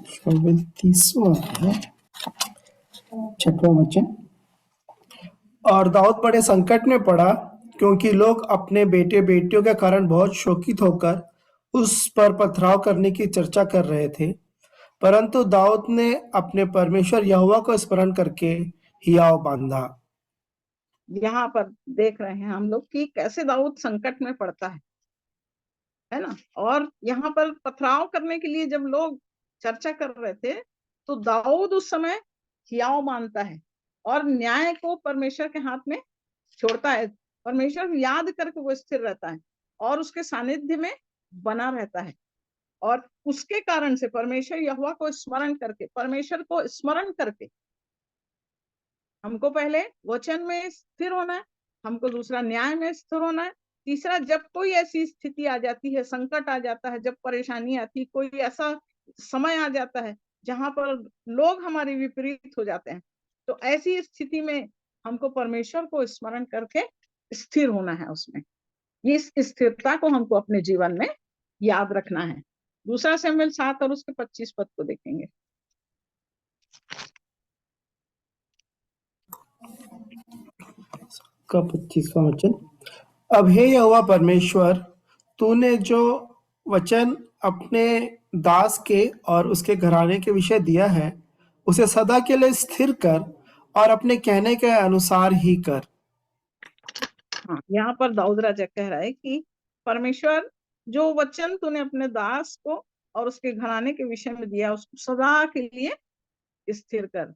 शमूएल 30वां है, 6वां वचन। और दाऊद बड़े संकट में पड़ा, क्योंकि लोग अपने बेटे बेटियों के कारण बहुत शोकित होकर उस पर पथराव करने की चर्चा कर रहे थे। परंतु दाऊद ने अपने परमेश्वर यहोवा को स्मरण करके हियाव बांधा। यहाँ पर देख रहे हैं हम लोग कि कैसे दाऊद संकट में पड़ता है ना। और यहाँ पर पथराव करने के लिए जब लोग चर्चा कर रहे थे, तो दाऊद उस समय हियाव मानता है और न्याय को परमेश्वर के हाथ में छोड़ता है। परमेश्वर याद करके वो स्थिर रहता है और उसके सानिध्य में बना रहता है। और उसके कारण से परमेश्वर यहोवा को स्मरण करके, परमेश्वर को स्मरण करके हमको पहले वचन में स्थिर होना है, हमको दूसरा न्याय में स्थिर होना है, तीसरा जब कोई ऐसी स्थिति आ जाती है, संकट आ जाता है, जब परेशानी आती, कोई ऐसा समय आ जाता है जहां पर लोग हमारे विपरीत हो जाते हैं, तो ऐसी स्थिति में हमको परमेश्वर को स्मरण करके स्थिर होना है उसमें। इस स्थिरता को हमको अपने जीवन में याद रखना है। दूसरा शमूएल 7 और उसके 25 पद को देखेंगे। का 25वां वचन। अब हे यहोवा परमेश्वर, तूने जो वचन अपने दास के और उसके घराने के विषय दिया है, उसे सदा के लिए स्थिर कर और अपने कहने के अनुसार ही कर। हाँ, यहाँ पर दाऊद राजा कह रहा है कि परमेश्वर, जो वचन तूने अपने दास को और उसके घराने के विषय में दिया, उसको सदा के लिए स्थिर कर।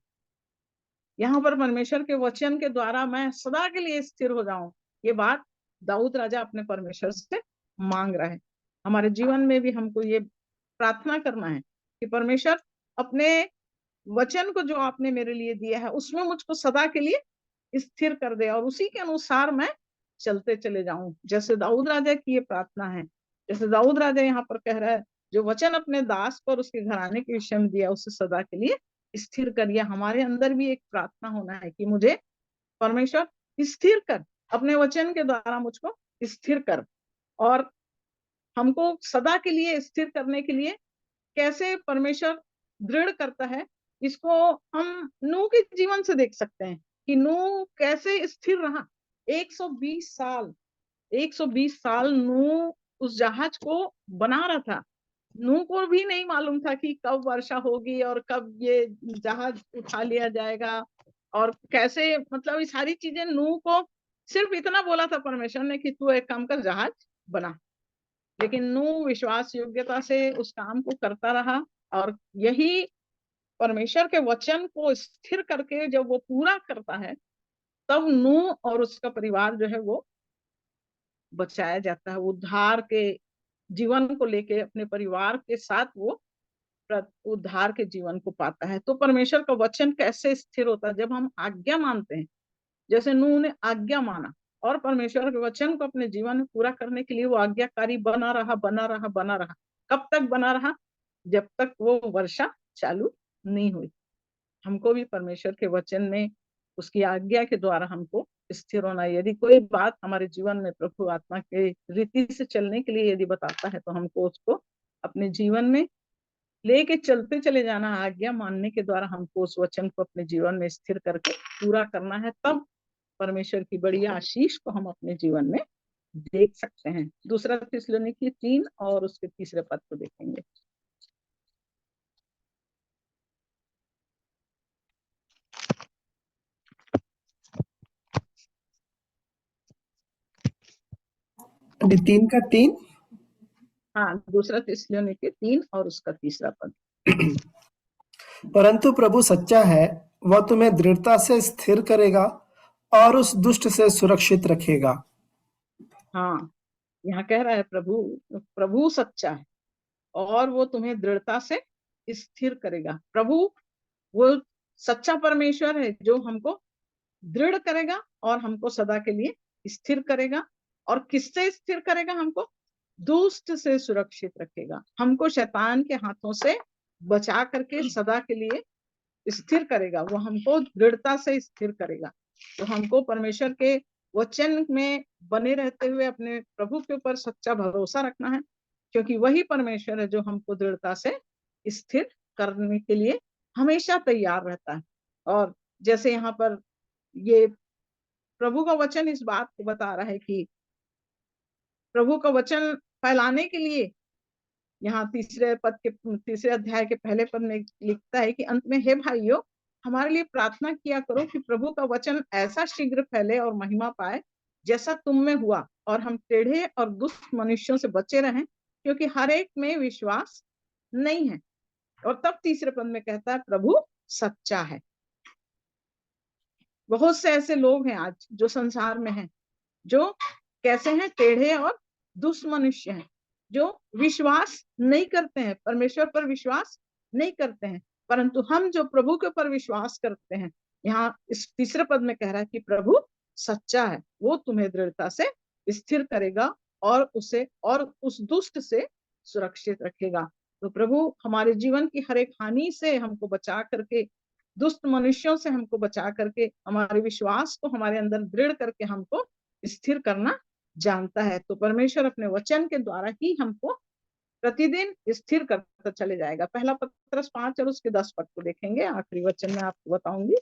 यहाँ पर परमेश्वर के वचन के द्वारा मैं सदा के लिए स्थिर हो जाऊं, ये बात दाऊद राजा अपने परमेश्वर से मांग रहा है। हमारे जीवन में भी हमको ये प्रार्थना करना है कि परमेश्वर, अपने वचन को जो आपने मेरे लिए दिया है उसमें मुझको सदा के लिए स्थिर कर दे और उसी के अनुसार मैं चलते चले जाऊं। जैसे दाऊद राजा की ये प्रार्थना है, जैसे दाऊद राजा यहाँ पर कह रहा है, जो वचन अपने दास पर उसके घराने के विषय में दिया उसे सदा के लिए स्थिर करिए। हमारे अंदर भी एक प्रार्थना होना है कि मुझे परमेश्वर स्थिर कर, अपने वचन के द्वारा मुझको स्थिर कर। और हमको सदा के लिए स्थिर करने के लिए कैसे परमेश्वर दृढ़ करता है, इसको हम नूह के जीवन से देख सकते हैं कि नूह कैसे स्थिर रहा। 120 साल नूह उस जहाज को बना रहा था। नूह को भी नहीं मालूम था कि कब वर्षा होगी और कब ये जहाज उठा लिया जाएगा और कैसे, मतलब ये सारी चीजें नूह को सिर्फ इतना बोला था परमेश्वर ने कि तू एक काम कर, जहाज बना। लेकिन नूह विश्वास योग्यता से उस काम को करता रहा और यही परमेश्वर के वचन को स्थिर करके जब वो पूरा करता है, तब नूह और उसका परिवार जो है वो बचाया जाता है। उद्धार के जीवन को लेके अपने परिवार के साथ वो उद्धार के जीवन को पाता है। तो परमेश्वर का वचन कैसे स्थिर होता है? जब हम आज्ञा मानते हैं, जैसे नूह ने आज्ञा माना और परमेश्वर के वचन को अपने जीवन में पूरा करने के लिए वो आज्ञाकारी बना रहा। कब तक बना रहा? जब तक वो वर्षा चालू नहीं हुई। हमको भी परमेश्वर के वचन में उसकी आज्ञा के द्वारा हमको स्थिर होना है। यदि कोई बात हमारे जीवन में प्रभु आत्मा के रीति से चलने के लिए यदि बताता है, तो हमको उसको अपने जीवन में लेके चलते चले जाना। आज्ञा मानने के द्वारा हमको उस वचन को अपने जीवन में स्थिर करके पूरा करना है, तब परमेश्वर की बड़ी आशीष को हम अपने जीवन में देख सकते हैं। दूसरा थिस्सलुनीकी 3 और उसके 3 पद को देखेंगे। अभी 3 का 3। हाँ, दूसरा थिस्सलुनीकी 3 और उसका 3 पद। परंतु प्रभु सच्चा है, वह तुम्हें दृढ़ता से स्थिर करेगा और उस दुष्ट से सुरक्षित रखेगा। हाँ, यहाँ कह रहा है प्रभु सच्चा है और वो तुम्हें दृढ़ता से स्थिर करेगा। प्रभु वो सच्चा परमेश्वर है जो हमको दृढ़ करेगा और हमको सदा के लिए स्थिर करेगा। और किससे स्थिर करेगा? हमको दुष्ट से सुरक्षित रखेगा। हमको शैतान के हाथों से बचा करके सदा के लिए स्थिर करेगा। वो हमको दृढ़ता से स्थिर करेगा। तो हमको परमेश्वर के वचन में बने रहते हुए अपने प्रभु के ऊपर सच्चा भरोसा रखना है, क्योंकि वही परमेश्वर है जो हमको दृढ़ता से स्थिर करने के लिए हमेशा तैयार रहता है। और जैसे यहाँ पर ये प्रभु का वचन इस बात को बता रहा है कि प्रभु का वचन फैलाने के लिए यहाँ 3 अध्याय के पहले पद में लिखता है कि अंत में, हे भाइयों, हमारे लिए प्रार्थना किया करो कि प्रभु का वचन ऐसा शीघ्र फैले और महिमा पाए जैसा तुम में हुआ, और हम टेढ़े और दुष्ट मनुष्यों से बचे रहें, क्योंकि हर एक में विश्वास नहीं है। और तब 3 पद में कहता है, प्रभु सच्चा है। बहुत से ऐसे लोग हैं आज जो संसार में हैं, जो कैसे हैं? टेढ़े और दुष्ट मनुष्य हैं, जो विश्वास नहीं करते हैं, परमेश्वर पर विश्वास नहीं करते हैं। परंतु हम जो प्रभु के ऊपर विश्वास करते हैं, यहाँ इस 3 पद में कह रहा है कि प्रभु सच्चा है, वो तुम्हें दृढ़ता से स्थिर करेगा और उस दुष्ट से सुरक्षित रखेगा। तो प्रभु हमारे जीवन की हर एक हानि से हमको बचा करके, दुष्ट मनुष्यों से हमको बचा करके, हमारे विश्वास को हमारे अंदर दृढ़ करके हमको स्थिर करना जानता है। तो परमेश्वर अपने वचन के द्वारा ही हमको प्रतिदिन स्थिर करता चले जाएगा। पहला पत्रस 5 और उसके 10 पद को देखेंगे, आखिरी वचन में आपको बताऊंगी।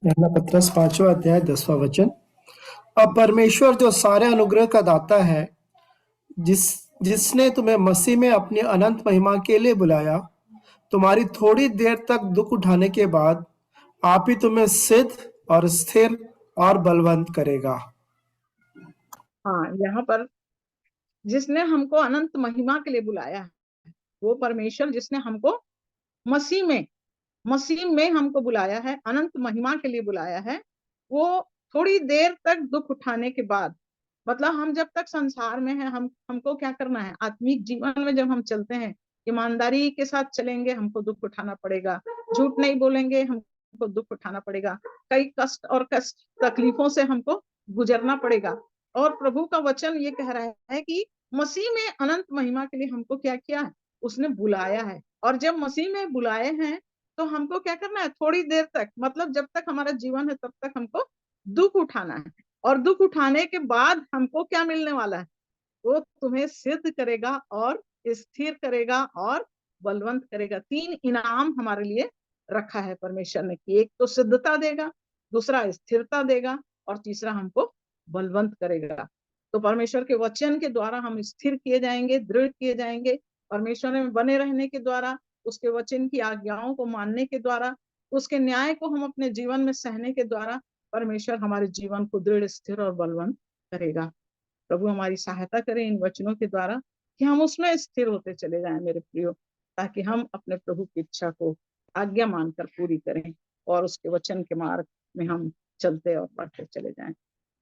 पहला पत्रस 5वां अध्याय 10वां वचन। अब परमेश्वर जो सारे अनुग्रह का दाता है, जिसने तुम्हें मसीह में अपनी अनंत महिमा के लिए बुलाया, तुम्हारी थोड़ी देर तक दुख उठाने के बाद आप ही तुम्हें सिद्ध और स्थिर और बलवंत करेगा। हाँ, यहाँ पर जिसने हमको अनंत महिमा के लिए बुलाया है, वो परमेश्वर जिसने हमको मसीह में हमको बुलाया है, अनंत महिमा के लिए बुलाया है, वो थोड़ी देर तक दुख उठाने के बाद, मतलब हम जब तक संसार में हैं, हमको क्या करना है, आत्मिक जीवन में जब हम चलते हैं, ईमानदारी के साथ चलेंगे, हमको दुख उठाना पड़ेगा, झूठ नहीं बोलेंगे, हमको दुख उठाना पड़ेगा, कई कष्ट तकलीफों से हमको गुजरना पड़ेगा। और प्रभु का वचन ये कह रहा है कि मसीह में अनंत महिमा के लिए हमको क्या किया है, उसने बुलाया है। और जब मसीह में बुलाए हैं तो हमको क्या करना है, थोड़ी देर तक, मतलब जब तक हमारा जीवन है तब तक हमको दुख उठाना है। और दुख उठाने के बाद हमको क्या मिलने वाला है, वो तुम्हें सिद्ध करेगा और स्थिर करेगा और बलवंत करेगा। 3 इनाम हमारे लिए रखा है परमेश्वर ने, कि एक तो सिद्धता देगा, दूसरा स्थिरता देगा और तीसरा हमको बलवंत करेगा। तो परमेश्वर के वचन के द्वारा हम स्थिर किए जाएंगे, दृढ़ किए जाएंगे। परमेश्वर में बने रहने के द्वारा, उसके वचन की आज्ञाओं को मानने के द्वारा, उसके न्याय को हम अपने जीवन में सहने के द्वारा परमेश्वर हमारे जीवन को दृढ़, स्थिर और बलवंत करेगा। प्रभु हमारी सहायता करें इन वचनों के द्वारा कि हम उसमें स्थिर होते चले जाएं मेरे प्रियो, ताकि हम अपने प्रभु की इच्छा को आज्ञा मानकर पूरी करें और उसके वचन के मार्ग में हम चलते और बढ़ते चले जाएं।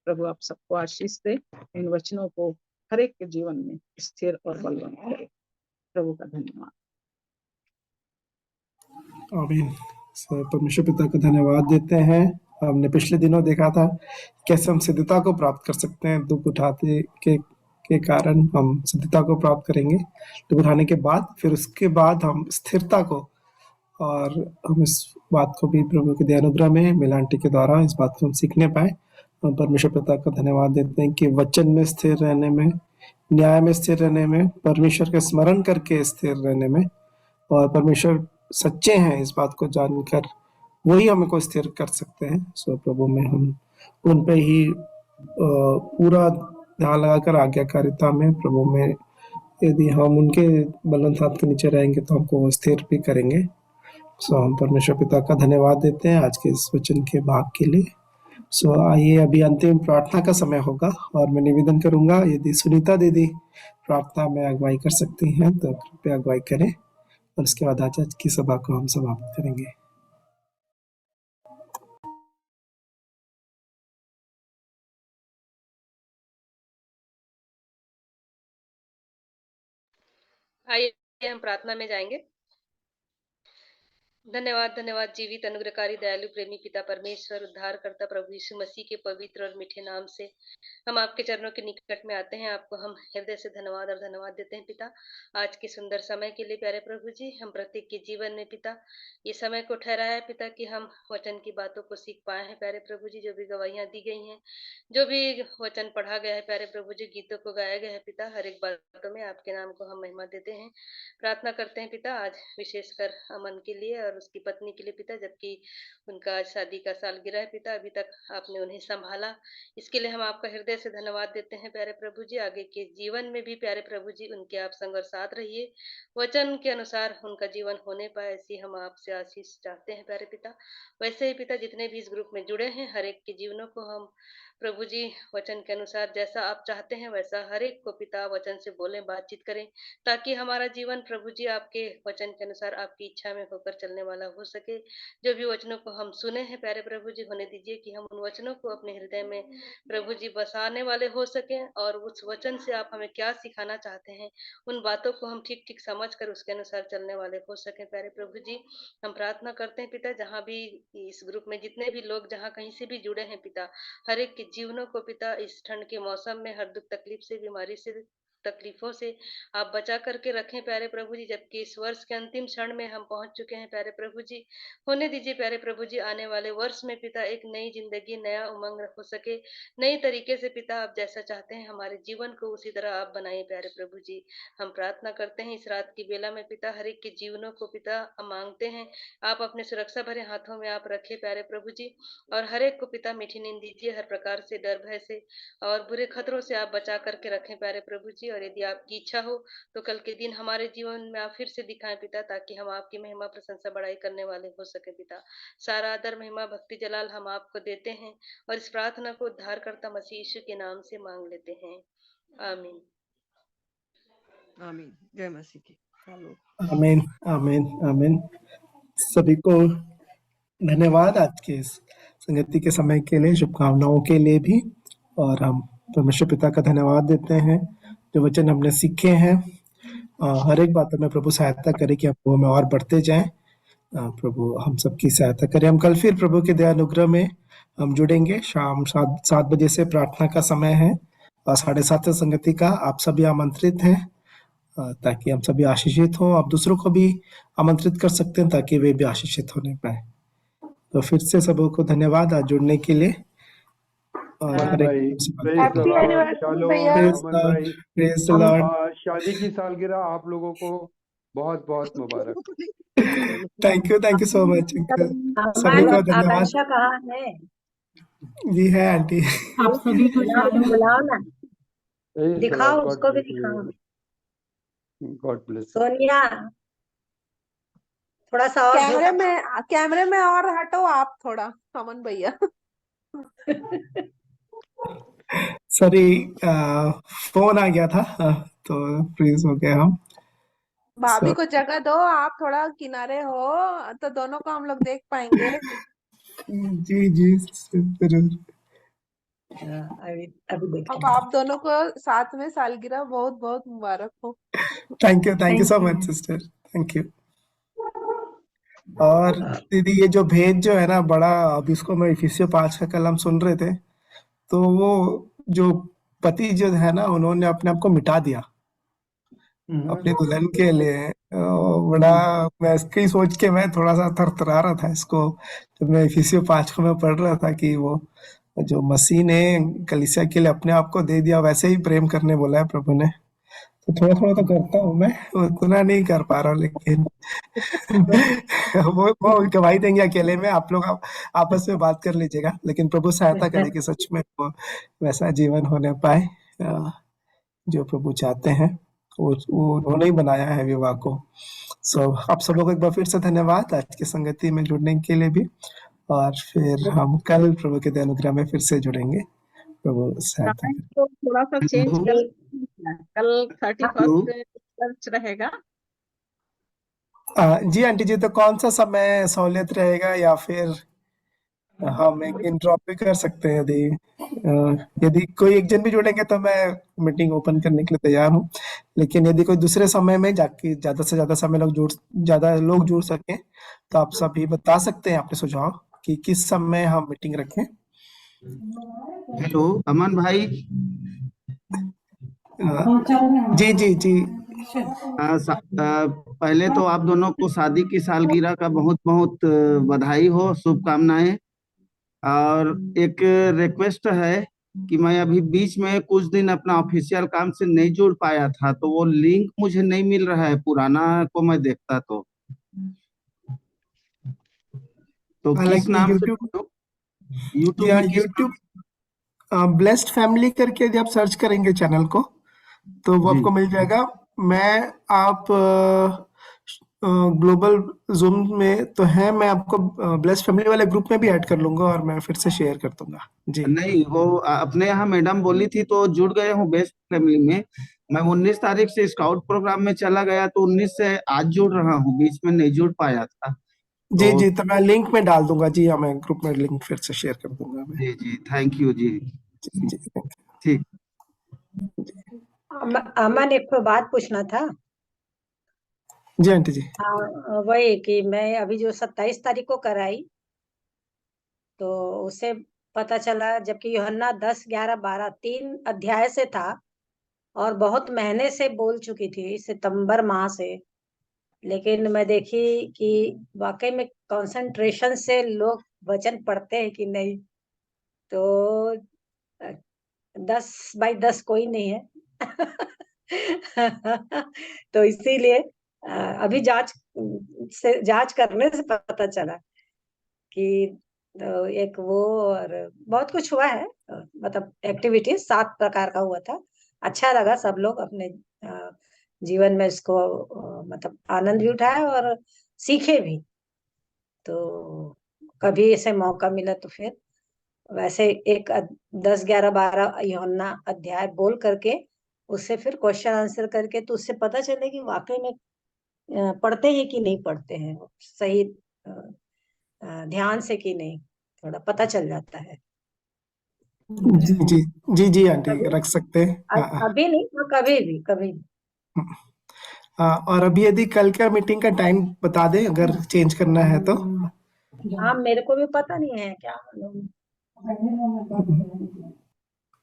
प्रभु आप सबको आशीष दे, इन वचनों को हर एक के जीवन में स्थिर और बलवंत करे। प्रभु का धन्यवाद। आमीन। परमेश्वर पिता का धन्यवाद देते हैं। हमने पिछले दिनों देखा था कैसे हम सिद्धता को प्राप्त कर सकते हैं। दुख उठाते के कारण हम सिद्धता को प्राप्त करेंगे, दुख उठाने के बाद, फिर उसके बाद हम स्थिरता को, और हम इस बात को भी प्रभु के दयानुग्रह में मिलांटी के द्वारा इस बात को हम सीखने पाए। हम परमेश्वर पिता का धन्यवाद देते हैं कि वचन में स्थिर रहने में, न्याय में स्थिर रहने में, परमेश्वर का स्मरण करके स्थिर रहने में, और परमेश्वर सच्चे हैं इस बात को जानकर वही हमें को स्थिर कर सकते हैं। सो प्रभु में हम उन पे ही पूरा ध्यान लगाकर आज्ञाकारिता में, प्रभु में यदि हम उनके बलवंत हाथ के नीचे रहेंगे तो हमको वो स्थिर भी करेंगे। सो हम परमेश्वर पिता का धन्यवाद देते हैं आज के इस वचन के भाग के लिए। सो आइए, अभी अंतिम प्रार्थना का समय होगा और मैं निवेदन करूंगा, यदि सुनीता दीदी प्रार्थना में अगुवाई कर सकती हैं तो कृपया अगुवाई करें, और उसके बाद आज की सभा को हम समाप्त करेंगे। आइए हम प्रार्थना में जाएंगे। धन्यवाद, धन्यवाद जीवित अनुग्रहकारी दयालु प्रेमी पिता परमेश्वर, उद्धारकर्ता प्रभु यीशु मसीह के पवित्र और मीठे नाम से हम आपके चरणों के निकट में आते हैं। आपको हम हृदय से धन्यवाद और धन्यवाद देते हैं पिता, आज के सुंदर समय के लिए। प्यारे प्रभु जी, हम प्रत्येक के जीवन में पिता ये समय को ठहराया है पिता कि हम वचन की बातों को सीख पाए हैं। प्यारे प्रभु जी, जो भी गवाहियां दी गई हैं, जो भी वचन पढ़ा गया है, प्यारे प्रभु जी, गीतों को गाया गया है पिता, हर एक बातों में आपके नाम को हम महिमा देते हैं। प्रार्थना करते हैं पिता आज विशेषकर अमन के लिए और उसकी पत्नी के लिए पिता, जबकि उनका आज शादी का सालगिरह है पिता, अभी तक आपने उन्हें संभाला, इसके लिए हम आपका हृदय से धन्यवाद देते हैं। प्यारे प्रभु जी, आगे के जीवन में भी प्यारे प्रभु जी उनके आप संग और साथ रहिए, वचन के अनुसार उनका जीवन होने पाए, ऐसी हम आपसे आशीष चाहते हैं प्यारे पिता। वैसे ही पिता, जितने भी इस ग्रुप में जुड़े हैं, हर एक के जीवनों को हम प्रभु जी वचन के अनुसार जैसा आप चाहते हैं वैसा हर एक को पिता वचन से बोलें, बातचीत करें, ताकि हमारा जीवन प्रभु जी आपके वचन के अनुसार आपकी इच्छा में होकर चलने वाला हो सके। जो भी वचनों को हम सुने हैं प्यारे प्रभु जी, होने दीजिए कि हम उन वचनों को अपने हृदय में प्रभु जी बसाने वाले हो सके, और उस वचन से आप हमें क्या सिखाना चाहते हैं उन बातों को हम ठीक ठीक समझ कर उसके अनुसार चलने वाले हो सके। प्यारे प्रभु जी, हम प्रार्थना करते हैं पिता, जहाँ भी इस ग्रुप में जितने भी लोग जहाँ कहीं से भी जुड़े हैं पिता, हर एक के के जीवनों को पिता इस ठंड के मौसम में हर दुख तकलीफ से, बीमारी से, तकलीफों से आप बचा करके रखें प्यारे प्रभु जी। जबकि इस वर्ष के अंतिम क्षण में हम पहुंच चुके हैं प्यारे प्रभु जी, होने दीजिए प्यारे प्रभु जी आने वाले वर्ष में पिता एक नई जिंदगी, नया उमंग हो सके, नई तरीके से पिता आप जैसा चाहते हैं हमारे जीवन को उसी तरह आप बनाइए प्यारे प्रभु जी। हम प्रार्थना करते हैं इस रात की बेला में पिता हर एक के जीवनों को पिता हम मांगते हैं, आप अपने सुरक्षा भरे हाथों में आप रखे प्यारे प्रभु जी, और हर एक को पिता मीठी नींद दीजिए, हर प्रकार से डर भय से और बुरे खतरों से आप बचा करके रखें प्यारे प्रभु जी। और यदि आपकी इच्छा हो तो कल के दिन हमारे जीवन में आप फिर से दिखाएं पिता, ताकि हम आपकी महिमा प्रशंसा बढ़ाई करने वाले हो सके पिता। सारा आदर महिमा भक्ति जलाल हम आपको देते हैं और इस प्रार्थना को उद्धारकर्ता मसीह यीशु के नाम से मांग लेते हैं, आमीन। आमीन। जय मसीह की। हेलो। आमीन आमीन आमीन। सभी को धन्यवाद आज के इस संगति के समय के लिए, शुभकामनाओं के लिए भी। और हम परमेश्वर पिता का धन्यवाद देते हैं जो वचन हमने सीखे हैं। हर एक बात में प्रभु सहायता करे कि हम वो में और बढ़ते जाएं। प्रभु हम सबकी सहायता करें। हम कल फिर प्रभु के दया अनुग्रह में हम जुड़ेंगे। शाम 7 बजे से प्रार्थना का समय है और 7:30 संगति का। आप सभी आमंत्रित हैं ताकि हम सभी आशीषित हों। आप दूसरों को भी आमंत्रित कर सकते हैं ताकि वे भी आशीषित होने पाए। तो फिर से सबको धन्यवाद आज जुड़ने के लिए। और अमन हर एक भाई, praise the happy Lord. Anniversary shalom भैया। अमन भाई। Praise the Lord. शादी की सालगिरह आप लोगों को बहुत बहुत मुबारक। Thank you so much uncle. सभी अमन, को धन्यवाद। आकांक्षा कहाँ है? जी है आंटी। आप सभी को शालोम। बुलाओ ना, प्रेज द दिखाओ, लॉर्ड। उसको भी दिखाओ। God bless. सोनिया, थोड़ा सा और कैमरे में और हटो आप थोड़ा, अमन भैया। सॉरी, फोन आ गया था तो फ्रीज हो गया हम। भाभी को जगह दो, आप थोड़ा किनारे हो तो दोनों को हम लोग देख पाएंगे। जी जी जरूर। अभी देखते अब हैं। आप दोनों को साथ में सालगिरह बहुत बहुत मुबारक हो। Thank you so much sister. Thank you. और दीदी ये जो भेद जो है ना बड़ा, अब इसको मैं इफिसियों 5 का कल हम सुन रहे थे, तो वो जो पति जो है ना उन्होंने अपने आप को मिटा दिया अपनी दुल्हन के लिए। बड़ा मैं इसकी सोच के मैं थोड़ा सा थरथरा रहा था इसको, जब मैं इफिसियों 5 को मैं पढ़ रहा था कि वो जो मसीह ने कलीसिया के लिए अपने आप को दे दिया, वैसे ही प्रेम करने बोला है प्रभु ने। तो थोड़ा थोड़ा तो करता हूँ मैं, उतना नहीं कर पा रहा हूँ, लेकिन वो गवाही देंगे अकेले में। आप लोग आपस में बात कर लीजिएगा, लेकिन प्रभु सहायता करे कि सच में वो वैसा जीवन होने पाए जो प्रभु चाहते हैं। वो उन्होंने ही बनाया है विवाह को। सो आप सब लोग एक बार फिर से धन्यवाद आज की संगति में जुड़ने के लिए भी। और फिर हम कल प्रभु के अनुग्रह में फिर से जुड़ेंगे। प्रभु सहायता करे। तो थोड़ा सा चेंज कर, कल 31 चर्च रहेगा। जी आंटी जी, तो कौन सा समय सहूलियत रहेगा, या फिर हम एक दिन ड्रॉप भी कर सकते हैं? यदि कोई एक जन भी जुड़ेंगे तो मैं मीटिंग ओपन करने के लिए तैयार हूँ, लेकिन यदि कोई दूसरे समय में जाके ज्यादा से ज्यादा लोग जुड़ सके तो आप सभी बता सकते हैं अपने सुझाव कि किस समय हम मीटिंग रखें। हेलो अमन भाई। जी जी जी। पहले तो आप दोनों को शादी की सालगिरह का बहुत बहुत बधाई हो, शुभकामनाएं। और एक रिक्वेस्ट है कि मैं अभी बीच में कुछ दिन अपना ऑफिशियल काम से नहीं जुड़ पाया था, तो वो लिंक मुझे नहीं मिल रहा है, पुराना को मैं देखता तो किस नाम से यूट्यूब ब्लेस्ड फैमिली करके यदि आप सर्च करेंगे चैनल को तो वो आपको मिल जाएगा। मैं आप ग्लोबल जूम में तो है, मैं आपको ब्लेस्ड फैमिली वाले ग्रुप में भी ऐड कर लूंगा और मैं फिर से शेयर कर दूंगा। जी नहीं, वो अपने यहाँ मैडम बोली थी तो जुड़ गए हूँ बेस्ट फैमिली में। मैं 19 तारीख से स्काउट प्रोग्राम में चला गया तो 19 से आज जुड़ रहा हूँ, बीच में नहीं जुड़ पाया था। जी जी, तो मैं लिंक में डाल दूंगा। जी हाँ, मैं ग्रुप में लिंक फिर से शेयर कर दूंगा मैं। जी जी, थैंक यू जी। ठीक। अमन, एक तो बात पूछना था। जी आंटी जी। वही कि मैं अभी जो 27 तारीख को कराई तो उससे पता चला, जबकि यूहन्ना 10, 11, 12 3 अध्याय से था और बहुत महीने से बोल चुकी थी, सितंबर माह से। लेकिन मैं देखी कि वाकई में कंसंट्रेशन से लोग वचन पढ़ते हैं कि नहीं। तो 10/10 कोई नहीं है। तो इसीलिए अभी जांच करने से पता चला कि एक वो और बहुत कुछ हुआ है, मतलब एक्टिविटीज 7 प्रकार का हुआ था। अच्छा लगा, सब लोग अपने जीवन में इसको मतलब आनंद भी उठाया और सीखे भी। तो कभी ऐसे मौका मिला तो फिर वैसे एक 10, 11, 12 यूहन्ना अध्याय बोल करके उससे फिर क्वेश्चन आंसर करके, तो उससे पता चले कि वाकई में पढ़ते हैं कि नहीं पढ़ते हैं, सही ध्यान से कि नहीं, थोड़ा पता चल जाता है। जी जी जी जी आंटी अभी रख सकते हैं। हाँ अभी नहीं, हाँ, कभी भी। हाँ, और अभी यदि कल का मीटिंग का टाइम बता दें अगर चेंज करना है तो। हाँ, मेरे को भी पता नहीं है क्या मालूम।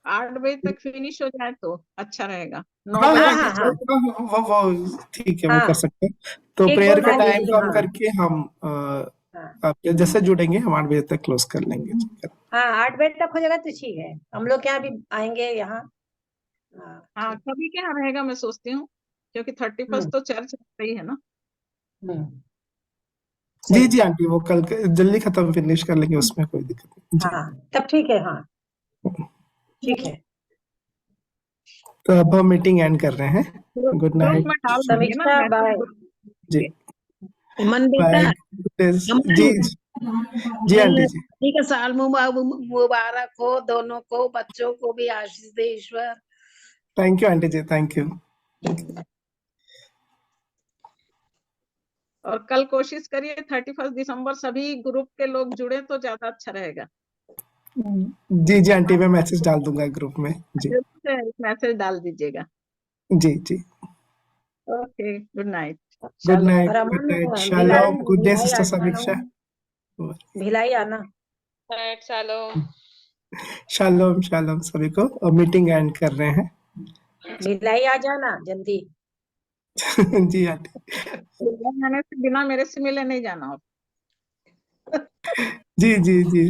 8 बजे तक फिनिश हो जाए तो अच्छा रहेगा। 9 हाँ बजे हाँ के हाँ, वो ठीक है, वो हाँ, कर सकते हैं। तो ठीक प्रेयर बोल का रहे हैं टाइम दीदी। कम हाँ करके हम हाँ आप जैसे जुड़ेंगे हम 8 बजे तक क्लोज कर लेंगे। हाँ, 8 बजे तक हो जाएगा तो ठीक है। हम लोग क्या भी आएंगे यहाँ। हाँ, कभी क्या रहेगा मैं सोचती हूँ, क्योंकि 31 तो चर्च रही है ना। जी जी आंटी, वो कल जल्दी खत्म फिनिश कर लेंगे, उसमें कोई दिक्कत नहीं जी। हाँ, तब ठीक है। हाँ, ठीक है। तो अब हम मीटिंग एंड कर रहे हैं। गुड ग्रुप नाइट में डाल देंगे ना समीक्षा, बाय। जी, मन बाय। बेटा, जी जी आंटी जी। ठीक है, साल मुबारक हो दोनों को, बच्चों को भी आशीष दे ईश्वर। Thank you aunty ji, thank you. और कल कोशिश करिए 31 दिसंबर सभी ग्रुप के लोग जुड़े तो ज्यादा अच्छा रहेगा। जी जी आंटी, मैं मैसेज डाल दूंगा ग्रुप में जी। मैसेज डाल दीजिएगा। जी जी। Okay, good night. Good night, shalom, good day sister Samiksha. Bhilai आना। शालोम शालोम सभी को, और मीटिंग एंड कर रहे हैं। भिलाई आ जाना जल्दी। जी आंटी। बिना मेरे से मिले नहीं जाना। जी जी जी।